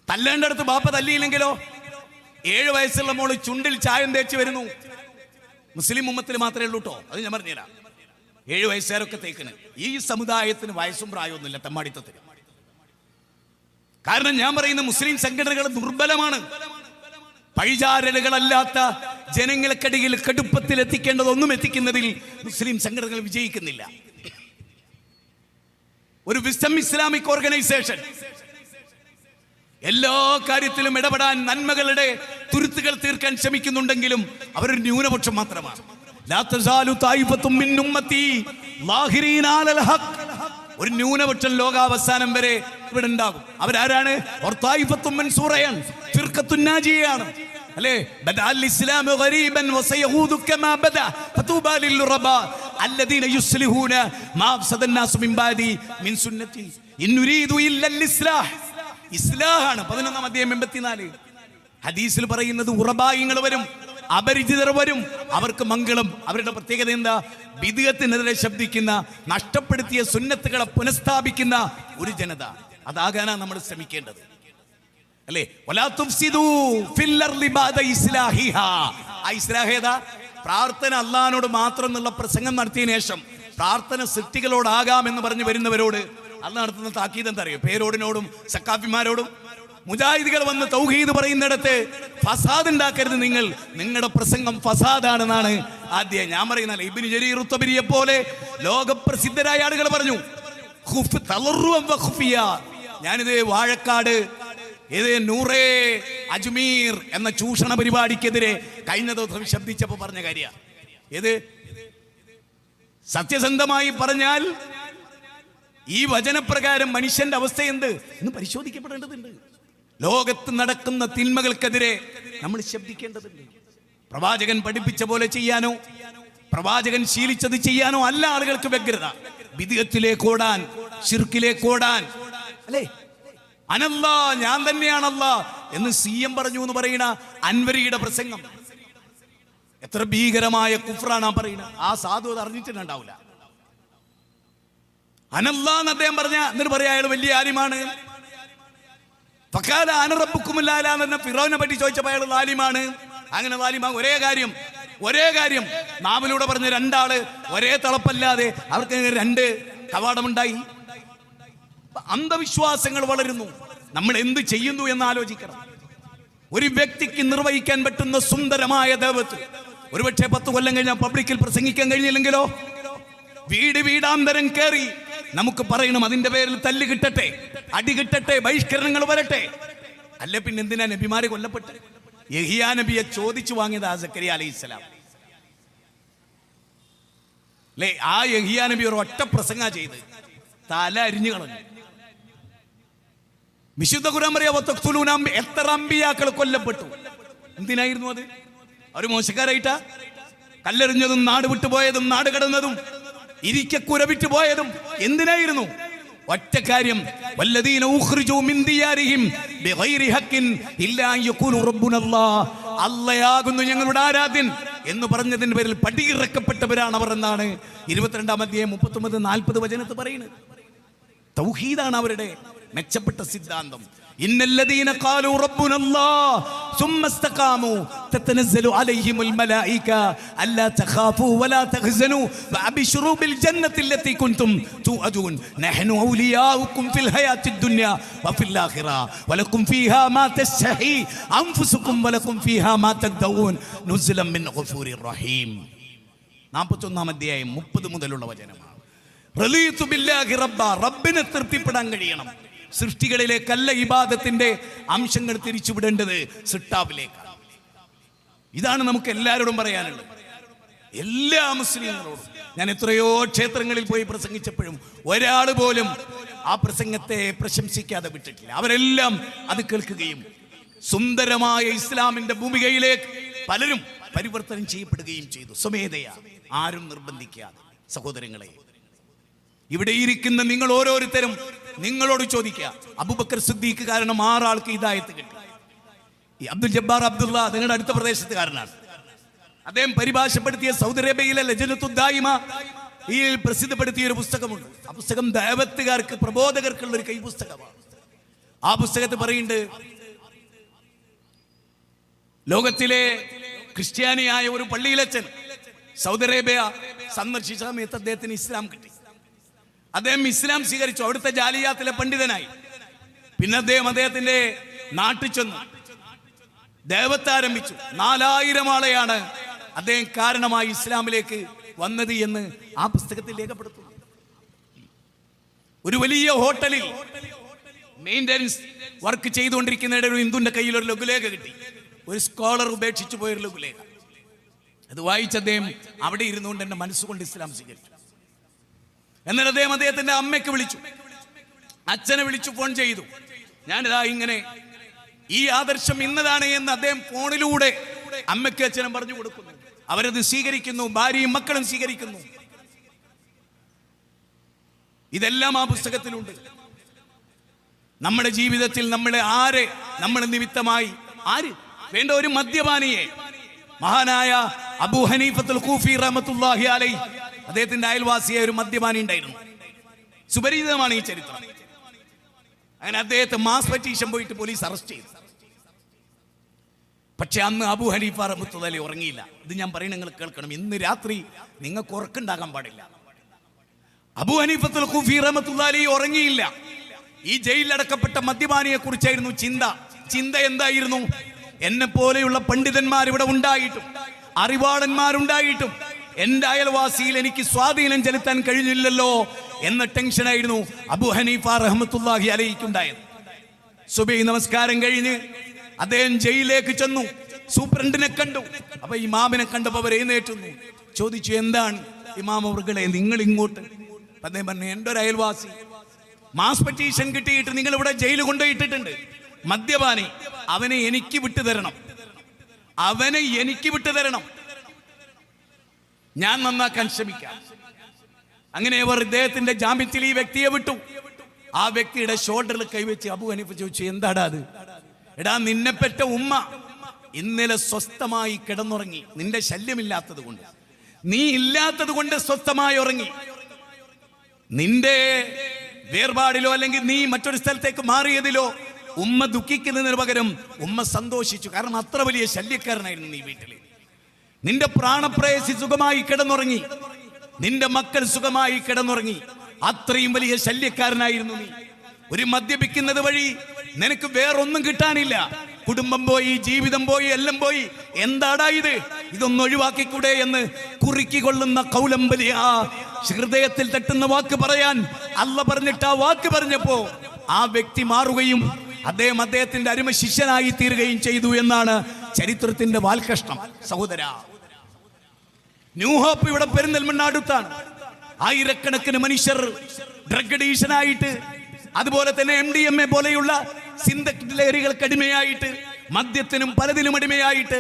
തല്ലേണ്ടടുത്ത് ബാപ്പ തല്ലിയില്ലെങ്കിലോ? 7 വയസ്സുള്ള മോള് ചുണ്ടിൽ ചായം തേച്ച് വരുന്നു. മുസ്ലിം ഉമ്മത്തിൽ മാത്രമേ ഉള്ളൂ കേട്ടോ, അത് ഞാൻ പറഞ്ഞുതരാം. 7 വയസ്സുകാരൊക്കെ തേക്കണ്. ഈ സമുദായത്തിന് വയസ്സും പ്രായമൊന്നുമില്ല തെമ്മാടിത്തത്തിന്. കാരണം ഞാൻ പറയുന്ന മുസ്ലിം സംഘടനകൾ ദുർബലമാണ്. പഴിചാരലുകളല്ലാത്ത ജനങ്ങൾക്കിടയിൽ കടുപ്പത്തിൽ എത്തിക്കേണ്ടതൊന്നും എത്തിക്കുന്നതിൽ മുസ്ലിം സംഘടനകൾ വിജയിക്കുന്നില്ല. ഒരു വിസ്ഡം ഇസ്ലാമിക് ഓർഗനൈസേഷൻ എല്ലാ കാര്യത്തിലും ഇടപെടാൻ, നന്മകളുടെ തുരുത്തുകൾ തീർക്കാൻ ശ്രമിക്കുന്നുണ്ടെങ്കിലും അവരൊരു ന്യൂനപക്ഷം മാത്രമാണ്. ലാ തസാലു തായിഫത്തും മിൻ ഉമ്മത്തി ളാഹിരീന അലൽ ഹഖ്. ഒരു ന്യൂനപക്ഷം ലോകാവസാനം വരെ ഇവിടെ ഉണ്ടാകും. അവരാരാണ്? തായിഫത്തും മൻസൂറയാണ്, ഫിർഖത്തുൻ നാജിയയാണ്. അല്ലേ? ബദഅൽ ഇസ്ലാമു ഗരീബൻ വസയഊദു കമാ ബദഅ ഫതൂബാ ലിൽറബാ അല്ലദീന യുസ്ലിഹൂന മാ അഫ്സദ الناس മിൻ ബാദി മിൻ സുന്നതി ഇൻ നുരീദു ഇല്ലൽ ഇസ്ലാഹ്. ഇസ്ലാഹാണ് 11-ാം അധ്യായം 84. ഹദീസിൽ പറയുന്നത് ഉറബായിങ്ങൾ വരും, അപരിചിതർ വരും, അവർക്ക് മംഗളം. അവരുടെ പ്രത്യേകത എന്താ? ബിദ്അത്തിനെതിരെ ശബ്ദിക്കുന്ന, നഷ്ടപ്പെടുത്തിയ സുന്നത്തുകളെ പുനഃസ്ഥാപിക്കുന്ന ഒരു ജനത. അതാകാനാണ് നമ്മൾ ശ്രമിക്കേണ്ടത്, അല്ലേ? വലാ തുഫ്സിദൂ ഫിൽ അർളി ബഅദ ഇസ്ലാഹിഹാ. ആ ഇസ്ലാഹ് ഏതാ? പ്രാർത്ഥന അല്ലാഹുവിനോട് മാത്രം എന്നുള്ള പ്രസംഗം നടത്തിയതിനു ശേഷം പ്രാർത്ഥന സൃഷ്ടികളോടാകാം എന്ന് പറഞ്ഞു വരുന്നവരോട് അല്ലാഹ് നടത്തുന്ന താക്കീത് എന്താ അറിയോ? പേരോടിനോടും സക്കാഫിമാരോടും. മുജാഹിദുകൾ വന്ന് തൗഹീദ് പറയുന്നിടത്ത് ഫസാദ് ഉണ്ടാക്കരുത്, നിങ്ങളുടെ പ്രസംഗം ഫസാദാണെന്നാണ് ആദ്യം ഞാൻ പറയുന്നത്. ഇബ്നു ജരീർ തബരിയെ പോലെ ലോകപ്രസിദ്ധരായ ആളുകൾ പറഞ്ഞു. ഞാനിത് വാഴക്കാട് നൂറേ അജ്മീർ എന്ന ചൂഷണ പരിപാടിക്കെതിരെ കഴിഞ്ഞ ദിവസം ശബ്ദിച്ചപ്പോൾ പറഞ്ഞ കാര്യ ഏത്? സത്യസന്ധമായി പറഞ്ഞാൽ ഈ വചനപ്രകാരം മനുഷ്യന്റെ അവസ്ഥ എന്ത് എന്ന് പരിശോധിക്കപ്പെടേണ്ടതുണ്ട്. ലോകത്ത് നടക്കുന്ന തിന്മകൾക്കെതിരെ നമ്മൾ ശബ്ദിക്കേണ്ടതുണ്ട്. പ്രവാചകൻ പഠിപ്പിച്ച പോലെ ചെയ്യാനോ പ്രവാചകൻ ശീലിച്ചത് ചെയ്യാനോ അല്ല ആളുകൾക്ക് വ്യഗ്രത. ബിദ്അത്തിലേക്ക് ഓടാൻ, ശിർക്കിലേക്ക് ഓടാൻ അല്ലേ? അനല്ലാ, ഞാൻ തന്നെയാണല്ലാ എന്ന് CM പറഞ്ഞു എന്ന് പറയുന്ന അൻവരിയുടെ പ്രസംഗം എത്ര ഭീകരമായ കുഫ്റാണ് ആ പറയുന്നത്. ആ സാധു അത് അറിഞ്ഞിട്ടുണ്ടാവില്ല. അനല്ലാന്ന് അദ്ദേഹം പറഞ്ഞ എന്നിട്ട് പറയാ അയാൾ വലിയ ആലിമാണ്. ഫഖാല അന റബ്ബുക്കുമുൽ അഅ്ലാ എന്ന ഫിറൗനെ പറ്റി ചോദിച്ചപ്പോൾ അയാൾ ആലിമാണ്. അങ്ങനെ ആലിമാ ഒരേ കാര്യം നാവിലൂടെ പറഞ്ഞ രണ്ടാള് ഒരേ തളപ്പല്ലാതെ അവർക്ക് 2 കവാടമുണ്ടായി. അന്ധവിശ്വാസങ്ങൾ വളരുന്നു. നമ്മൾ എന്ത് ചെയ്യുന്നു എന്ന് ആലോചിക്കണം. ഒരു വ്യക്തിക്ക് നിർവഹിക്കാൻ പറ്റുന്ന സുന്ദരമായ ദഅവത്ത് ഒരുപക്ഷെ 10 കൊല്ലം കഴിഞ്ഞാൽ പബ്ലിക്കിൽ പ്രസംഗിക്കാൻ കഴിഞ്ഞില്ലെങ്കിലോ, വീടാന്തരം കയറി നമുക്ക് പറയണം അതിന്റെ പേരിൽ തല്ല് കിട്ടട്ടെ, അടി കിട്ടട്ടെ, ബഹിഷ്കരണങ്ങൾ വരട്ടെ. അല്ല പിന്നെ എന്തിനാ നബിമാരെ കൊല്ലപ്പെട്ട്? യഹിയാ നബിയെ ചോദിച്ചു വാങ്ങിയതാ സക്കരിയ അലൈഹിസ്സലാം അല്ലേ? ആ യഹിയാ നബി ഒരു ഒറ്റ പ്രസംഗ ചെയ്ത് തല അരിഞ്ഞു കളഞ്ഞു. വിശുദ്ധ ഖുർആൻ പറയാ എത്ര അമ്പിയാക്കൾ കൊല്ലപ്പെട്ടു. എന്തിനായിരുന്നു അത്? അവർ മോശക്കാരായിട്ടാ? കല്ലെറിഞ്ഞതും നാട് വിട്ടുപോയതും നാട് കടന്നതും ഇരിക്കക്കുര വിട്ടു പോയതും എന്തിനായിരുന്നു? ഒറ്റ കാര്യം, വല്ലദീന ഉഖ്രിജൂ മിൻ ദിയാരിഹിം ബിഗൈരി ഹഖിൻ ഇല്ലാ അൻ യഖൂലു റബ്ബുനല്ലാഹ്, അല്ലാഹുയാകുന്നു ഞങ്ങളുടെ ആരാധ്യൻ എന്ന് പറഞ്ഞതിന്റെ പേരിൽ പടിയിറക്കപ്പെട്ടവരാണ് അവർ എന്നാണ് 22-ാം അധ്യായം 39-40 വചനത്തിൽ പറയുന്നത്. തൗഹീദാണ് അവരുടെ മെച്ചപ്പെട്ട സിദ്ധാന്തം. ഇന്നല്ലദീന ഖാലൂ റബ്ബുനല്ലാഹ് സുമ്മ ഇസ്തഖാമൂ തതനസ്സലു അലൈഹിമുൽ മലായിക അല്ലാ തഖാഫൂ വലാ തഹ്സനൂ വഅബ്ശിറൂ ബിൽ ജന്നത്തി അല്ലത്തി കുൻതും തുഅദൂൻ നഹ്നു ഔലിയാഉകും ഫിൽ ഹയാത്തിദ് ദുനിയ വഫിൽ ആഖിറ വലക്കും ഫീഹാ മാ തശ്തഹി അൻഫുസുകും വലക്കും ഫീഹാ മാ തദ്ഊൻ നുസ്ലം മിൻ ഗഫൂരിർ റഹീം. 41-ാം അധ്യായം 30 മുതലുള്ള വചനമാണ്. റളീതു ബില്ലാഹി റബ്ബ, റബ്ബിനെ തൃപ്തിപ്പെടാൻ കഴിയണം. സൃഷ്ടികളിലേക്കല്ല ഇബാദത്തിന്റെ അംശങ്ങൾ തിരിച്ചുവിടേണ്ടത്, സൃഷ്ടാവിലേക്കാണ്. ഇതാണ് നമുക്ക് എല്ലാവരോടും പറയാനുള്ളത്, എല്ലാ മുസ്ലിങ്ങളോടും. ഞാൻ എത്രയോ ക്ഷേത്രങ്ങളിൽ പോയി പ്രസംഗിച്ചപ്പോഴും ഒരാൾ പോലും ആ പ്രസംഗത്തെ പ്രശംസിക്കാതെ വിട്ടിട്ടില്ല. അവരെല്ലാം അത് കേൾക്കുകയും സുന്ദരമായ ഇസ്ലാമിന്റെ ഭൂമികയിലേക്ക് പലരും പരിവർത്തനം ചെയ്യപ്പെടുകയും ചെയ്തു, സ്വമേധയാ, ആരും നിർബന്ധിക്കാതെ. സഹോദരങ്ങളെ, ഇവിടെ ഇരിക്കുന്ന നിങ്ങൾ ഓരോരുത്തരും നിങ്ങളോട് ചോദിക്കുക, അബൂബക്കർ സിദ്ദീഖ് കാരണം 6 ആൾക്ക് ഹിദായത്ത് കിട്ടി. ഈ അബ്ദുൽ ജബ്ബാർ അബ്ദുള്ള നിങ്ങളുടെ അടുത്ത പ്രദേശത്തുകാരനാണ്. അദ്ദേഹം പരിഭാഷപ്പെടുത്തിയ സൗദി അറേബ്യയിലെ ലജ്നത്തുദ് ദായിമ ഈ പ്രസിദ്ധപ്പെടുത്തിയ ഒരു പുസ്തകമുണ്ട്. ആ പുസ്തകം ദഅവത്തുകാർക്ക്, പ്രബോധകർക്കുള്ള ഒരു കൈപുസ്തകമാണ്. ആ പുസ്തകത്തിൽ പറയുന്നുണ്ട്, ലോകത്തിലെ ക്രിസ്ത്യാനിയായ ഒരു പള്ളിയിലച്ചൻ സൗദി അറേബ്യ സന്ദർശിച്ച സമയത്ത് അദ്ദേഹത്തിന് ഇസ്ലാം കിട്ടി. അദ്ദേഹം ഇസ്ലാം സ്വീകരിച്ചു, അവിടുത്തെ ജാലിയാത്തിലെ പണ്ഡിതനായി. പിന്നെ അദ്ദേഹത്തിന്റെ നാട്ടിൽ ചെന്നു ദഅവത്ത് ആരംഭിച്ചു. 4000 ആളെയാണ് അദ്ദേഹം കാരണമായി ഇസ്ലാമിലേക്ക് വന്നത് എന്ന് ആ പുസ്തകത്തിൽ രേഖപ്പെടുത്തുന്നു. ഒരു വലിയ ഹോട്ടലിൽ മെയിൻ്റനൻസ് വർക്ക് ചെയ്തുകൊണ്ടിരിക്കുന്നതിടെ ഒരു ഹിന്ദുവിന്റെ കയ്യിൽ ഒരു ലഘുലേഖ കിട്ടി. ഒരു സ്കോളർ ഉപേക്ഷിച്ചു പോയൊരു ലഘുലേഖ. അത് വായിച്ച അദ്ദേഹം അവിടെ ഇരുന്നുകൊണ്ട് എന്റെ മനസ്സുകൊണ്ട് ഇസ്ലാം സ്വീകരിച്ചു. എന്നിട്ട് അദ്ദേഹം അദ്ദേഹത്തിന്റെ അമ്മയ്ക്ക് വിളിച്ചു, അച്ഛനെ വിളിച്ചു, ഫോൺ ചെയ്തു. ഞാനിതാ ഇങ്ങനെ ഈ ആദർശം ഇന്നതാണ് എന്ന് അദ്ദേഹം ഫോണിലൂടെ അമ്മയ്ക്ക് അച്ഛനും പറഞ്ഞു കൊടുക്കുന്നു. അവരത് സ്വീകരിക്കുന്നു, ഭാര്യയും മക്കളും സ്വീകരിക്കുന്നു. ഇതെല്ലാം ആ പുസ്തകത്തിലുണ്ട്. നമ്മുടെ ജീവിതത്തിൽ നമ്മളെ നിമിത്തമായി വേണ്ട ഒരു മദ്യപാനിയെ, മഹാനായ അബൂ ഹനീഫത്തുൽ കൂഫി റഹ്മത്തുള്ളാഹി അലൈഹി, അദ്ദേഹത്തിന്റെ അയൽവാസിയായ ഒരു മദ്യപാനി ഉണ്ടായിരുന്നു. സുപരിചിതമാണ് ഈ ചരിത്രം. അങ്ങനെ അദ്ദേഹത്തെ മാസ് പെറ്റീഷൻ പോയിട്ട് പോലീസ് അറസ്റ്റ് ചെയ്തു. പക്ഷെ അന്ന് അബൂ ഹനീഫ റഹ്മത്തുള്ളാഹി ഉറങ്ങിയില്ല. ഇത് ഞാൻ പറയുന്നത് നിങ്ങൾ കേൾക്കണം. ഇന്ന് രാത്രി നിങ്ങൾക്ക് ഉറക്കുണ്ടാകാൻ പാടില്ല. അബൂ ഹനീഫത്തുൽ കൂഫി റഹ്മത്തുള്ളാഹി ഉറങ്ങിയില്ല. ഈ ജയിലിലടക്കപ്പെട്ട മദ്യപാനിയെ കുറിച്ചായിരുന്നു ചിന്ത എന്തായിരുന്നു? എന്നെ പോലെയുള്ള പണ്ഡിതന്മാർ ഇവിടെ ഉണ്ടായിട്ടും അറിവാളന്മാരുണ്ടായിട്ടും എന്റെ അയൽവാസിയിൽ എനിക്ക് സ്വാധീനം ചെലുത്താൻ കഴിഞ്ഞില്ലല്ലോ എന്ന ടെൻഷനായിരുന്നു അബൂ ഹനീഫ റഹ്മത്തുള്ളാഹി അലൈഹിക്കുണ്ടായത്. സുബഹി നമസ്കാരം കഴിഞ്ഞ് അദ്ദേഹം ജയിലിലേക്ക് ചെന്നു. സൂപ്രണ്ടിനെ കണ്ടു. അപ്പൊ ഇമാമിനെ കണ്ടപ്പോൾ അവർ എഴുന്നേറ്റുന്നു. ചോദിച്ചു, എന്താണ് ഇമാം അവർകളെ നിങ്ങൾ ഇങ്ങോട്ട്? അദ്ദേഹം പറഞ്ഞു, എൻ്റെ ഒരു അയൽവാസി മാസ് പെറ്റീഷൻ കിട്ടിയിട്ട് നിങ്ങൾ ഇവിടെ ജയിലിൽ കൊണ്ടുപോയിട്ടിട്ടുണ്ട്. മദ്യപാനി, അവനെ എനിക്ക് വിട്ടുതരണം. ഞാൻ നന്നാക്കാൻ ശ്രമിക്കാം. അങ്ങനെ അവർ ഇദ്ദേഹത്തിന്റെ ജാമ്യത്തിൽ ഈ വ്യക്തിയെ വിട്ടു. ആ വ്യക്തിയുടെ ഷോൾഡറിൽ കൈവച്ച് അബൂ ഹനീഫ ചോദിച്ചു, എന്താടാ അത്? എടാ, നിന്നെ പെറ്റ ഉമ്മ ഇന്നലെ സ്വസ്ഥമായി കിടന്നുറങ്ങി, നിന്റെ ശല്യമില്ലാത്തത് കൊണ്ട്, നീ ഇല്ലാത്തത് കൊണ്ട് സ്വസ്ഥമായി ഉറങ്ങി. നിന്റെ വേർപാടിലോ അല്ലെങ്കിൽ നീ മറ്റൊരു സ്ഥലത്തേക്ക് മാറിയതിലോ ഉമ്മ ദുഃഖിക്കുന്നതിന് പകരം ഉമ്മ സന്തോഷിച്ചു. കാരണം അത്ര വലിയ ശല്യക്കാരനായിരുന്നു നീ വീട്ടിൽ. നിന്റെ പ്രാണപ്രേയസി സുഖമായി കിടന്നുറങ്ങി, നിന്റെ മക്കൾ സുഖമായി കിടന്നുറങ്ങി. അത്രയും വലിയ ശല്യക്കാരനായിരുന്നു നീ. ഒരു മദ്യപിക്കുന്നത് വഴി നിനക്ക് വേറൊന്നും കിട്ടാനില്ല. കുടുംബം പോയി, ജീവിതം പോയി, എല്ലാം പോയി. എന്താടാ ഇത്? ഇതൊന്നും ഒഴിവാക്കിക്കൂടെ എന്ന് കുറുക്കിക്കൊള്ളുന്ന കൗലമ്പലിയ ഹൃദയത്തിൽ തട്ടുന്ന വാക്ക് പറയാൻ അല്ല പറഞ്ഞിട്ട് ആ വാക്ക് പറഞ്ഞപ്പോ ആ വ്യക്തി മാറുകയും അദ്ദേഹത്തിന്റെ അരുമ ശിഷ്യനായി തീരുകയും ചെയ്തു എന്നാണ് ചരിത്രത്തിന്റെ വാൽകഷ്ണം. സഹോദര, ന്യൂ ഹോപ്പ് ഇവിടെ പെരിന്തൽമണ്ണ അടുത്താണ്. ആയിരക്കണക്കിന് മനുഷ്യർ ഡ്രഗ് അഡിക്ഷനായിട്ട്, അതുപോലെ തന്നെ MDMA പോലെയുള്ള സിന്തറ്റിക് ലഹരികൾക്ക് അടിമയായിട്ട്, മദ്യത്തിനും പലതിനും അടിമയായിട്ട്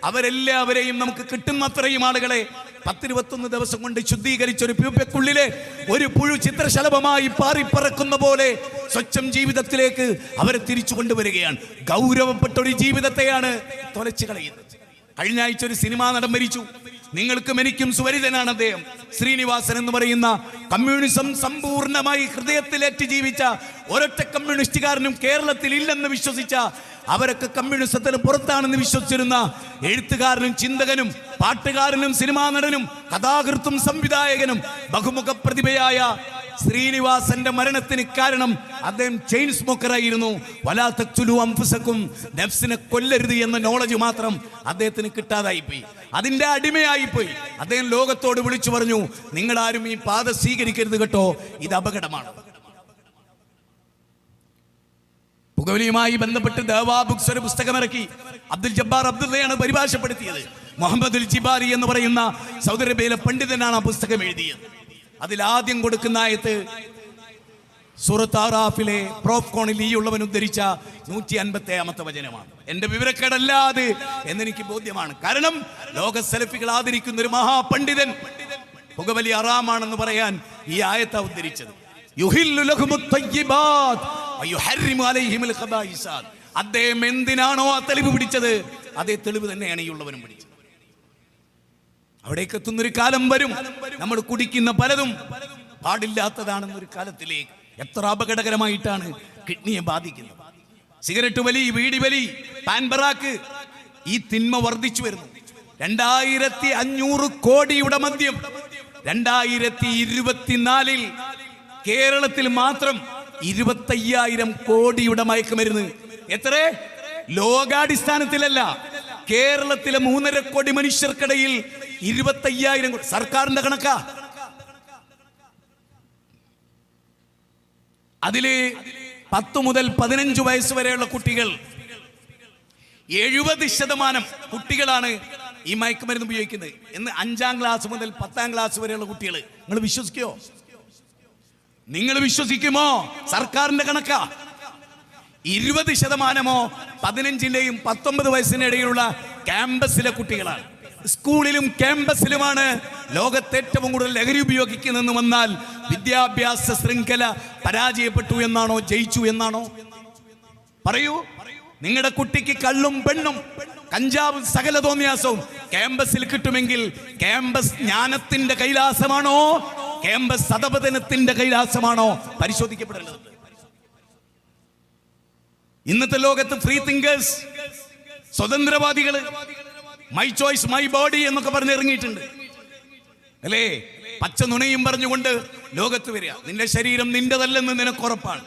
അവരെല്ലാവരെയും നമുക്ക് കിട്ടുന്നത്രയും ആളുകളെ 10-21 ദിവസം കൊണ്ട് ശുദ്ധീകരിച്ച ഒരു പ്യൂപ്പയ്ക്കുള്ളിലെ ഒരു പുഴു ചിത്രശലഭമായി പാറിപ്പറക്കുന്ന പോലെ സ്വച്ഛം ജീവിതത്തിലേക്ക് അവരെ തിരിച്ചു കൊണ്ടുവരികയാണ്. ഗൗരവപ്പെട്ട ഒരു ജീവിതത്തെയാണ് തൊലച്ചു കളയുന്നത്. കഴിഞ്ഞ ആഴ്ച ഒരു സിനിമാ നടൻ മരിച്ചു. നിങ്ങൾക്കും എനിക്കും സുപരിചിതനാണ് അദ്ദേഹം. ശ്രീനിവാസൻ എന്ന് പറയുന്ന കമ്മ്യൂണിസം സമ്പൂർണ്ണമായി ഹൃദയത്തിലേറ്റ് ജീവിച്ച ഒരൊറ്റ കമ്മ്യൂണിസ്റ്റുകാരനും കേരളത്തിൽ ഇല്ലെന്ന് വിശ്വസിച്ച, അവരൊക്കെ കമ്മ്യൂണിസത്തിന് പുറത്താണെന്ന് വിശ്വസിച്ചിരുന്ന എഴുത്തുകാരനും ചിന്തകനും പാട്ടുകാരനും സിനിമാ നടനും കഥാകൃത്തും സംവിധായകനും ബഹുമുഖ പ്രതിഭയായ ശ്രീനിവാസന്റെ മരണത്തിന് കാരണം അദ്ദേഹം ചെയിൻ സ്മോക്കറായിരുന്നു. വലാ തഖ്തുലു അൻഫുസകും, നഫ്സിനെ കൊല്ലരുത് എന്ന നോളജ് മാത്രം അദ്ദേഹത്തിന് കിട്ടാതായിപ്പോയി. അതിന്റെ അടിമയായിപ്പോയി. അദ്ദേഹം ലോകത്തോട് വിളിച്ചു പറഞ്ഞു, നിങ്ങളാരും ഈ പാത സ്വീകരിക്കരുത് കേട്ടോ, ഇത് അപകടമാണ്. പുകവലിയുമായി ബന്ധപ്പെട്ട് ദവാ ബുക്സ് ഒരു പുസ്തകമിറക്കി. അബ്ദുൽ ജബ്ബാർ അബ്ദുള്ളയാണ് പരിഭാഷപ്പെടുത്തിയത്. മുഹമ്മദുൽ ജിബാരി എന്ന് പറയുന്ന സൗദി അറേബ്യയിലെ പണ്ഡിതനാണ് ആ പുസ്തകം എഴുതിയത്. അതിൽ ആദ്യം കൊടുക്കുന്ന ആയത്ത് സൂറത്ത് ആറാഫിലെ പ്രോഫ്കോണിൽ ഈ ഉള്ളവൻ ഉദ്ധരിച്ച 150ാമത്തെ വചനമാണ്. എന്റെ വിവരക്കേടല്ല അത് എന്നെനിക്ക് ബോധ്യമാണ്. കാരണം ലോക സലഫികൾ ആദരിക്കുന്ന ഒരു മഹാപണ്ഡിതൻ പുകവലി ഹറാമാണെന്ന് പറയാൻ ഈ ആയത്ത ഉദ്ധരിച്ചത്. അദ്ദേഹം എന്തിനാണോ ആ തെളിവ് പിടിച്ചത്, അതേ തെളിവ് തന്നെയാണ് ഈ ഉള്ളവനും പിടിച്ചത്. അവിടേക്ക് എത്തുന്നൊരു കാലം വരും, നമ്മൾ കുടിക്കുന്ന പലതും പാടില്ലാത്തതാണെന്നൊരു കാലത്തിലേക്ക്. എത്ര അപകടകരമായിട്ടാണ് കിഡ്നിയെ ബാധിക്കുന്നത്. സിഗരറ്റ് വലി, വീടി വലി, പാൻപറാക്ക്, ഈ തിന്മ വർദ്ധിച്ചു വരുന്നു. 2500 കോടിയുടെ മദ്യം 2024 കേരളത്തിൽ മാത്രം 25,000 കോടിയുടെ മയക്കുമരുന്ന്. എത്ര? ലോകാടിസ്ഥാനത്തിലല്ല, കേരളത്തിലെ 3.5 കോടി മനുഷ്യർക്കിടയിൽ 25,000. സർക്കാരിന്റെ കണക്കാ. അതില് 10 മുതൽ 15 വയസ്സ് വരെയുള്ള കുട്ടികൾ 70% കുട്ടികളാണ് ഈ മയക്കുമരുന്ന് ഉപയോഗിക്കുന്നത് എന്ന് 5ാം ക്ലാസ് മുതൽ 10ാം ക്ലാസ് വരെയുള്ള കുട്ടികൾ. നിങ്ങൾ വിശ്വസിക്കോ? നിങ്ങൾ വിശ്വസിക്കുമോ? സർക്കാരിന്റെ കണക്കാ. 20% 15ന്റെയും 19 വയസ്സിന്റെ ഇടയിലുള്ള ക്യാമ്പസിലെ കുട്ടികളാണ്. സ്കൂളിലും ക്യാമ്പസിലുമാണ് ലോകത്ത് ഏറ്റവും കൂടുതൽ ലഹരി ഉപയോഗിക്കുന്നതെന്ന് വന്നാൽ വിദ്യാഭ്യാസ ശൃംഖല പരാജയപ്പെട്ടു എന്നാണോ, ജയിച്ചു എന്നാണോ? പറയൂ. നിങ്ങളുടെ കുട്ടിക്ക് കള്ളും പെണ്ണും കഞ്ചാവും സകല തോന്നിയാസവും ക്യാമ്പസിൽ കിട്ടുമെങ്കിൽ ക്യാമ്പസ് ജ്ഞാനത്തിന്റെ കൈലാസമാണോ, ക്യാമ്പസ് അധപതനത്തിന്റെ കൈലാസമാണോ പരിശോധിക്കപ്പെടേണ്ടത്. ഇന്നത്തെ ലോകത്ത് ഫ്രീ തിങ്കേഴ്സ്, സ്വതന്ത്രവാദികള്, മൈ ചോയ്സ് മൈ ബോഡി എന്നൊക്കെ പറഞ്ഞ് ഇറങ്ങിയിട്ടുണ്ട് അല്ലേ? പച്ച നുണയും പറഞ്ഞുകൊണ്ട് ലോകത്ത് വരിക. നിന്റെ ശരീരം നിന്റെതല്ലെന്ന് നിനക്ക് ഉറപ്പാണ്,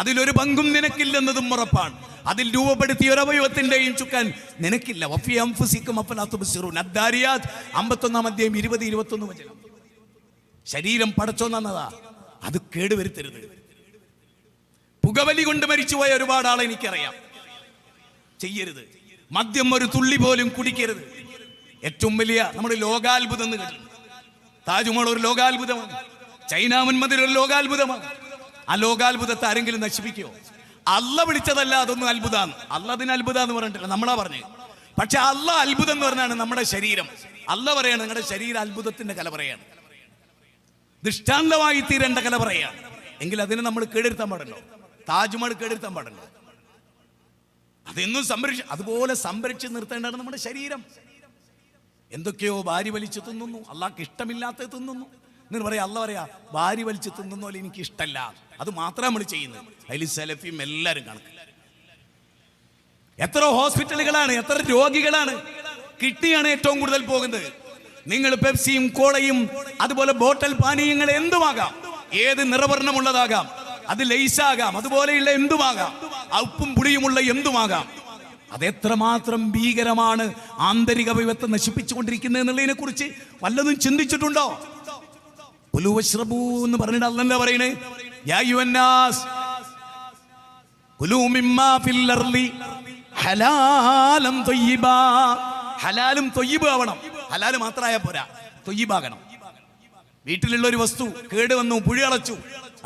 അതിലൊരു പങ്കും നിനക്കില്ലെന്നതും ഉറപ്പാണ്, അതിൽ രൂപപ്പെടുത്തിയ ഒരു അവയവത്തിന്റെയും ചുക്കാൻ നിനക്കില്ല. 51-ാം അധ്യായം 20-21 വചനം. ശരീരം പടച്ചോ നന്നതാ, അത് കേടുവരുത്തരുത്. പുകവലി കൊണ്ട് മരിച്ചുപോയ ഒരുപാട് ആളെ എനിക്കറിയാം. ചെയ്യരുത്. മദ്യം ഒരു തുള്ളി പോലും കുടിക്കരുത്. ഏറ്റവും വലിയ നമ്മുടെ ലോകാത്ഭുതം എന്ന് കേട്ടു. താജ്മഹൽ ഒരു ലോകാത്ഭുതമാണ്. ചൈന മുൻമതിൽ ഒരു ലോകാത്ഭുതമാണ്. ആ ലോകാത്ഭുതത്തെ ആരെങ്കിലും നശിപ്പിക്കുമോ? അല്ല വിളിച്ചതല്ല അതൊന്നും അത്ഭുതമാണ്. അല്ല അതിന് അത്ഭുതം എന്ന് പറഞ്ഞിട്ടില്ല, നമ്മളാ പറഞ്ഞത്. പക്ഷെ അല്ല അത്ഭുതം എന്ന് പറഞ്ഞാണ് നമ്മുടെ ശരീരം. അല്ല പറയാണ് നിങ്ങളുടെ ശരീര അത്ഭുതത്തിന്റെ കലവറയാണ്, ദൃഷ്ടാന്തമായി തീരേണ്ട കലവറയാണ്. എങ്കിൽ അതിനെ നമ്മൾ കേടെടുത്താൻ പാടല്ലോ, താജ്മഹൽ കേടെടുത്താൻ പാടല്ലോ. അതെന്നും അതുപോലെ സംരക്ഷിച്ച് നിർത്തേണ്ടതാണ് നമ്മുടെ ശരീരം. എന്തൊക്കെയോ വാരി വലിച്ചു തിന്നുന്നു, അള്ളാഹ്ക്ക് ഇഷ്ടമില്ലാത്തത് തിന്നുന്നു എന്ന് പറയാ. അല്ല പറയാ വാരി വലിച്ചു തിന്നുന്നോ എനിക്ക് ഇഷ്ടമല്ല, അത് മാത്രം നമ്മൾ ചെയ്യുന്നത്. അതിൽ സെലഫിയും എല്ലാവരും കണക്ക്. എത്ര ഹോസ്പിറ്റലുകളാണ്, എത്ര രോഗികളാണ്. കിഡ്നിയാണ് ഏറ്റവും കൂടുതൽ പോകുന്നത്. നിങ്ങൾ പെപ്സിയും കോളയും അതുപോലെ ബോട്ടൽ പാനീയങ്ങൾ എന്തുമാകാം, ഏത് നിറവർണ്ണമുള്ളതാകാം, അത് ലൈസാകാം, അതുപോലെയുള്ള എന്തുമാകാം, ഉപ്പും പുളിയുമുള്ള എന്തുമാകാം. അതെത്രമാത്രം ഭീകരമാണ് ആന്തരിക അവയവത്തെ നശിപ്പിച്ചുകൊണ്ടിരിക്കുന്നത് എന്നുള്ളതിനെ കുറിച്ച് വല്ലതും ചിന്തിച്ചിട്ടുണ്ടോ? കുലൂ വശ്റബൂ എന്ന് പറഞ്ഞിട്ട് അല്ലാഹ് പറയണേ, യാ അയ്യുഹന്നാസ് കുലൂ മിമ്മാ ഫിൽ അർളി ഹലാലൻ ത്വയ്യിബാ. ഹലാലും ത്വയ്യിബ് ആവണം. ഹലാല് മാത്രമായ പോരാ, ത്വയ്യിബാകണം. വീട്ടിലുള്ള ഒരു വസ്തു കേട് വന്നു, പുഴ അളച്ചു,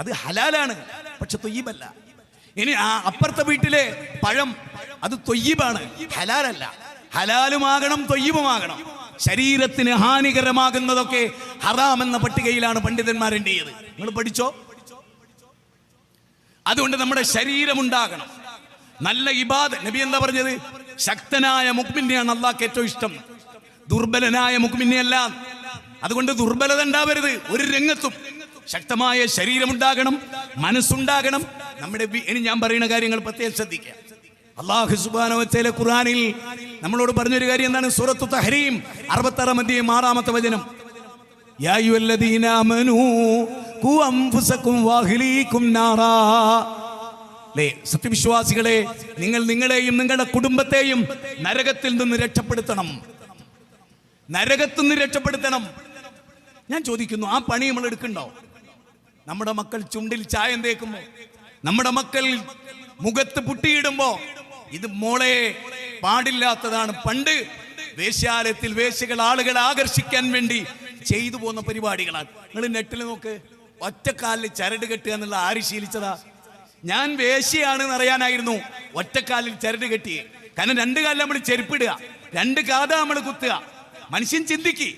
അത് ഹലാലാണ്, പക്ഷെ ത്വയ്യിബല്ല. ഇനി ആ അപ്പുറത്തെ വീട്ടിലെ പഴം അത് ത്വയ്യിബാണ്, ഹലാലല്ല. ഹലാലുമാകണം, ത്വയ്യിബുമാകണം. ശരീരത്തിന് ഹാനികരമാകുന്നതൊക്കെ ഹറാം എന്ന പട്ടികയിലാണ് പണ്ഡിതന്മാരെണ്ണിയത്. നിങ്ങൾ പഠിച്ചോ? അതുകൊണ്ട് നമ്മുടെ ശരീരം ഉണ്ടാകണം, നല്ല ഇബാദത്ത്. നബി എന്താ പറഞ്ഞത്? ശക്തനായ മുഅ്മിനെയാണ് അല്ലാഹ്ക്ക് ഏറ്റവും ഇഷ്ടം, ദുർബലനായ മുഅ്മിനെ അല്ല. അതുകൊണ്ട് ദുർബലത ഉണ്ടാവരുത് ഒരു രംഗത്തും. ശക്തമായ ശരീരമുണ്ടാകണം, മനസ്സുണ്ടാകണം. നമ്മുടെ ഇനി ഞാൻ പറയുന്ന കാര്യങ്ങൾ പ്രത്യേകം ശ്രദ്ധിക്കുക. അല്ലാഹു സുബ്ഹാനഹു വ തആല ഖുർആനിൽ നമ്മളോട് പറഞ്ഞൊരു കാര്യം എന്താണ്? സൂറത്തു തഹ്രീം 66 അധ്യായം 6-ാമത്തെ വചനം, യാ അയ്യുഹല്ലദീന ആമനൂ ഖൂ അൻഫുസകും വഅഹ്ലീകും നാറാ. സത്യവിശ്വാസികളെ, നിങ്ങൾ നിങ്ങളെയും നിങ്ങളുടെ കുടുംബത്തെയും നരകത്തിൽ നിന്ന് രക്ഷപ്പെടുത്തണം, നരകത്തിൽ നിന്ന് രക്ഷപ്പെടുത്തണം. ഞാൻ ചോദിക്കുന്നു, ആ പണി നമ്മൾ എടുക്കണ്ടോ? നമ്മുടെ മക്കൾ ചുണ്ടിൽ ചായം തേക്കുമ്പോ, നമ്മുടെ മക്കൾ മുഖത്ത് പുട്ടിയിടുമ്പോ, ഇത് മോളെ പാടില്ലാത്തതാണ്. പണ്ട് വേശ്യാലയത്തിൽ വേശ്യകൾ ആളുകളെ ആകർഷിക്കാൻ വേണ്ടി ചെയ്തു പോകുന്ന പരിപാടികളാണ്. നിങ്ങൾ നെറ്റിൽ നോക്ക്, ഒറ്റക്കാലിൽ ചരട് കെട്ടുക എന്നുള്ള ആര് ശീലിച്ചതാ? ഞാൻ വേശ്യയാണെന്ന് അറിയാനായിരുന്നു ഒറ്റക്കാലിൽ ചരട് കെട്ടിയേ. കാരണം 2 കാലിൽ നമ്മൾ ചെരുപ്പിടുക, 2 കാത നമ്മൾ കുത്തുക. മനുഷ്യൻ ചിന്തിക്ക്.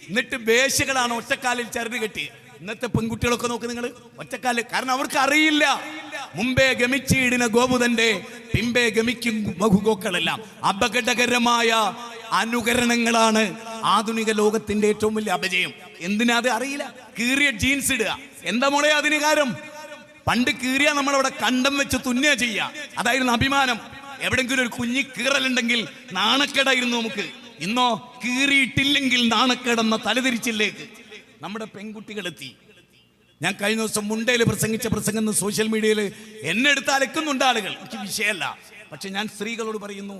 എന്നിട്ട് വേശ്യകളാണ് ഒറ്റക്കാലിൽ ചരട് കെട്ടി. ഇന്നത്തെ പെൺകുട്ടികളൊക്കെ നോക്ക് നിങ്ങൾ, ഒറ്റക്കാലിൽ. കാരണം അവർക്ക് അറിയില്ല, മുമ്പേ ഗമിച്ചിടുന്ന ഗോപുതന്റെ പിമ്പേ ഗമിക്കും ബഹുഗോക്കളെല്ലാം അപകടകരമായ അനുകരണങ്ങളാണ് ആധുനിക ലോകത്തിന്റെ ഏറ്റവും വലിയ അപജയം. എന്തിനാ അത് അറിയില്ല. കീറിയ ജീൻസ് ഇടുക, എന്താ മോളെ അതിന് കാര്യം? പണ്ട് കീറിയ നമ്മളവിടെ കണ്ടം വെച്ച് തുന്നുക ചെയ്യുക, അതായിരുന്നു അഭിമാനം. എവിടെങ്കിലും ഒരു കുഞ്ഞി കീറലുണ്ടെങ്കിൽ നാണക്കേടായിരുന്നു നമുക്ക്. ഇന്നോ കീറിയിട്ടില്ലെങ്കിൽ നാണക്കേടെന്ന തലതിരിച്ചിലേക്ക് നമ്മുടെ പെൺകുട്ടികളെത്തി. ഞാൻ കഴിഞ്ഞ ദിവസം മുണ്ടയിൽ പ്രസംഗിച്ച പ്രസംഗം സോഷ്യൽ മീഡിയയിൽ എന്നെ എടുത്ത് അലക്കുന്നുണ്ട് ആളുകൾ. എനിക്ക് വിഷയമല്ല, പക്ഷെ ഞാൻ സ്ത്രീകളോട് പറയുന്നു,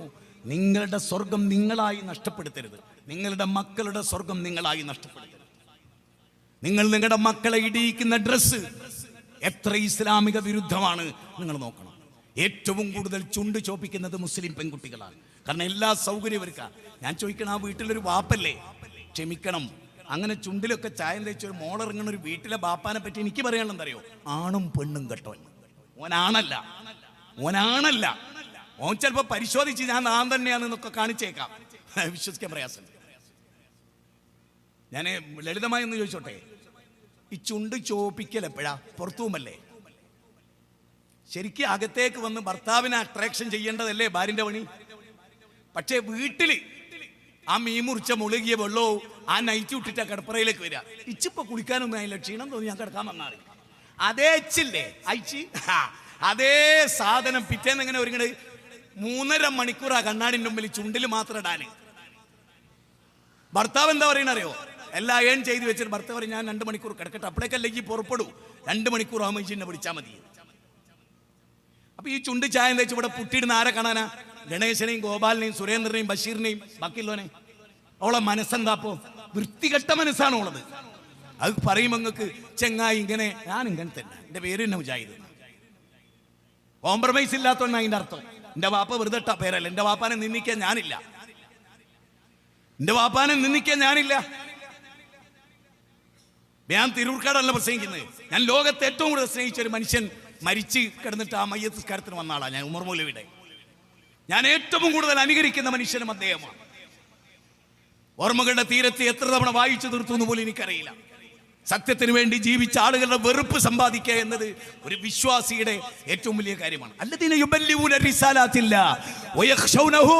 നിങ്ങളുടെ സ്വർഗം നിങ്ങളായി നഷ്ടപ്പെടുത്തരുത്, നിങ്ങളുടെ മക്കളുടെ സ്വർഗം നിങ്ങളായി നഷ്ടപ്പെടുത്തരുത്. നിങ്ങൾ നിങ്ങളുടെ മക്കളെ ഇടിയിക്കുന്ന ഡ്രസ്സ് എത്ര ഇസ്ലാമിക വിരുദ്ധമാണ് നിങ്ങൾ നോക്കണം. ഏറ്റവും കൂടുതൽ ചുണ്ട് ചോപ്പിക്കുന്നത് മുസ്ലിം പെൺകുട്ടികളാണ്. കാരണം എല്ലാ സൗകര്യവും ഒരുക്കാം. ഞാൻ ചോദിക്കണം, ആ വീട്ടിലൊരു വാപ്പല്ലേ, ക്ഷമിക്കണം, അങ്ങനെ ചുണ്ടിലൊക്കെ ചായം തേച്ച് ഒരു മോളിറങ്ങുന്ന ഒരു വീട്ടിലെ ബാപ്പാനെ പറ്റി എനിക്ക് പറയാനുള്ള എന്തറിയോ? ആണും പെണ്ണും കെട്ടോൻ. ഓനാണല്ല, ഓനാണല്ല. ഓൻ ചിലപ്പോ പരിശോധിച്ച് ഞാൻ തന്നെയാണെന്നൊക്കെ കാണിച്ചേക്കാം, വിശ്വസിക്കാൻ പ്രയാസം. ഞാൻ ലളിതമായി ഒന്ന് ചോദിച്ചോട്ടെ, ഈ ചുണ്ട് ചോപ്പിക്കൽ എപ്പോഴാ? പുറത്തുമല്ലേ? ശരിക്കും അകത്തേക്ക് വന്ന് ഭർത്താവിനെ അട്രാക്ഷൻ ചെയ്യേണ്ടതല്ലേ ഭാര്യന്റെ പണി? പക്ഷേ വീട്ടില് ആ മീൻ മുറിച്ച മുളുകിയ വെള്ളവും ആ നൈറ്റ് വിട്ടിട്ട് കടപ്പറയിലേക്ക് വരിക. ഇച്ചിപ്പോ കുളിക്കാനൊന്നും ആയില്ല, ക്ഷീണം തോന്നി ഞാൻ കിടക്കാൻ വന്നാൽ അതേ ഇച്ചില്ലേ അയച്ച്, അതേ സാധനം പിറ്റേന്ന് എങ്ങനെ ഒരുങ്ങട് 3.5 മണിക്കൂർ ആ കണ്ണാടിന്റെ മുമ്പിൽ ചുണ്ടിൽ മാത്രം ഇടാന്. ഭർത്താവ് എന്താ പറയണറിയോ? എല്ലാം ഏൺ ചെയ്ത് വെച്ചിട്ട് ഭർത്താവ് പറയും, ഞാൻ 2 മണിക്കൂർ കിടക്കട്ടെ, അപ്പോഴേക്കല്ലെങ്കിൽ പുറപ്പെടൂ, 2 മണിക്കൂർ ആകുമ്പോൾ ഇച്ചിന്നെ പിടിച്ചാൽ മതി. അപ്പൊ ഈ ചുണ്ട് ചായം തേച്ച് ഇവിടെ പുട്ടിടുന്ന ആരെ കാണാനാ? ഗണേശനെയും ഗോപാലിനെയും സുരേന്ദ്രനെയും ബഷീറിനെയും ബാക്കിയുള്ളവനെ. അവളെ മനസ്സെന്താപ്പോ? വൃത്തികെട്ട മനസ്സാണ് ഉള്ളത്. അത് പറയുമ്പോൾ നിങ്ങൾക്ക് ചെങ്ങായി ഇങ്ങനെ, ഞാൻ ഇങ്ങനെ തന്നെ, എന്റെ പേര് തന്നെ മുജാഹിദ്, കോംപ്രമൈസ് ഇല്ലാത്തവണ്ണ അതിന്റെ അർത്ഥം. എന്റെ വാപ്പ വെറുതെ ഇട്ട പേരല്ല. എന്റെ വാപ്പാനെ നിന്ദിക്കാൻ ഞാനില്ല, എന്റെ വാപ്പാനെ നിന്ദിക്കാൻ ഞാനില്ല. ഞാൻ തിരൂർക്കാടല്ല പ്രസംഗിക്കുന്നത്. ഞാൻ ലോകത്തെ ഏറ്റവും കൂടുതൽ സ്നേഹിച്ച ഒരു മനുഷ്യൻ മരിച്ച് കിടന്നിട്ട് ആ മയ്യത്ത് കാര്യത്തിന് വന്ന ആളാണ് ഞാൻ, ഉമർ മൗലവിയുടെ. ഞാൻ ഏറ്റവും കൂടുതൽ അനുകരിക്കുന്ന മനുഷ്യനും അദ്ദേഹമാണ്. ഓർമ്മകളുടെ തീരത്ത് എത്ര തവണ വായിച്ചു തീർത്തു എന്ന് പോലും എനിക്കറിയില്ല. സത്യത്തിന് വേണ്ടി ജീവിച്ച ആളുകളുടെ വെറുപ്പ് സമ്പാദിക്കുക എന്നത് ഒരു വിശ്വാസിയുടെ ഏറ്റവും വലിയ കാര്യമാണ്. അല്ലദീന യുബല്ലിഗൂന റിസാലാത്തില്ലാഹ് വയഖ്ശൗനഹു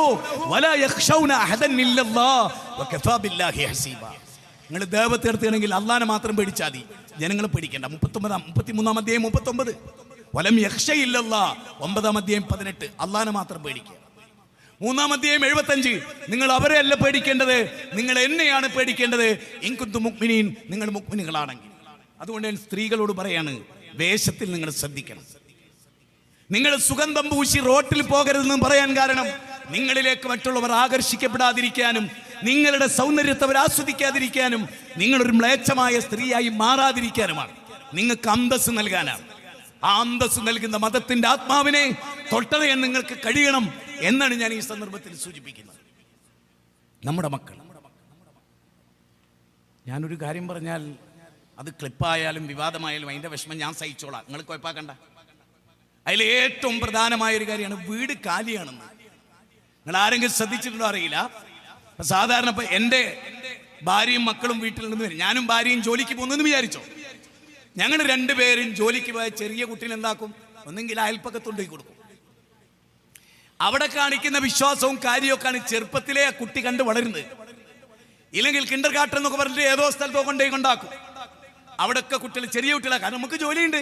വലാ യഖ്ശൗന അഹദൻ ഇല്ലല്ലാഹ് വകഫാ ബില്ലാഹി ഹസീബ. നിങ്ങൾ ദൈവത്തെ എടുത്തുകയാണെങ്കിൽ അള്ളാനെ മാത്രം പേടിച്ചാൽ മതി, ജനങ്ങളെ പേടിക്കേണ്ട. 33-ാം അധ്യായം 39 വലം യഖ്ശയില്ലല്ലാഹ് 9-ാം അധ്യായം 18 അള്ളാനെ മാത്രം പേടിക്കുക. 3-ാം അധ്യായം 75 നിങ്ങൾ അവരെ അല്ല പേടിക്കേണ്ടത്, നിങ്ങൾ എന്നെയാണ് പേടിക്കേണ്ടത്. ഇൻ കുന്തും മുഅ്മിനീൻ, നിങ്ങൾ മുഅ്മിനുകളാണെങ്കിൽ. അതുകൊണ്ട് ഞാൻ സ്ത്രീകളോട് പറയാണ്, വേഷത്തിൽ നിങ്ങൾ ശ്രദ്ധിക്കണം. നിങ്ങൾ സുഗന്ധം പൂശി റോട്ടിൽ പോകരുതെന്ന് പറയാൻ കാരണം നിങ്ങളിലേക്ക് മറ്റുള്ളവർ ആകർഷിക്കപ്പെടാതിരിക്കാനും നിങ്ങളുടെ സൗന്ദര്യത്തെ അവർ ആസ്വദിക്കാതിരിക്കാനും നിങ്ങളൊരു മ്ലേച്ഛമായ സ്ത്രീയായി മാറാതിരിക്കാനുമാണ്. നിങ്ങൾക്ക് അന്തസ് നൽകാനാണ്. ആ അന്തസ് നൽകുന്ന മതത്തിന്റെ ആത്മാവിനെ തൊട്ടറിയാൻ നിങ്ങൾക്ക് കഴിയണം എന്നാണ് ഞാൻ ഈ സന്ദർഭത്തിൽ സൂചിപ്പിക്കുന്നത്. നമ്മുടെ മക്കൾ, ഞാനൊരു കാര്യം പറഞ്ഞാൽ അത് ക്ലിപ്പായാലും വിവാദമായാലും അതിൻ്റെ വിഷമം ഞാൻ സഹിച്ചോളാം, നിങ്ങൾ കുഴപ്പാക്കണ്ട. അതിൽ ഏറ്റവും പ്രധാനമായ ഒരു കാര്യമാണ് വീട് കാലിയാണെന്ന്. നിങ്ങൾ ആരെങ്കിലും ശ്രദ്ധിച്ചിട്ടുണ്ടോ അറിയില്ല. സാധാരണ ഇപ്പം എൻ്റെ ഭാര്യയും മക്കളും വീട്ടിലുണ്ടെന്ന് വരും. ഞാനും ഭാര്യയും ജോലിക്ക് പോകുന്നെന്ന് വിചാരിച്ചോ. ഞങ്ങൾ രണ്ടുപേരും ജോലിക്ക് പോയ ചെറിയ കുട്ടീനെ എന്താക്കും, ഒന്നെങ്കിൽ അയൽപ്പക്കത്തുണ്ടായി കൊടുക്കും. അവിടെ കാണിക്കുന്ന വിശ്വാസവും കാര്യമൊക്കെയാണ് ചെറുപ്പത്തിലെ ആ കുട്ടി കണ്ട് വളരുന്നത്. ഇല്ലെങ്കിൽ കിൻഡർ ഗാർട്ടൻ എന്നൊക്കെ പറഞ്ഞിട്ട് ഏതോ സ്ഥലത്തോ കൊണ്ടാക്കും. അവിടെയൊക്കെ കുട്ടികൾ ചെറിയ കുട്ടികളാണ്. കാരണം നമുക്ക് ജോലിയുണ്ട്.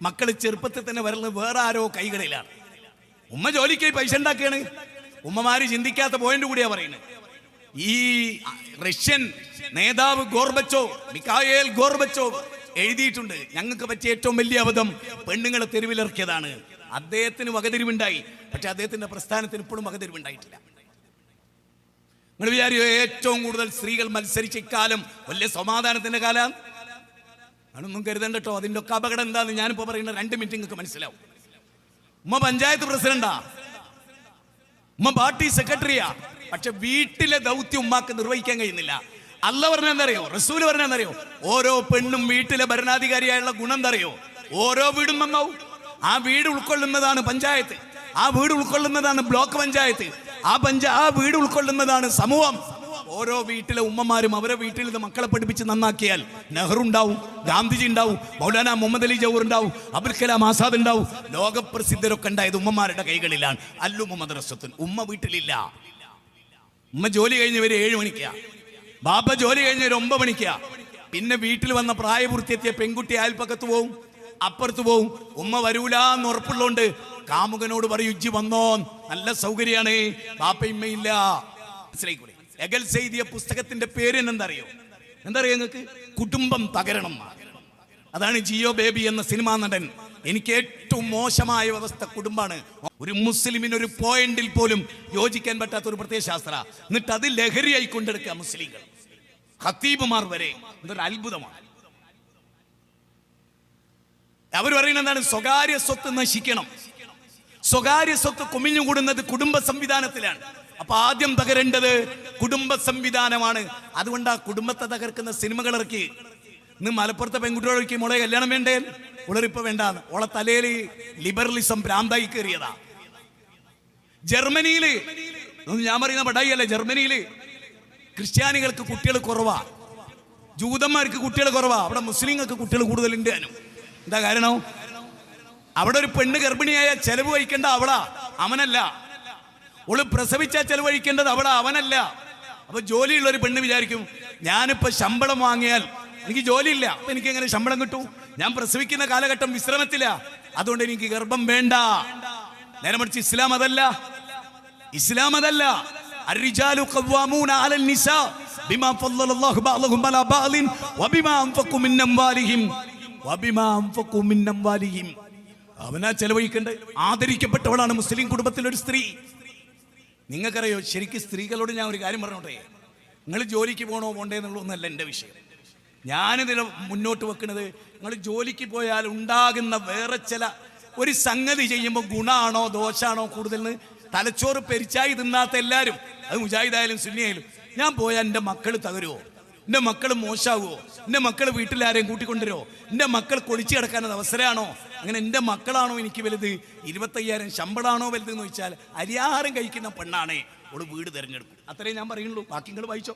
മക്കൾ ചെറുപ്പത്തിൽ തന്നെ വരുന്നത് വേറെ ആരോ കൈകളിലാണ്. ഉമ്മ ജോലിക്ക് പൈസ ഉണ്ടാക്കുകയാണ്. ഉമ്മമാര് ചിന്തിക്കാത്ത പോയിന്റ് കൂടിയാ പറയുന്നത്. ഈ റഷ്യൻ നേതാവ് മിഖായേൽ ഗോർബച്ചോവ് എഴുതിയിട്ടുണ്ട്, ഞങ്ങൾക്ക് പറ്റിയ ഏറ്റവും വലിയ അബദ്ധം പെണ്ണുങ്ങളെ തെരുവിലിറക്കിയതാണ്. അദ്ദേഹത്തിന് വകതിരിവുണ്ടായി, പക്ഷെ അദ്ദേഹത്തിന്റെ പ്രസ്ഥാനത്തിന് ഇപ്പോഴും വകതിരിവുണ്ടായിട്ടില്ല. നിങ്ങൾ വിചാരിയോ ഏറ്റവും കൂടുതൽ സ്ത്രീകൾ മത്സരിച്ച ഇക്കാലം വലിയ സമാധാനത്തിന്റെ കാലം ആണൊന്നും കരുതണ്ട കേട്ടോ. അതിൻ്റെ ഒക്കെ അപകടം എന്താന്ന് ഞാനിപ്പോ പറയുന്ന 2 മിനിറ്റ് നിങ്ങൾക്ക് മനസ്സിലാവും. ഉമ്മ പഞ്ചായത്ത് പ്രസിഡന്റാ, ഉമ്മ പാർട്ടി സെക്രട്ടറിയാ, പക്ഷെ വീട്ടിലെ ദൗത്യം ഉമ്മാക്ക് നിർവഹിക്കാൻ കഴിയുന്നില്ല. അല്ല പറഞ്ഞെന്തറിയോ, റസൂല് പറഞ്ഞെന്തറിയോ, ഓരോ പെണ്ണും വീട്ടിലെ ഭരണാധികാരിയായുള്ള ഗുണം എന്തറിയോ, ഓരോ വീടും നന്നാവും. ആ വീട് ഉൾക്കൊള്ളുന്നതാണ് പഞ്ചായത്ത്, ആ വീട് ഉൾക്കൊള്ളുന്നതാണ് ബ്ലോക്ക് പഞ്ചായത്ത്, ആ വീട് ഉൾക്കൊള്ളുന്നതാണ് സമൂഹം. ഓരോ വീട്ടിലെ ഉമ്മമാരും അവരെ വീട്ടിൽ നിന്ന് മക്കളെ പഠിപ്പിച്ച് നന്നാക്കിയാൽ നെഹ്റു ഉണ്ടാവും, ഗാന്ധിജി ഉണ്ടാവും, മൗലാന മുഹമ്മദ് അലി ജൗഹർ ഉണ്ടാവും, അബുൽ കലാം ആസാദ് ഉണ്ടാവും. ലോകപ്രസിദ്ധരൊക്കെ ഉണ്ടായത് ഉമ്മമാരുടെ കൈകളിലാണ്. അല്ലു മദ്രസത്തുൻ. ഉമ്മ വീട്ടിലില്ല. ഉമ്മ ജോലി കഴിഞ്ഞവര് 7 മണിക്കാ, ബാപ്പ ജോലി കഴിഞ്ഞവര് 9 മണിക്കാ. പിന്നെ വീട്ടിൽ വന്ന പ്രായപൂർത്തിയെത്തിയ പെൺകുട്ടി അയൽപ്പക്കത്ത് പോവും, അപ്പുറത്ത് പോവും. ഉമ്മ വരൂലെന്ന് ഉറപ്പുള്ളതുകൊണ്ട് കാമുകനോട് പറയും, ഇജ്ജ് വന്നോ, നല്ല സൗകര്യമാണ്, ബാപ്പ ഇമ്മയില്ല. മനസ്സിലായിക്കൂടെ? എഗൽസ് എഴുതിയ പുസ്തകത്തിന്റെ പേര് എന്തറിയോ നിങ്ങൾക്ക്? കുടുംബം തകരണം. അതാണ് ജിയോ ബേബി എന്ന സിനിമാ നടൻ. എനിക്ക് ഏറ്റവും മോശമായ വ്യവസ്ഥ കുടുംബമാണ്. ഒരു മുസ്ലിമിന് ഒരു പോയിന്റിൽ പോലും യോജിക്കാൻ പറ്റാത്ത ഒരു പ്രത്യയശാസ്ത്ര, എന്നിട്ട് അത് ലഹരിയായി കൊണ്ടെടുക്കുക മുസ്ലിങ്ങൾ, ഖത്തീബുമാർ വരെ. എന്തൊരു അത്ഭുതമാണ്. അവർ പറയുന്നത് എന്താണ്? സ്വകാര്യ സ്വത്ത് നശിക്കണം. സ്വകാര്യ സ്വത്ത് കുമിഞ്ഞുകൂടുന്നത് കുടുംബ സംവിധാനത്തിലാണ്. അപ്പൊ ആദ്യം തകരേണ്ടത് കുടുംബ സംവിധാനമാണ്. അതുകൊണ്ട് ആ കുടുംബത്തെ തകർക്കുന്ന സിനിമകൾ ഇറക്കി. ഇന്ന് മലപ്പുറത്തെ പെൺകുട്ടികളൊക്കെ മോളെ കല്യാണം വേണ്ടേ, ഉളറിപ്പ വേണ്ടാന്ന്, ഓളെ തലയിൽ ലിബറലിസം ഭ്രാന്തായി കയറിയതാ. ജർമ്മനിയില്, ഞാൻ പറയുന്ന പടായി അല്ല, ജർമ്മനിയില് ക്രിസ്ത്യാനികൾക്ക് കുട്ടികൾ കുറവാ, ജൂതന്മാർക്ക് കുട്ടികൾ കുറവാ, അവിടെ മുസ്ലിങ്ങൾക്ക് കുട്ടികൾ കൂടുതലുണ്ട്. എന്താ കാരണം? അവിടെ ഒരു പെണ്ണ് ഗർഭിണിയായ ചെലവ് വഹിക്കേണ്ട അവളാ, അവനല്ല. ഓള് പ്രസവിച്ചാൽ ചെലവഴിക്കേണ്ടത് അവിടെ, അവനല്ല. അപ്പൊ ജോലിയുള്ള ഒരു പെണ്ണ് വിചാരിക്കും, ഞാനിപ്പോ ശമ്പളം വാങ്ങിയാൽ എനിക്ക് ജോലിയില്ല, അപ്പൊ എനിക്ക് എങ്ങനെ ശമ്പളം കിട്ടും? ഞാൻ പ്രസവിക്കുന്ന കാലഘട്ടം വിശ്രമത്തില്ല, അതുകൊണ്ട് എനിക്ക് ഗർഭം വേണ്ട. നേരെ മറിച്ച് ഇസ്ലാം അതല്ല. ഇസ്ലാം അതല്ല. الرجال قوامون على النساء بما فضل الله بعضهم على بعض وبما انفقوا من اموالهم. അവനാ ചെലവഴിക്കേണ്ടത്. ആദരിക്കപ്പെട്ടവളാണ് മുസ്ലിം കുടുംബത്തിലൊരു സ്ത്രീ. നിങ്ങൾക്കറിയോ, ശരിക്കും സ്ത്രീകളോട് ഞാൻ ഒരു കാര്യം പറഞ്ഞോട്ടെ, നിങ്ങൾ ജോലിക്ക് പോകണോ പോണ്ടേ എന്നുള്ളതൊന്നല്ല എൻ്റെ വിഷയം. ഞാനിതിൽ മുന്നോട്ട് വെക്കുന്നത്, നിങ്ങൾ ജോലിക്ക് പോയാൽ ഉണ്ടാകുന്ന വേറെ ചില ഒരു സംഗതി ചെയ്യുമ്പോൾ ഗുണമാണോ ദോഷമാണോ കൂടുതൽ തലച്ചോറ് പെരിച്ചായി തിന്നാത്ത എല്ലാവരും, അത് മുജാഹിദായാലും സുന്നിയായാലും, ഞാൻ പോയാൽ എൻ്റെ മക്കൾ തകരുമോ, എൻ്റെ മക്കൾ മോശമാകുമോ, എൻ്റെ മക്കൾ വീട്ടിലാരെയും കൂട്ടിക്കൊണ്ടുവരുമോ, എൻ്റെ മക്കൾ കൊളിച്ചു കിടക്കാനത് അവസരമാണോ, അങ്ങനെ എൻ്റെ മക്കളാണോ എനിക്ക് വലുത്, 25,000 ശമ്പളമാണോ വലുത് എന്ന് ചോദിച്ചാൽ അരിയാഹാരം കഴിക്കുന്ന പെണ്ണാണേ ഓള് വീട് തിരഞ്ഞെടുക്കും. അത്രേ ഞാൻ പറയുള്ളൂ, ബാക്കി നിങ്ങൾ വായിച്ചോ.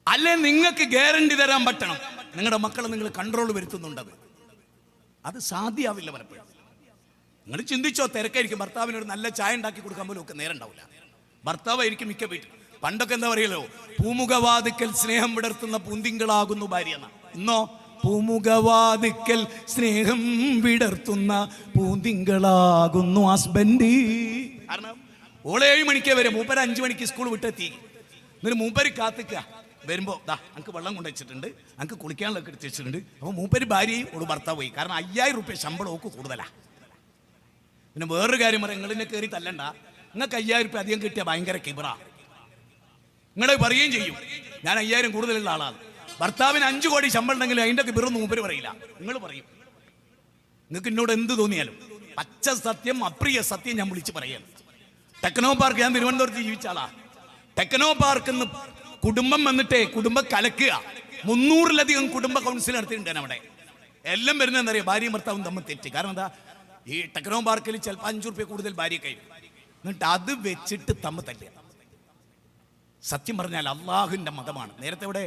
അല്ലെ നിങ്ങൾക്ക് ഗ്യാരണ്ടി തരാൻ പറ്റണം നിങ്ങളുടെ മക്കളെ നിങ്ങൾ കൺട്രോൾ വരുത്തുന്നുണ്ടത്. അത് സാധ്യമാവില്ല പലപ്പോഴും. നിങ്ങൾ ചിന്തിച്ചോ, തിരക്കായിരിക്കും, ഭർത്താവിന് ഒരു നല്ല ചായ ഉണ്ടാക്കി കൊടുക്കാൻ പോലും ഒക്കെ നേരം ഉണ്ടാവില്ല. ഭർത്താവായിരിക്കും മിക്ക വീട്ടിൽ. പണ്ടൊക്കെ എന്താ പറയല്ലോ, പൂമുഖവാതിക്കൽ സ്നേഹം വിടർത്തുന്ന പൂന്തിങ്കളാകുന്നു ഭാര്യ എന്ന. ഇന്നോ പൂമുഖവാതിക്കൽ സ്നേഹം വിടർത്തുന്ന പൂന്തിങ്കളാകുന്നു ഹസ്ബൻഡ്. കാരണം ഓളെ 7 മണിക്ക് വരെ, മൂപ്പര് 5 മണിക്ക് സ്കൂൾ വിട്ടെത്തി. എന്നിട്ട് മൂപ്പര് കാത്തിക്കുക, വരുമ്പോൾ ദാ എനിക്ക് വെള്ളം കൊണ്ട് വെച്ചിട്ടുണ്ട്, എനിക്ക് കുളിക്കാനുള്ളതൊക്കെ എടുത്ത് വെച്ചിട്ടുണ്ട്. അപ്പോൾ മൂപ്പര് ഭാര്യയും ഓള് ഭർത്താവ് പോയി. കാരണം 5000 റുപ്യ ശമ്പളം ഒക്കെ കൂടുതലാണ്. പിന്നെ വേറൊരു കാര്യം പറയാം, നിങ്ങളിന്നെ കയറി തല്ലണ്ട. നിങ്ങൾക്ക് 5000 റുപ്യ അധികം കിട്ടിയ ഭയങ്കര കിബറാ. നിങ്ങൾ പറയുകയും ചെയ്യും ഞാൻ 5000 കൂടുതലുള്ള ആളാണ്. ഭർത്താവിന് 5 കോടി ശമ്പളം ഉണ്ടെങ്കിലും അതിൻ്റെ കിബറൊന്നും മൂപ്പര് പറയില്ല, നിങ്ങൾ പറയും. നിങ്ങൾക്ക് എന്നോട് എന്ത് തോന്നിയാലും പച്ച സത്യം അപ്രിയ സത്യം ഞാൻ വിളിച്ച് പറയാം. ടെക്നോ പാർക്ക്, ഞാൻ തിരുവനന്തപുരത്ത് ജീവിച്ച ആളാ. ടെക്നോ പാർക്ക് കുടുംബം വന്നിട്ടേ കുടുംബം കലക്കുക. 300-ലധികം കുടുംബ കൗൺസിൽ നടത്തിയിട്ടുണ്ട് അവിടെ. എല്ലാം വരുന്നത് എന്താ പറയുക, ഭാര്യയും ഭർത്താവും തമ്മിൽ തെറ്റ്. കാരണം എന്താ, ഈ ടെക്നോ പാർക്കിൽ ചിലപ്പോൾ 5 റുപ്യ കൂടുതൽ ഭാര്യ കഴിയും. എന്നിട്ട് അത് വെച്ചിട്ട് തമ്മിൽ തല്ലുക. സത്യം പറഞ്ഞാൽ അള്ളാഹുവിൻ്റെ മതമാണ്. നേരത്തെ ഇവിടെ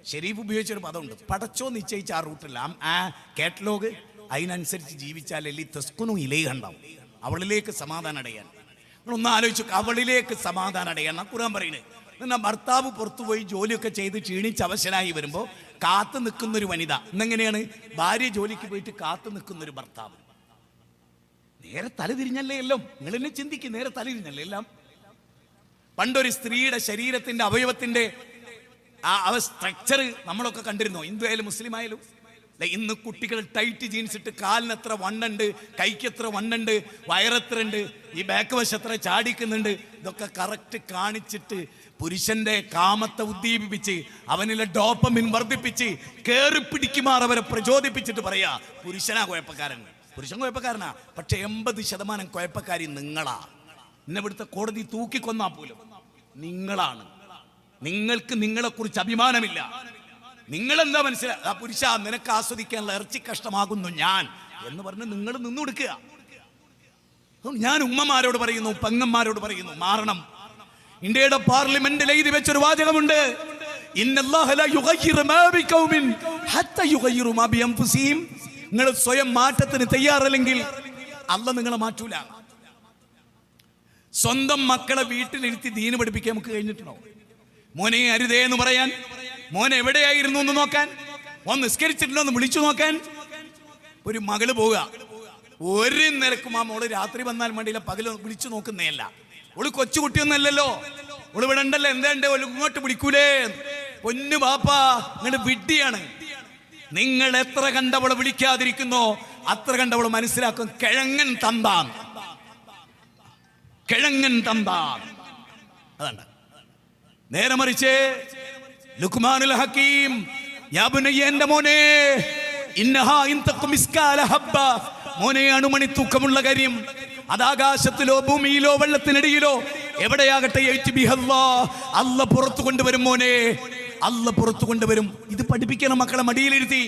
ഷെരീഫ് ഉപയോഗിച്ചൊരു പദമുണ്ട്, പടച്ചോ നിശ്ചയിച്ച ആ റൂട്ടില്ല ആ കാറ്റലോഗ്, അതിനനുസരിച്ച് ജീവിച്ചാലല്ലേ തെസ്കുനു ഇലയുണ്ടാവും, അവളിലേക്ക് സമാധാനം അടയാൻ. നിങ്ങളൊന്ന് ആലോചിച്ചു, അവളിലേക്ക് സമാധാനം അടയാൻ ഖുർആൻ പറയുന്നത്. എന്നാൽ ഭർത്താവ് പുറത്തുപോയി ജോലിയൊക്കെ ചെയ്ത് ക്ഷീണിച്ച് അവശനായി വരുമ്പോൾ കാത്തു നിൽക്കുന്നൊരു വനിത. ഇന്നെങ്ങനെയാണ് ഭാര്യ ജോലിക്ക് പോയിട്ട് കാത്തു നിൽക്കുന്നൊരു ഭർത്താവ്? നേരെ തലതിരിഞ്ഞല്ലേ എല്ലാം. നിങ്ങൾ എന്നെ ചിന്തിക്കും, നേരെ തലതിരിഞ്ഞല്ലേ എല്ലാം. പണ്ടൊരു സ്ത്രീയുടെ ശരീരത്തിന്റെ അവയവത്തിന്റെ ആ സ്ട്രക്ചർ നമ്മളൊക്കെ കണ്ടിരുന്നോ, ഹിന്ദു ആയാലും മുസ്ലിം ആയാലും? ഇന്ന് കുട്ടികൾ ടൈറ്റ് ജീൻസ് ഇട്ട് കാലിന് എത്ര വണ്ണുണ്ട്, കൈക്ക് എത്ര വണ്ണുണ്ട്, വയറെത്ര ഉണ്ട്, ഈ ബാക്ക് വശം എത്ര ചാടിക്കുന്നുണ്ട്, ഇതൊക്കെ കറക്റ്റ് കാണിച്ചിട്ട് പുരുഷന്റെ കാമത്തെ ഉദ്ദീപിപ്പിച്ച് അവനിലെ ഡോപ്പമിൻ വർദ്ധിപ്പിച്ച് കയറി പിടിക്കുമാർ അവരെ പ്രചോദിപ്പിച്ചിട്ട് പറയാ പുരുഷനാ കുഴപ്പക്കാരൻ. പുരുഷൻ കുഴപ്പക്കാരനാ, പക്ഷെ 80% കുഴപ്പക്കാരി നിങ്ങളാ. എന്നെ ഇവിടുത്തെ കോടതി തൂക്കിക്കൊന്നാ പോലും നിങ്ങളാണ്. നിങ്ങൾക്ക് നിങ്ങളെക്കുറിച്ച് അഭിമാനമില്ല. നിങ്ങളെന്താ മനസ്സിലാ, പുരുഷ നിനക്ക് ആസ്വദിക്കാനുള്ള ഇറച്ചി കഷ്ടമാകുന്നു ഞാൻ എന്ന് പറഞ്ഞ് നിങ്ങൾ നിന്നു കൊടുക്കുക. ഞാൻ ഉമ്മമാരോട് പറയുന്നു, പെങ്ങന്മാരോട് പറയുന്നു, മാറണം. ഇന്ത്യയുടെ പാർലമെന്റിൽ എഴുതി വെച്ചൊരു വാചകമുണ്ട്, നിങ്ങൾ സ്വയം മാറ്റത്തിന് തയ്യാറല്ലെങ്കിൽ അല്ലാഹ് നിങ്ങളെ മാറ്റൂല. സ്വന്തം മക്കളെ വീട്ടിലിരുത്തി ദീന് പഠിപ്പിക്കാൻ നമുക്ക് കഴിഞ്ഞിട്ടുണ്ടോ? മോനെ അരുതേ എന്ന് പറയാൻ, മോനെ എവിടെയായിരുന്നു എന്ന് നോക്കാൻ, ഓൻ നിസ്കരിച്ചിട്ടുണ്ടോ എന്ന് വിളിച്ചു നോക്കാൻ. ഒരു മകള് പോവുക, ഒരു നിരക്കും ആ മോള് രാത്രി വന്നാൽ വേണ്ടിയില്ല, പകല് വിളിച്ചു നോക്കുന്നേയല്ല. ഓള് കൊച്ചുകുട്ടിയൊന്നല്ലല്ലോ, ഓള് ഇവിടെ ഉണ്ടല്ലോ, എന്താണ്ട് ഇങ്ങോട്ട് വിളിക്കൂലേ? പൊന്നു ബാപ്പാ, നിങ്ങളുടെ വിഡ്ഢിയാണ്. നിങ്ങൾ എത്ര കണ്ടവളെ വിളിക്കാതിരിക്കുന്നോ അത്ര കണ്ടവള് മനസ്സിലാക്കും കിഴങ്ങൻ തന്താൻ, കിഴങ്ങൻ തന്താൻ. അതാണ്. നേരെ മറിച്ച് ലുക്മാനുൽ ഹക്കീം, യാ ബുനയ്യ, എന്റെ മോനെ, ഇന്നഹാ ഇൻ തഖു മിസ്കാല ഹബ്ബ, മോനെ അണുമണി തൂക്കമുള്ള കാര്യം അതാകാശത്തിലോ ഭൂമിയിലോ വെള്ളത്തിനടിയിലോ എവിടെയാകട്ടെ അല്ലാഹ് പുറത്തു കൊണ്ടുവരും മോനെ, അല്ലാഹ് പുറത്തു കൊണ്ടുവരും. ഇത് പഠിപ്പിക്കണം മക്കളെ മടിയിലിരുത്തി,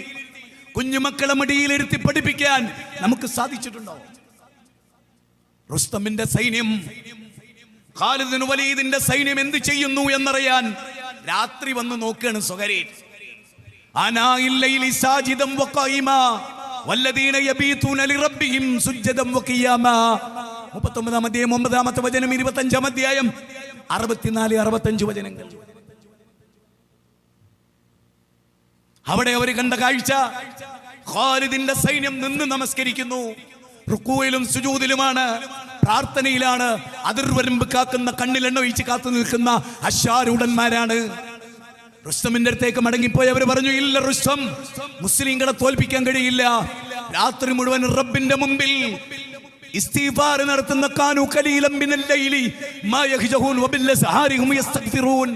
കുഞ്ഞുമക്കളെ മടിയിലിരുത്തി പഠിപ്പിക്കാൻ നമുക്ക് സാധിച്ചിട്ടുണ്ടോ? റുസ്തമിന്റെ സൈന്യം, ഖാലിദ് ബിൻ വലീദിന്റെ സൈന്യം എന്ത് ചെയ്യുന്നു എന്നറിയാൻ രാത്രി വന്ന് നോക്കുകയാണ് സ്വകാര്യം. സാജിദം വഖായിമാ വല്ലദീന യബീതൂന ലിറബ്ബിഹിം സുജ്ജദൻ വഖിയാമാ. 39-ാം അധ്യായം 9-ാമത്തെ വചനം, 25-ാം അധ്യായം 64-65 വചനങ്ങൾ. അവിടെ അവർ കണ്ട കാഴ്ച, ഖാലിദിന്റെ സൈന്യം നിന്ന് നമസ്കരിക്കുന്നു, റുക്കൂയിലും സുജൂദിലുമാണ്, പ്രാർത്ഥനയിലാണ്. അതിർവരമ്പ് കാക്കുന്ന, കണ്ണിലെണ്ണ ഒഴിച്ച് കാത്തു നിൽക്കുന്ന അശ്വാരൂഢന്മാരാണ്. റുസ്തമിന്റെ അടുത്തേക്ക് മടങ്ങിപ്പോയി അവർ പറഞ്ഞു, ഇല്ല റുസ്തം, മുസ്ലിങ്ങളെ തോൽപ്പിക്കാൻ കഴിയില്ല. രാത്രി മുഴുവൻ റബ്ബിന്റെ മുമ്പിൽ ഇസ്തിഗ്ഫാർ നടത്തുന്ന കാനു ഖലീലൻ മിനൽ ലൈലി മാ യഹ്ജഹൂൻ വബില്ലസ്ഹാരിഹും യസ്തഗ്ഫിറൂൻ.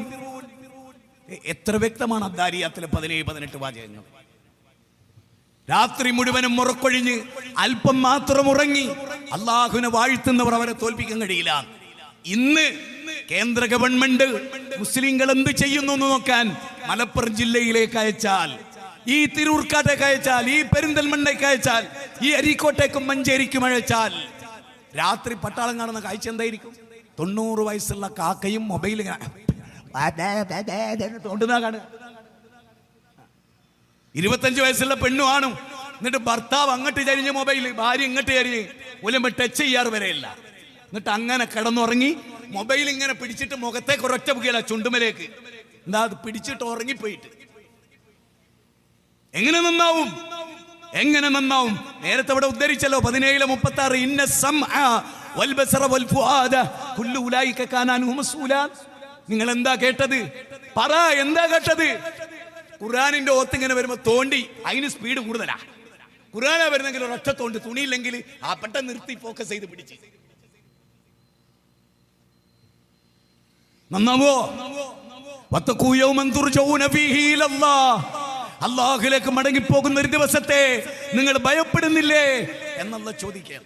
എത്ര വ്യക്തമാണ് അദ്ദാരിയാത്തിലെ 17-18 വാചകങ്ങൾ. രാത്രി മുഴുവനും ഉറക്കൊഴിഞ്ഞ് അല്പം മാത്രം ഉറങ്ങി അള്ളാഹുവിനെ വാഴ്ത്തുന്നവർ അവരെ തോൽപ്പിക്കാൻ കഴിയില്ല. ഇന്ന് കേന്ദ്ര ഗവൺമെന്റ് മുസ്ലിങ്ങൾ എന്ത് ചെയ്യുന്നു എന്ന് നോക്കാൻ മലപ്പുറം ജില്ലയിലേക്ക് അയച്ചാൽ, ഈ തിരൂർക്കാട്ടേക്ക് അയച്ചാൽ, ഈ പെരിന്തൽമണ്ണയ്ക്ക് അയച്ചാൽ, ഈ അരീക്കോട്ടേക്കും മഞ്ചേരിക്കും അയച്ചാൽ രാത്രി പട്ടാളം കാണുന്ന കാഴ്ച എന്തായിരിക്കും? 90 വയസ്സുള്ള കാക്കയും മൊബൈൽ തോണ്ടുന്ന കാണുക. 25 വയസ്സുള്ള പെണ്ണുമാണ്. എന്നിട്ട് ഭർത്താവ് അങ്ങോട്ട് ചരിഞ്ഞ് മൊബൈല്, ഭാര്യ ഇങ്ങോട്ട് ചരിഞ്ഞ് ഒലുമ്പോ ടച്ച് ചെയ്യാറ് വരെയില്ല. എന്നിട്ട് അങ്ങനെ കിടന്നുറങ്ങി മൊബൈൽ ഇങ്ങനെ പിടിച്ചിട്ട് മുഖത്തേക്ക് ഒരൊറ്റ പുകയില്ല, ചുണ്ടുമലേക്ക്. എന്താ അത് പിടിച്ചിട്ട് ഉറങ്ങിപ്പോയിട്ട് എങ്ങനെ നന്നാവും? എങ്ങനെ നന്നാവും? നേരത്തെ ഇവിടെ ഉദ്ധരിച്ചല്ലോ 17:36 ഇന്ന സമഅ വൽ ബസറ വൽ ഫുആദ കുല്ലു ഉലൈക കാന അൻഹു മസ്ഊലാ. നിങ്ങൾ എന്താ കേട്ടത്? പറ, എന്താ കേട്ടത്? ഖുർആനിന്റെ ഓത്ത് ഇങ്ങനെ വരുമ്പോ തോണ്ടി അതിന് സ്പീഡ് കൂടുതലാ. ഖുർആനാ വരുന്നെങ്കിൽ ഒരൊറ്റ തോണ്ട്, തുണിയില്ലെങ്കിൽ ആ പെട്ടെന്ന് നിർത്തി ഫോക്കസ് ചെയ്ത് പിടിച്ച് നന്നാവോ? വത്തഖൂ യൗമൻ തുർജഊന ഫീഹി ഇലല്ലാഹ്. അല്ലാഹുവിലേക്ക് മടങ്ങി പോകുന്ന ഒരു ദിവസത്തെ നിങ്ങൾ ഭയപ്പെടുന്നില്ലേ എന്നുള്ള ചോദിക്കുക.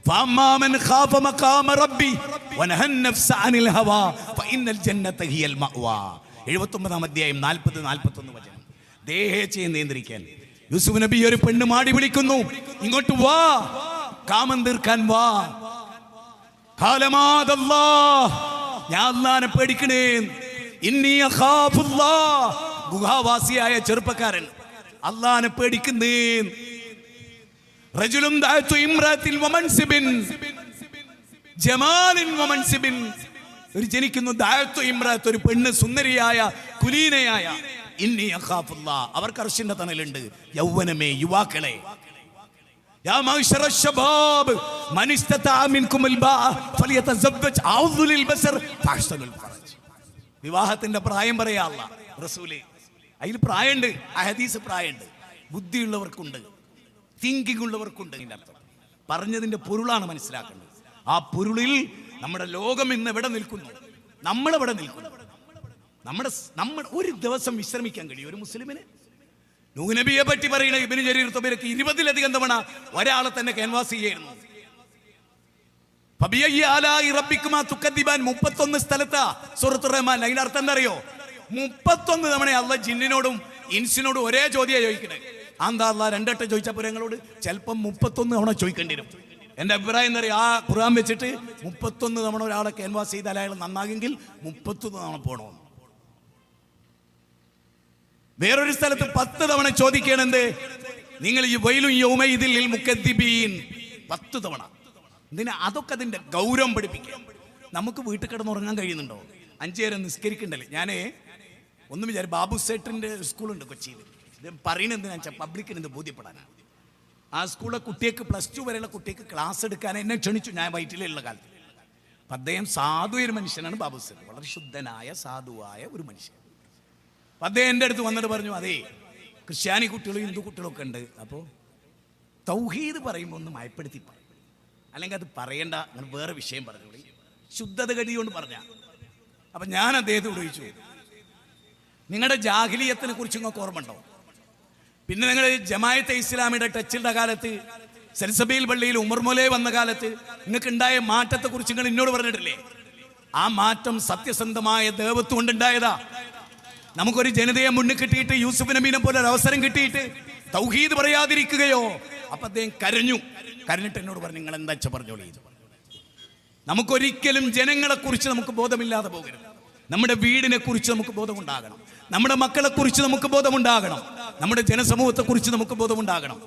ഫഅമ്മാ മൻ ഖാഫ മഖാമ റബ്ബി വനഹൻ നഫ്സ അനിൽ ഹവാ ഫഇന്നൽ ജന്നത ഹിയൽ മഅവാ. 79-ാം അധ്യായം 40-41 വചനം. ദേഹേച്ഛയെ നിയന്ത്രിക്കാൻ യൂസുഫ് നബി ഒരു പെണ്ണ് മാടി വിളിക്കുന്നു, ഇങ്ങോട്ട് വാ, കാമം തീർക്കാൻ വാ. ഖാലമാദല്ലാഹ്, ഞാൻ അല്ലാഹനെ പേടിക്കണേ. ഇന്നി അഖാഫുല്ലാഹ്, ഗുഹാവാസിയായ ചെറുപ്പക്കാരൻ അല്ലാഹനെ പേടിക്കുന്നേ. റജുലുൻ ദഅതു ഇംറാത്തിൽ വമൻസിബിൻ ജമാലിൻ വമൻസിബിൻ. ഒരു ജനിക്കുന്നു ദഅതു ഇംറാത്ത്, ഒരു പെണ്ണ് സുന്ദരിയായ കുലീനയായ. ഇന്നി അഖാഫുല്ലാഹ്, അവർക്ക് അർശിന്റെ തണലുണ്ട്. യൗവനമേ, യുവാക്കളെ, യാ മഅ്ശറ ശബാബ് മൻ ഇസ്തതഅ മിൻകുമുൽ ബാഅ ഫലിയതസവ്വജ് ഔദു ലിൽ ബസർ ഫഅഹ്സനുൽ ഫറജ്. വിവാഹത്തിന്റെ പ്രായം പറയാ അല്ലാഹ് റസൂലേ. അതിൽ പ്രായമുണ്ട്, ആ ഹദീസ് പ്രായമുണ്ട്. ബുദ്ധിയുള്ളവർക്കുണ്ട്, തിങ്കിങ് ഉള്ളവർക്കുണ്ട്. ഇതിന്റെ അർത്ഥം പറഞ്ഞതിന്റെ പൊരുളാണ് മനസ്സിലാക്കേണ്ടത്. ആ പൊരുളിൽ നമ്മുടെ ലോകം ഇന്ന് എവിടെ നിൽക്കുന്നു, നമ്മളെവിടെ നിൽക്കുന്നു? നമ്മൾ ഒരു ദിവസം വിശ്രമിക്കാൻ കഴിയും ഒരു മുസ്ലിമിന്? നൂഹ് നബിയെ പറ്റി പറയുന്ന ഇബ്നു ജരീർ തബരിക്ക് 20-ലധികം തവണ ഒരാളെ തന്നെ ക്യാൻവാസ് ചെയ്യായിരുന്നു. 31 സ്ഥലത്താ സൂറത്തുർ റഹ്മാൻ. അതിന്റെ അർത്ഥം എന്താ അറിയോ? 31 തവണ അള്ളാഹ് ജിന്നിനോടും ഇൻസിനോടും ഒരേ ചോദ്യം ചോദിക്കണേ. എന്താ അള്ളാഹ് രണ്ടെട്ട് ചോദിച്ചപ്പോൾ ഞങ്ങളോട് ചിലപ്പം 31 തവണ ചോദിക്കേണ്ടി വരും. എൻ്റെ അഭിപ്രായം എന്താ പറയുക, ആ ഖുർആൻ വെച്ചിട്ട് 31 തവണ ഒരാളെ ക്യാൻവാസ് ചെയ്താൽ അയാൾ നന്നാകെങ്കിൽ 31 തവണ പോകണോ. വേറൊരു സ്ഥലത്ത് 10 തവണ ചോദിക്കണെന്ത്, നിങ്ങൾ ഈ വൈലും യൗമഇദിൽ ലിൽ മുക്കദ്ദിബീൻ 10 തവണ. എന്തിനാ? അതൊക്കെ അതിന്റെ ഗൗരവം പഠിപ്പിക്കുക. നമുക്ക് വീട്ടിൽ കിടന്നുറങ്ങാൻ കഴിയുന്നുണ്ടോ? 5 നേരം നിസ്കരിക്കണ്ടല്ലേ? ഞാൻ ഒന്നും വിചാരിച്ചു, ബാബു സേട്ടൻ്റെ സ്കൂളുണ്ട് കൊച്ചിയിൽ. ഇത് പറയുന്നത് എന്തിനാ വെച്ചാൽ പബ്ലിക്കിന് ഇത് ബോധ്യപ്പെടാനാണ്. ആ സ്കൂളിലെ കുട്ടികൾക്ക് +2 വരെയുള്ള കുട്ടികൾക്ക് ക്ലാസ് എടുക്കാൻ എന്നെ ക്ഷണിച്ചു, ഞാൻ വയറ്റിലുള്ള കാലത്ത്. അപ്പം അദ്ദേഹം ഒരു മനുഷ്യനാണ് ബാബു സേട്ടൻ, വളരെ ശുദ്ധനായ സാധുവായ ഒരു മനുഷ്യൻ. അപ്പം അദ്ദേഹം എൻ്റെ അടുത്ത് വന്നിട്ട് പറഞ്ഞു, അതേ ക്രിസ്ത്യാനി കുട്ടികളും ഹിന്ദു കുട്ടികളൊക്കെ ഉണ്ട്, അപ്പോൾ തൗഹീദ് പറയുമ്പോൾ ഒന്ന് മയപ്പെടുത്തി പറയും, അല്ലെങ്കിൽ അത് പറയണ്ട, അങ്ങനെ വേറെ വിഷയം പറഞ്ഞോളി, ശുദ്ധത കടിയോണ്ട് പറഞ്ഞ. അപ്പം ഞാൻ അദ്ദേഹത്തോട് ചോദിച്ചു, നിങ്ങളുടെ ജാഹിലിയത്തിനെ കുറിച്ച് നിങ്ങൾക്ക് ഓർമ്മ ഉണ്ടോ? പിന്നെ നിങ്ങൾ ജമാഅത്തെ ഇസ്ലാമിയുടെ ടച്ചിലുള്ള കാലത്ത്, സെൽസബീൽ പള്ളിയിൽ ഉമർ മൊലേ വന്ന കാലത്ത് നിങ്ങൾക്ക് ഉണ്ടായ മാറ്റത്തെ കുറിച്ച് നിങ്ങൾ എന്നോട് പറഞ്ഞിട്ടില്ലേ? ആ മാറ്റം സത്യസന്ധമായ ദേവത്വം കൊണ്ടുണ്ടായതാ. നമുക്കൊരു ജനതയെ മുന്നിൽ കിട്ടിയിട്ട്, യൂസുഫ് നബീനെ പോലെ ഒരു അവസരം കിട്ടിയിട്ട് തൗഹീദ് പറയാതിരിക്കുകയോ? അപ്പൊ അദ്ദേഹം കരഞ്ഞിട്ട് എന്നോട് പറഞ്ഞു, നിങ്ങൾ എന്താ വെച്ചാൽ പറഞ്ഞോളൂ. നമുക്കൊരിക്കലും ജനങ്ങളെ കുറിച്ച് നമുക്ക് ബോധമില്ലാതെ പോകരുത്. നമ്മുടെ വീടിനെ കുറിച്ച് നമുക്ക് ബോധമുണ്ടാകണം, നമ്മുടെ മക്കളെ കുറിച്ച് നമുക്ക് ബോധമുണ്ടാകണം, നമ്മുടെ ജനസമൂഹത്തെ കുറിച്ച് നമുക്ക് ബോധമുണ്ടാകണം.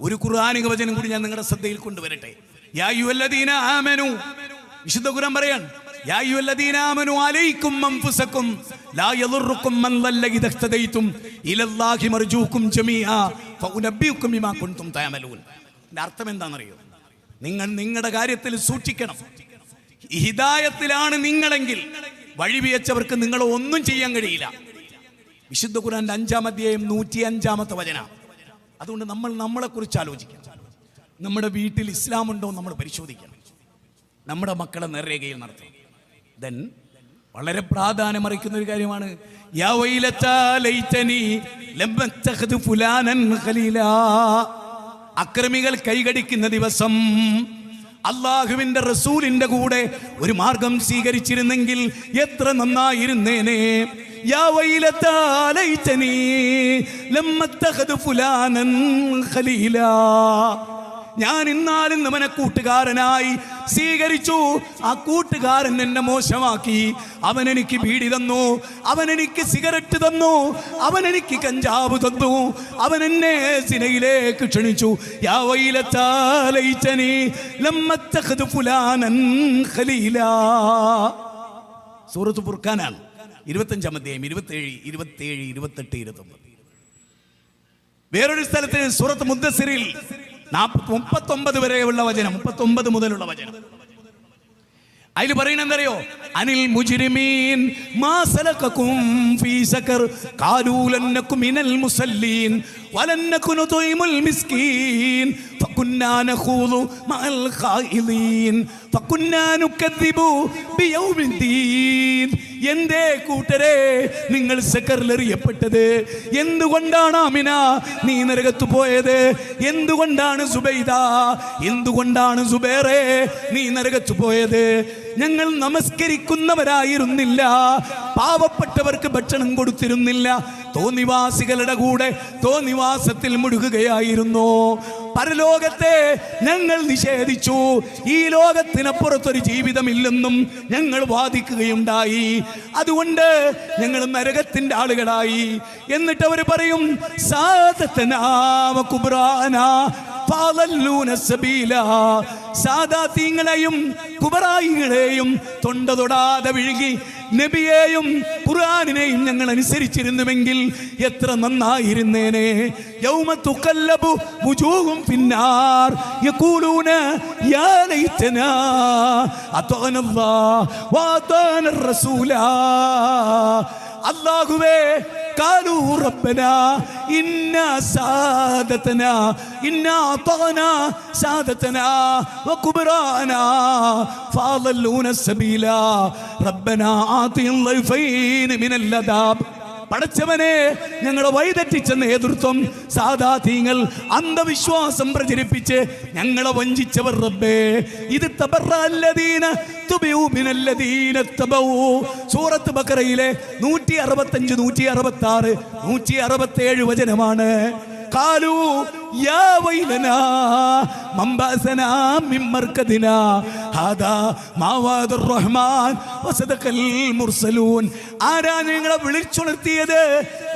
ഒരു ഖുർആനിക വചനം കൂടി ഞാൻ നിങ്ങളുടെ ശ്രദ്ധയിൽ കൊണ്ടുവരട്ടെ. യാ അയ്യുഹല്ലദീന ആമനു, വിശുദ്ധ ഖുർആൻ പറയാൻ, യാ അയ്യുഹല്ലദീന ആമനു അലൈക്കും അൻഫുസകും ലാ യദുറുക്കും മൻ ളല്ല ഇദ ഇഹ്തദൈതും ഇലല്ലാഹി മർജൂകും ജമീഅ ഫഉനബ്ബിഉകും ബിമാ കുൻതും തഅമലൂൻ. ഇതിന്റെ അർത്ഥം എന്താണെന്നറിയോ? നിങ്ങൾ നിങ്ങളുടെ കാര്യത്തിൽ സൂക്ഷിക്കണം. ഹിദായത്തിലാണ് നിങ്ങളെങ്കിൽ വഴിവിയച്ചവർക്ക് നിങ്ങൾ ഒന്നും ചെയ്യാൻ കഴിയില്ല. വിശുദ്ധ ഖുർആന്റെ 5-ാം അധ്യായം 105-ാമത്തെ വചനം. അതുകൊണ്ട് നമ്മൾ നമ്മളെ കുറിച്ച് ആലോചിക്കണം. നമ്മുടെ വീട്ടിൽ ഇസ്ലാം ഉണ്ടോ നമ്മൾ പരിശോധിക്കണം. നമ്മുടെ മക്കളെ നേർരേഖയിൽ നടത്തണം. ദെൻ വളരെ പ്രാധാന്യമറിക്കുന്ന ഒരു കാര്യമാണ്, യാ വൈലത്താ ലൈതനി ലം അത്തഖദ് ഫുലാനൻ ഖലീലാ. അക്രമികൾ കൈകടിക്കുന്ന ദിവസം അള്ളാഹുവിന്റെ റസൂലിന്റെ കൂടെ ഒരു മാർഗം സ്വീകരിച്ചിരുന്നെങ്കിൽ എത്ര നന്നായിരുന്നേനെ. യാ വൈലത്താ ലൈതനി ലം അത്തഖദ് ഫുലാനൻ ഖലീലാ. ഞാൻ ഇന്നാലും അവനെ കൂട്ടുകാരനായി സ്വീകരിച്ചു. ആ കൂട്ടുകാരൻ എന്നെ മോശമാക്കി. അവൻ എനിക്ക് ബീഡി തന്നു, അവൻ എനിക്ക് സിഗരറ്റ് തന്നു, അവൻ എനിക്ക് കഞ്ചാവ് തന്നു, അവൻ എന്നെ സിനയിലേക്ക് ക്ഷണിച്ചു. യാ വൈലത്താ ലൈതനി ലമ്മ അത്തഖദു ഫുലാനൻ ഖലീലാ. സൂറത്ത് ഫുർഖാനാണ്, 25-ാം അധ്യായം 27, 27, 28, 29. വേറൊരു സ്ഥലത്ത് സൂറത്ത് മുദ്ദസ്സിറിൽ 39 വരെയുള്ള വചനം, 39 മുതലുള്ള വചനം, അതിൽ പറയുന്നത് എന്തറിയോ? അനിൽ മുജ്രിമീൻ മാ സലകകും ഫീ സഖർ ഖാലൂ ലൻ നകു മിനൽ മുസല്ലീൻ വലൻ നകു നുതൈമുൽ മിസ്കീൻ ഫകുന്നാ നഖൂദു മഅൽ ഖായിദീൻ ഫകുന്നാ നുകദ്ദിബു ബിയൗമിദ്ദീൻ. എന്തേ കൂട്ടരെ നിങ്ങൾ സഖറിലെറിയപ്പെട്ടത്? എന്തുകൊണ്ടാണ് ആമിന നീ നരകത്ത് പോയത്? എന്തുകൊണ്ടാണ് സുബൈദ, എന്തുകൊണ്ടാണ് സുബൈറേ നീ നരകത്ത് പോയത്? ഞങ്ങൾ നമസ്കരിക്കുന്നവരായിരുന്നില്ല, പാവപ്പെട്ടവർക്ക് ഭക്ഷണം കൊടുത്തിരുന്നില്ല, തോന്നിവാസികളുടെ കൂടെ തോന്നിവാസത്തിൽ മുഴുകുകയായിരുന്നു. പരലോകത്തെ ഞങ്ങൾ നിഷേധിച്ചു. ഈ ലോകത്തിനപ്പുറത്തൊരു ജീവിതമില്ലെന്നും ഞങ്ങൾ വാദിക്കുകയുണ്ടായി. അതുകൊണ്ട് ഞങ്ങൾ നരകത്തിന്റെ ആളുകളായി. എന്നിട്ട് അവർ പറയും സാദതനാ വ കുബ്റാനാ ഫാളല്ലൂന സബീലാ. സാദാത്യങ്ങളെയും കുബറായികളെയും തൊണ്ട തൊടാതെ വിഴുകി നബിയെയും ഖുർആനിനെയും ഞങ്ങൾ അനുസരിച്ചിരുന്നുവെങ്കിൽ എത്ര നന്നായിരുന്നേനെ. യൗമ തുഖല്ലബു വുജൂഹും ഫിന്നാർ യഖൂലൂന യാ ലൈതനാ അത്അനല്ലാഹ് വഅതാനർ റസൂലാ. അല്ലാഹുവേ ഖാലൂ റബ്ബനാ ഇന്നാ സാദതനാ ഇന്നാ അതഅനാ സാദതനാ വകുബ്റാനാ ഫാളല്ലൂന സബീലാ റബ്ബനാ ആതിൽ ളൈഫൈൻ മിനൽ അദാബ്. പടച്ചവനെ, ഞങ്ങളെ വഴിതെറ്റിച്ച നേതൃത്വം, സാദാതീങ്ങൾ അന്ധവിശ്വാസം പ്രചരിപ്പിച്ച് ഞങ്ങളെ വഞ്ചിച്ചവർ റബ്ബേ. ഇത് തബറഅല്ലദീന തുബിഉ മിനല്ലദീന തബഉ. സൂറത്ത് ബഖറയിലെ 165, 166, 167 വചനമാണ്. ഖാലൂ യാ വൈലനാ മൻ ബഅസനാ മിൻ മർകദിനാ ഹാദാ മാ വഅദർ റഹ്മാൻ വസദഖൽ മുർസലൂൻ. ആരാ നിങ്ങളെ വിളിച്ചുണർത്തിയത്?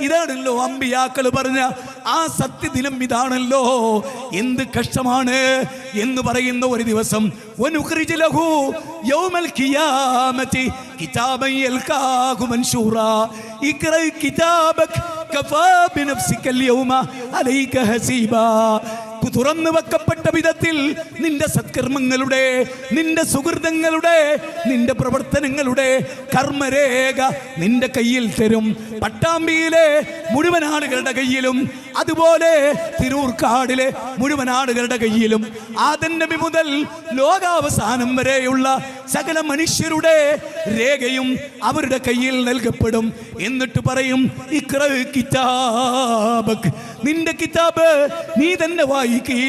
ഇതാണല്ലോ അമ്പിയാക്കൾ പറഞ്ഞ ആ സത്യദിനം, ഇതാണല്ലോ. എന്ത് കഷ്ടമാണ് എന്ന് പറയുന്ന ഒരു ദിവസം. വനുഖ്രിജു ലഹു യൗമൽ ഖിയാമത്തി കിതാബൻ യൽഖാഹു മൻശൂറാ ഇഖ്റ കിതാബക കഫാ ബിനഫ്സിക യൗമ അലൈക ഹസീബാ. തുറന്നു വെക്കപ്പെട്ട വിധത്തിൽ നിന്റെ സത്കർമ്മങ്ങളുടെ, നിന്റെ സുഹൃതങ്ങളുടെ, നിന്റെ പ്രവർത്തനങ്ങളുടെ കർമ്മരേഖ നിന്റെ കയ്യിൽ തരും. പട്ടാമ്പിയിലെ മുഴുവൻ ആളുകളുടെ കയ്യിലും, അതുപോലെ തിരൂർക്കാടിലെ മുഴുവൻ ആളുകളുടെ കയ്യിലും, ആദം നബി മുതൽ ലോകാവസാനം വരെയുള്ള സകല മനുഷ്യരുടെ രേഖയും അവരുടെ കയ്യിൽ നൽകപ്പെടും. എന്നിട്ട് പറയും ഇഖ്റ കിതാബക്, നിന്റെ കിതാബ് നീ തന്നെ വായിക്കേ.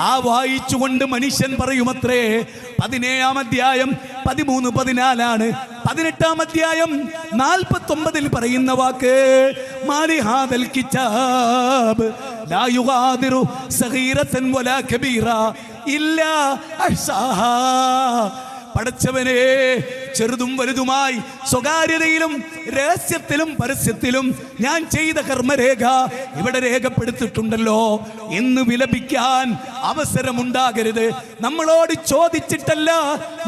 ആ വായിച്ചുകൊണ്ട് മനുഷ്യൻ പറയുമത്രേ. 17-ാം അധ്യായം 13, 14. 18-ാം അധ്യായം 49 പറയുന്ന വാക്ക് മാലി ഹാദൽ കിതാബ് ലാ യുഗാദിറു സഗീറതൻ വലാ കബീറ ഇല്ലാ അഹ്സാഹാ. പടച്ചവനെ, ചെറുതും വലുതുമായി സ്വകാര്യതയിലും രഹസ്യത്തിലും പരസ്യത്തിലും ഞാൻ ചെയ്ത കർമ്മരേഖ ഇവിടെ രേഖപ്പെടുത്തിയിട്ടുണ്ടല്ലോ എന്ന് വിലപിക്കാൻ അവസരമുണ്ടാകരുത്. നമ്മളോട് ചോദിച്ചിട്ടല്ല,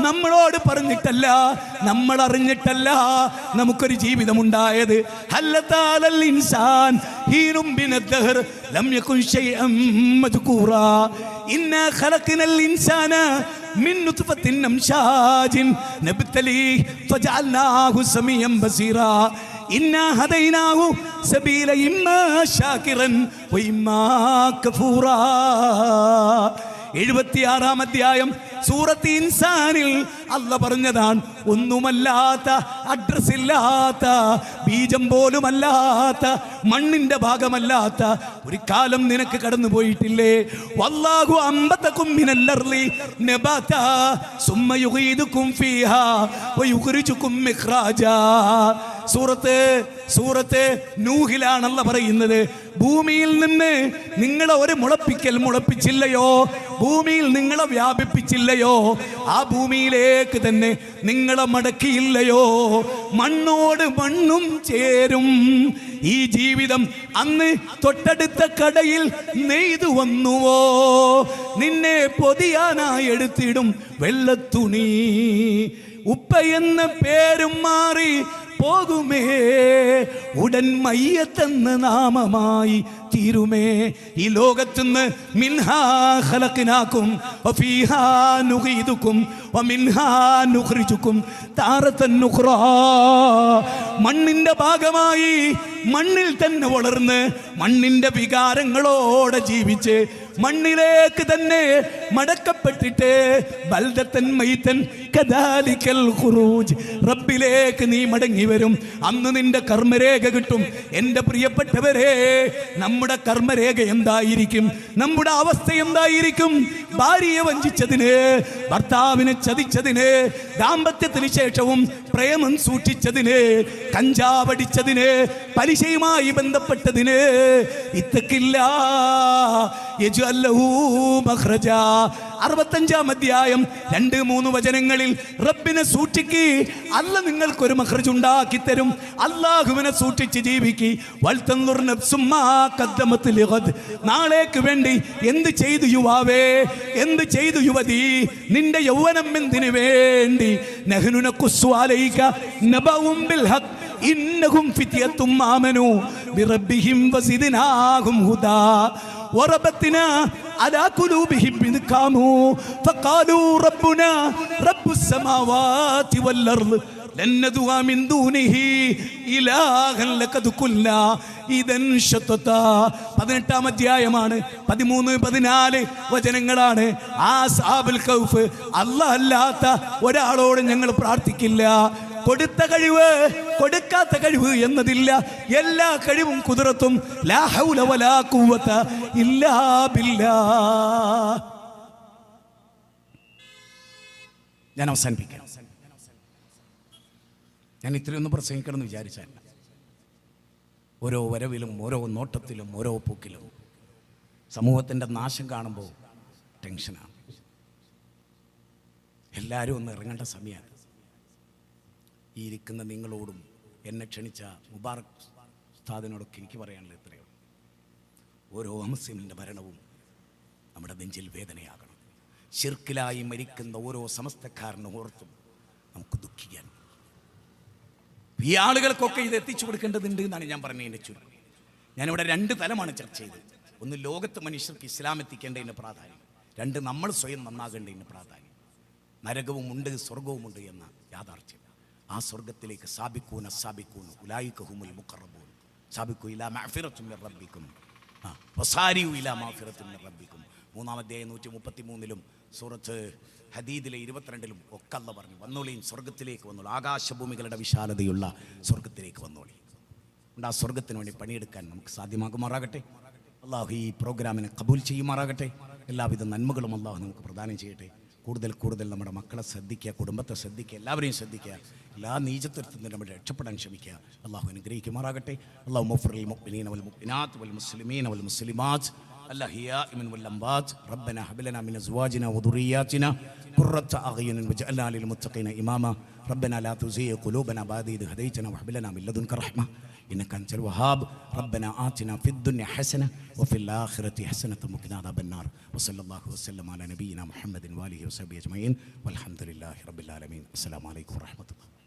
നമ്മളോട് പറഞ്ഞിട്ടല്ല, നമ്മൾ അറിഞ്ഞിട്ടല്ല നമുക്കൊരു ജീവിതമുണ്ടായത്. ഹല്ലതാലൽ ഇൻസാൻ ഹീനും ബിനദ്ദഹർ ലം യകുൻ ശൈഅൻ മദ്കൂറാ ഇന്നാ ഖലഖനൽ ഇൻസാന മിൻ നുത്ഫത്തിൻ അംശാജിൻ നബ്തലീഹി ഫജഅൽനാഹു സമീഅൻ ബസീറാ ഇന്നാ ഹദൈനാഹു സബീല ഇമ്മാ ശാകിറൻ വഇമ്മാ കഫൂറാ. 76-ാം അധ്യായം സൂറത്ത് ഇൻസാനിൽ അല്ല പറഞ്ഞതാണ്, ഒന്നുമല്ലാത്ത, അഡ്രസ് ഇല്ലാത്ത, ബീജം പോലുമല്ലാത്ത, മണ്ണിന്റെ ഭാഗമല്ലാത്ത ഒരു കാലം നിനക്ക് കടന്നു പോയിട്ടില്ലേ? വല്ലാഹു അംബതകും മിനൽ അർളി നബാതാ സുമ്മ യുഗീദുകും ഫീഹാ വയുഖ്രിജുകും ഇഖ്റാജാ. സൂറത്ത് നൂഹിലാണല്ല പറയുന്നത്, ഭൂമിയിൽ നിന്ന് നിങ്ങളെ ഒരു മുളപ്പിക്കൽ മുളപ്പിച്ചില്ലയോ? ഭൂമിയിൽ നിങ്ങളെ വ്യാപിപ്പിച്ചില്ലയോ, ആ ഭൂമിയിലേക്ക് തന്നെ നിങ്ങളെ മടക്കിയില്ലയോ? മണ്ണോട് മണ്ണും ചേരും ഈ ജീവിതം അന്ന് തൊട്ടടുത്ത കടയിൽ നെയ്തു വന്നുവോ? നിന്നെ പൊതിയാനായി എടുത്തിടും വെള്ളത്തുണി. ഉപ്പ എന്ന പേരും മാറി പോകുമേ, ഉടൻ മയ്യത്തെന്ന നാമമായി തീരുമേ. ഈ ലോകത്തുനിന്ന് മിൻഹാ ഖലഖ്നാകും വഫീഹാ നുഗീദുകും വമിൻഹാ നുഖ്രിജുകും താറത്തൻ ഉഖ്റാ. മണ്ണിന്റെ ഭാഗമായി മണ്ണിൽ തന്നെ വളർന്ന് മണ്ണിന്റെ വികാരങ്ങളോടെ ജീവിച്ച് മണ്ണിലേക്ക് തന്നെ മടക്കപ്പെട്ടിട്ട് ബൽദത്തൻ മൈതൻ കദാലിക്കൽ ഖുറൂജ്, റബ്ബിലേക്ക് നീ മടങ്ങി വരും. അന്ന് നിന്റെ കർമ്മരേഖ കിട്ടും. എൻ്റെ പ്രിയപ്പെട്ടവരെ, നമ്മുടെ കർമ്മരേഖ എന്തായിരിക്കും? നമ്മുടെ അവസ്ഥ എന്തായിരിക്കും? ഭാര്യയെ വഞ്ചിച്ചതിന്, ഭർത്താവിനെ ചതിച്ചതിന്, ദാമ്പത്യത്തിന് ശേഷവും പ്രേമം സൂക്ഷിച്ചതിന്, കഞ്ചാവടിച്ചതിന്, പലിശയുമായി ബന്ധപ്പെട്ടതിന്, ഇത്തക്കില്ല 65 അധ്യായം 2-3 വചനങ്ങളിൽ റബ്ബിനെ സൂക്ഷിക്ക്, അല്ല നിങ്ങൾക്കൊരു മഖ്റജ് ഉണ്ടാക്കി തരും. അല്ലാഹുവിനെ സൂക്ഷിച്ച് ജീവിക്ക്. വൽതൻദുർ നഫ്സും മാ ഖദ്ദമത് ലിഗദ്, നാളേക്ക് വേണ്ടി എന്ത് ചെയ്തു യുവാവേ, എന്ത് ചെയ്തു യുവതി? നിന്റെ യൗവനം എന്തിനു വേണ്ടി? നഹ്നു നഖുസ്സു അലൈക നബഉം ബിൽ ഹഖ് ഇന്നഹും ഫിത്യത്തും ആമനു ബിറബ്ബിഹിം വസിദ്നാഹും ഹുദാ وربطنا على قلوبهم إذ قاموا فقالوا ربنا رب السماوات والأرض لن ندعو من دونه إلها لقد قلنا إذا شططا. 18 അധ്യായമാണ്, 13-14 വചനങ്ങളാണ്. ആ അസ്ഹാബുൽ കൗഫ്, അല്ലാഹ് അല്ലാത്ത ഒരാളോട് ഞങ്ങൾ പ്രാർത്ഥിക്കില്ല. കൊടുത്ത കഴിവ്, കൊടുക്കാത്ത കഴിവ് എന്നതില്ല. എല്ലാ കഴിവും കുദറത്തും ലാ ഹൗല വലാ ഖുവത ഇല്ലാ ബില്ലാഹ്. ഞാൻ അവസാനിപ്പിക്കാം. ഞാൻ ഇത്രയൊന്നും പ്രസംഗിക്കണമെന്ന് വിചാരിച്ചല്ല. ഓരോ വരവിലും, ഓരോ നോട്ടത്തിലും, ഓരോ പൂക്കിലും സമൂഹത്തിൻ്റെ നാശം കാണുമ്പോൾ ടെൻഷനാണ്. എല്ലാവരും ഒന്ന് ഇറങ്ങേണ്ട സമയമാണ്. ഈ ഇരിക്കുന്ന നിങ്ങളോടും എന്നെ ക്ഷണിച്ച മുബാറക് ഉസ്താദിനോടൊക്കെ എനിക്ക് പറയാനുള്ളത് ഇത്രയേ ഉള്ളൂ. ഓരോ മുസ്ലിമിൻ്റെ മരണവും നമ്മുടെ നെഞ്ചിൽ വേദനയാകണം. ശിർക്കിലായി മരിക്കുന്ന ഓരോ സമസ്തക്കാരനും ഓർത്തും നമുക്ക് ദുഃഖിക്കാൻ. ഈ ആളുകൾക്കൊക്കെ ഇത് എത്തിച്ചു കൊടുക്കേണ്ടതുണ്ട് എന്നാണ് ഞാൻ പറഞ്ഞതിൻ്റെ ചുരുക്കം. ഞാനിവിടെ 2 തലമാണ് ചർച്ച ചെയ്തത്. ഒന്ന്, ലോകത്ത് മനുഷ്യർക്ക് ഇസ്ലാം എത്തിക്കേണ്ടതിൻ്റെ പ്രാധാന്യം. 2, നമ്മൾ സ്വയം നന്നാകേണ്ടതിൻ്റെ പ്രാധാന്യം. നരകവും ഉണ്ട്, സ്വർഗവുമുണ്ട് എന്ന യാഥാർത്ഥ്യം. ആ സ്വർഗത്തിലേക്ക് സാബിക്കൂന സാബിക്കൂന ഉലായിക ഹുമുൽ മുഖറബൂൻ സാബിക്കു ഇലാ മഗ്ഫിറത്തും മിർ റബ്ബിക്കും വസാരിഉ ഇലാ മഗ്ഫിറത്തും മിർ റബ്ബിക്കും. 3-ാം അധ്യായം 133-ലും സൂറത്ത് ഹദീദിലെ 22-ലും ഒക്കെ അല്ലാഹ് പറഞ്ഞു, വന്നോളിയും സ്വർഗത്തിലേക്ക് വന്നോളൂ, ആകാശഭൂമികളുടെ വിശാലതയുള്ള സ്വർഗത്തിലേക്ക് വന്നോളി. ആ സ്വർഗത്തിന് വേണ്ടി പണിയെടുക്കാൻ നമുക്ക് സാധ്യമാകുമാറാകട്ടെ. അള്ളാഹു ഈ പ്രോഗ്രാമിനെ കബൂൽ ചെയ്യുമാറാകട്ടെ. എല്ലാവിധ നന്മകളും അള്ളാഹു നമുക്ക് പ്രദാനം ചെയ്യട്ടെ. കൂടുതൽ നമ്മുടെ മക്കളെ ശ്രദ്ധിക്കുക, കുടുംബത്തെ ശ്രദ്ധിക്കുക, എല്ലാവരെയും ശ്രദ്ധിക്കുക. എല്ലാ നീചത്വത്തിൽ നിന്ന് നമ്മൾ രക്ഷപ്പെടാൻ ശ്രമിക്കുക. അള്ളാഹു അനുഗ്രഹിക്കുമാറാകട്ടെ. അള്ളാഹു മുഗ്ഫിറിൽ മുഅ്മിനീന വൽ മുഅ്മിനാത്ത് വൽ മുസ്ലിമീന വൽ മുസ്ലിമാത്ത് الأحياء من والأموات ربنا هب لنا من أزواجنا وذرياتنا قرة أعين واجعلنا للمتقين إماما ربنا لا تزغ قلوبنا بعد إذ هديتنا وهب لنا من لدنك رحمة إنك أنت الوهاب ربنا آتنا في الدنيا حسنة وفي الآخرة حسنة وقنا عذاب النار وصلى الله وسلم على نبينا محمد وآله وصحبه أجمعين والحمد لله رب العالمين. السلام عليكم ورحمة الله.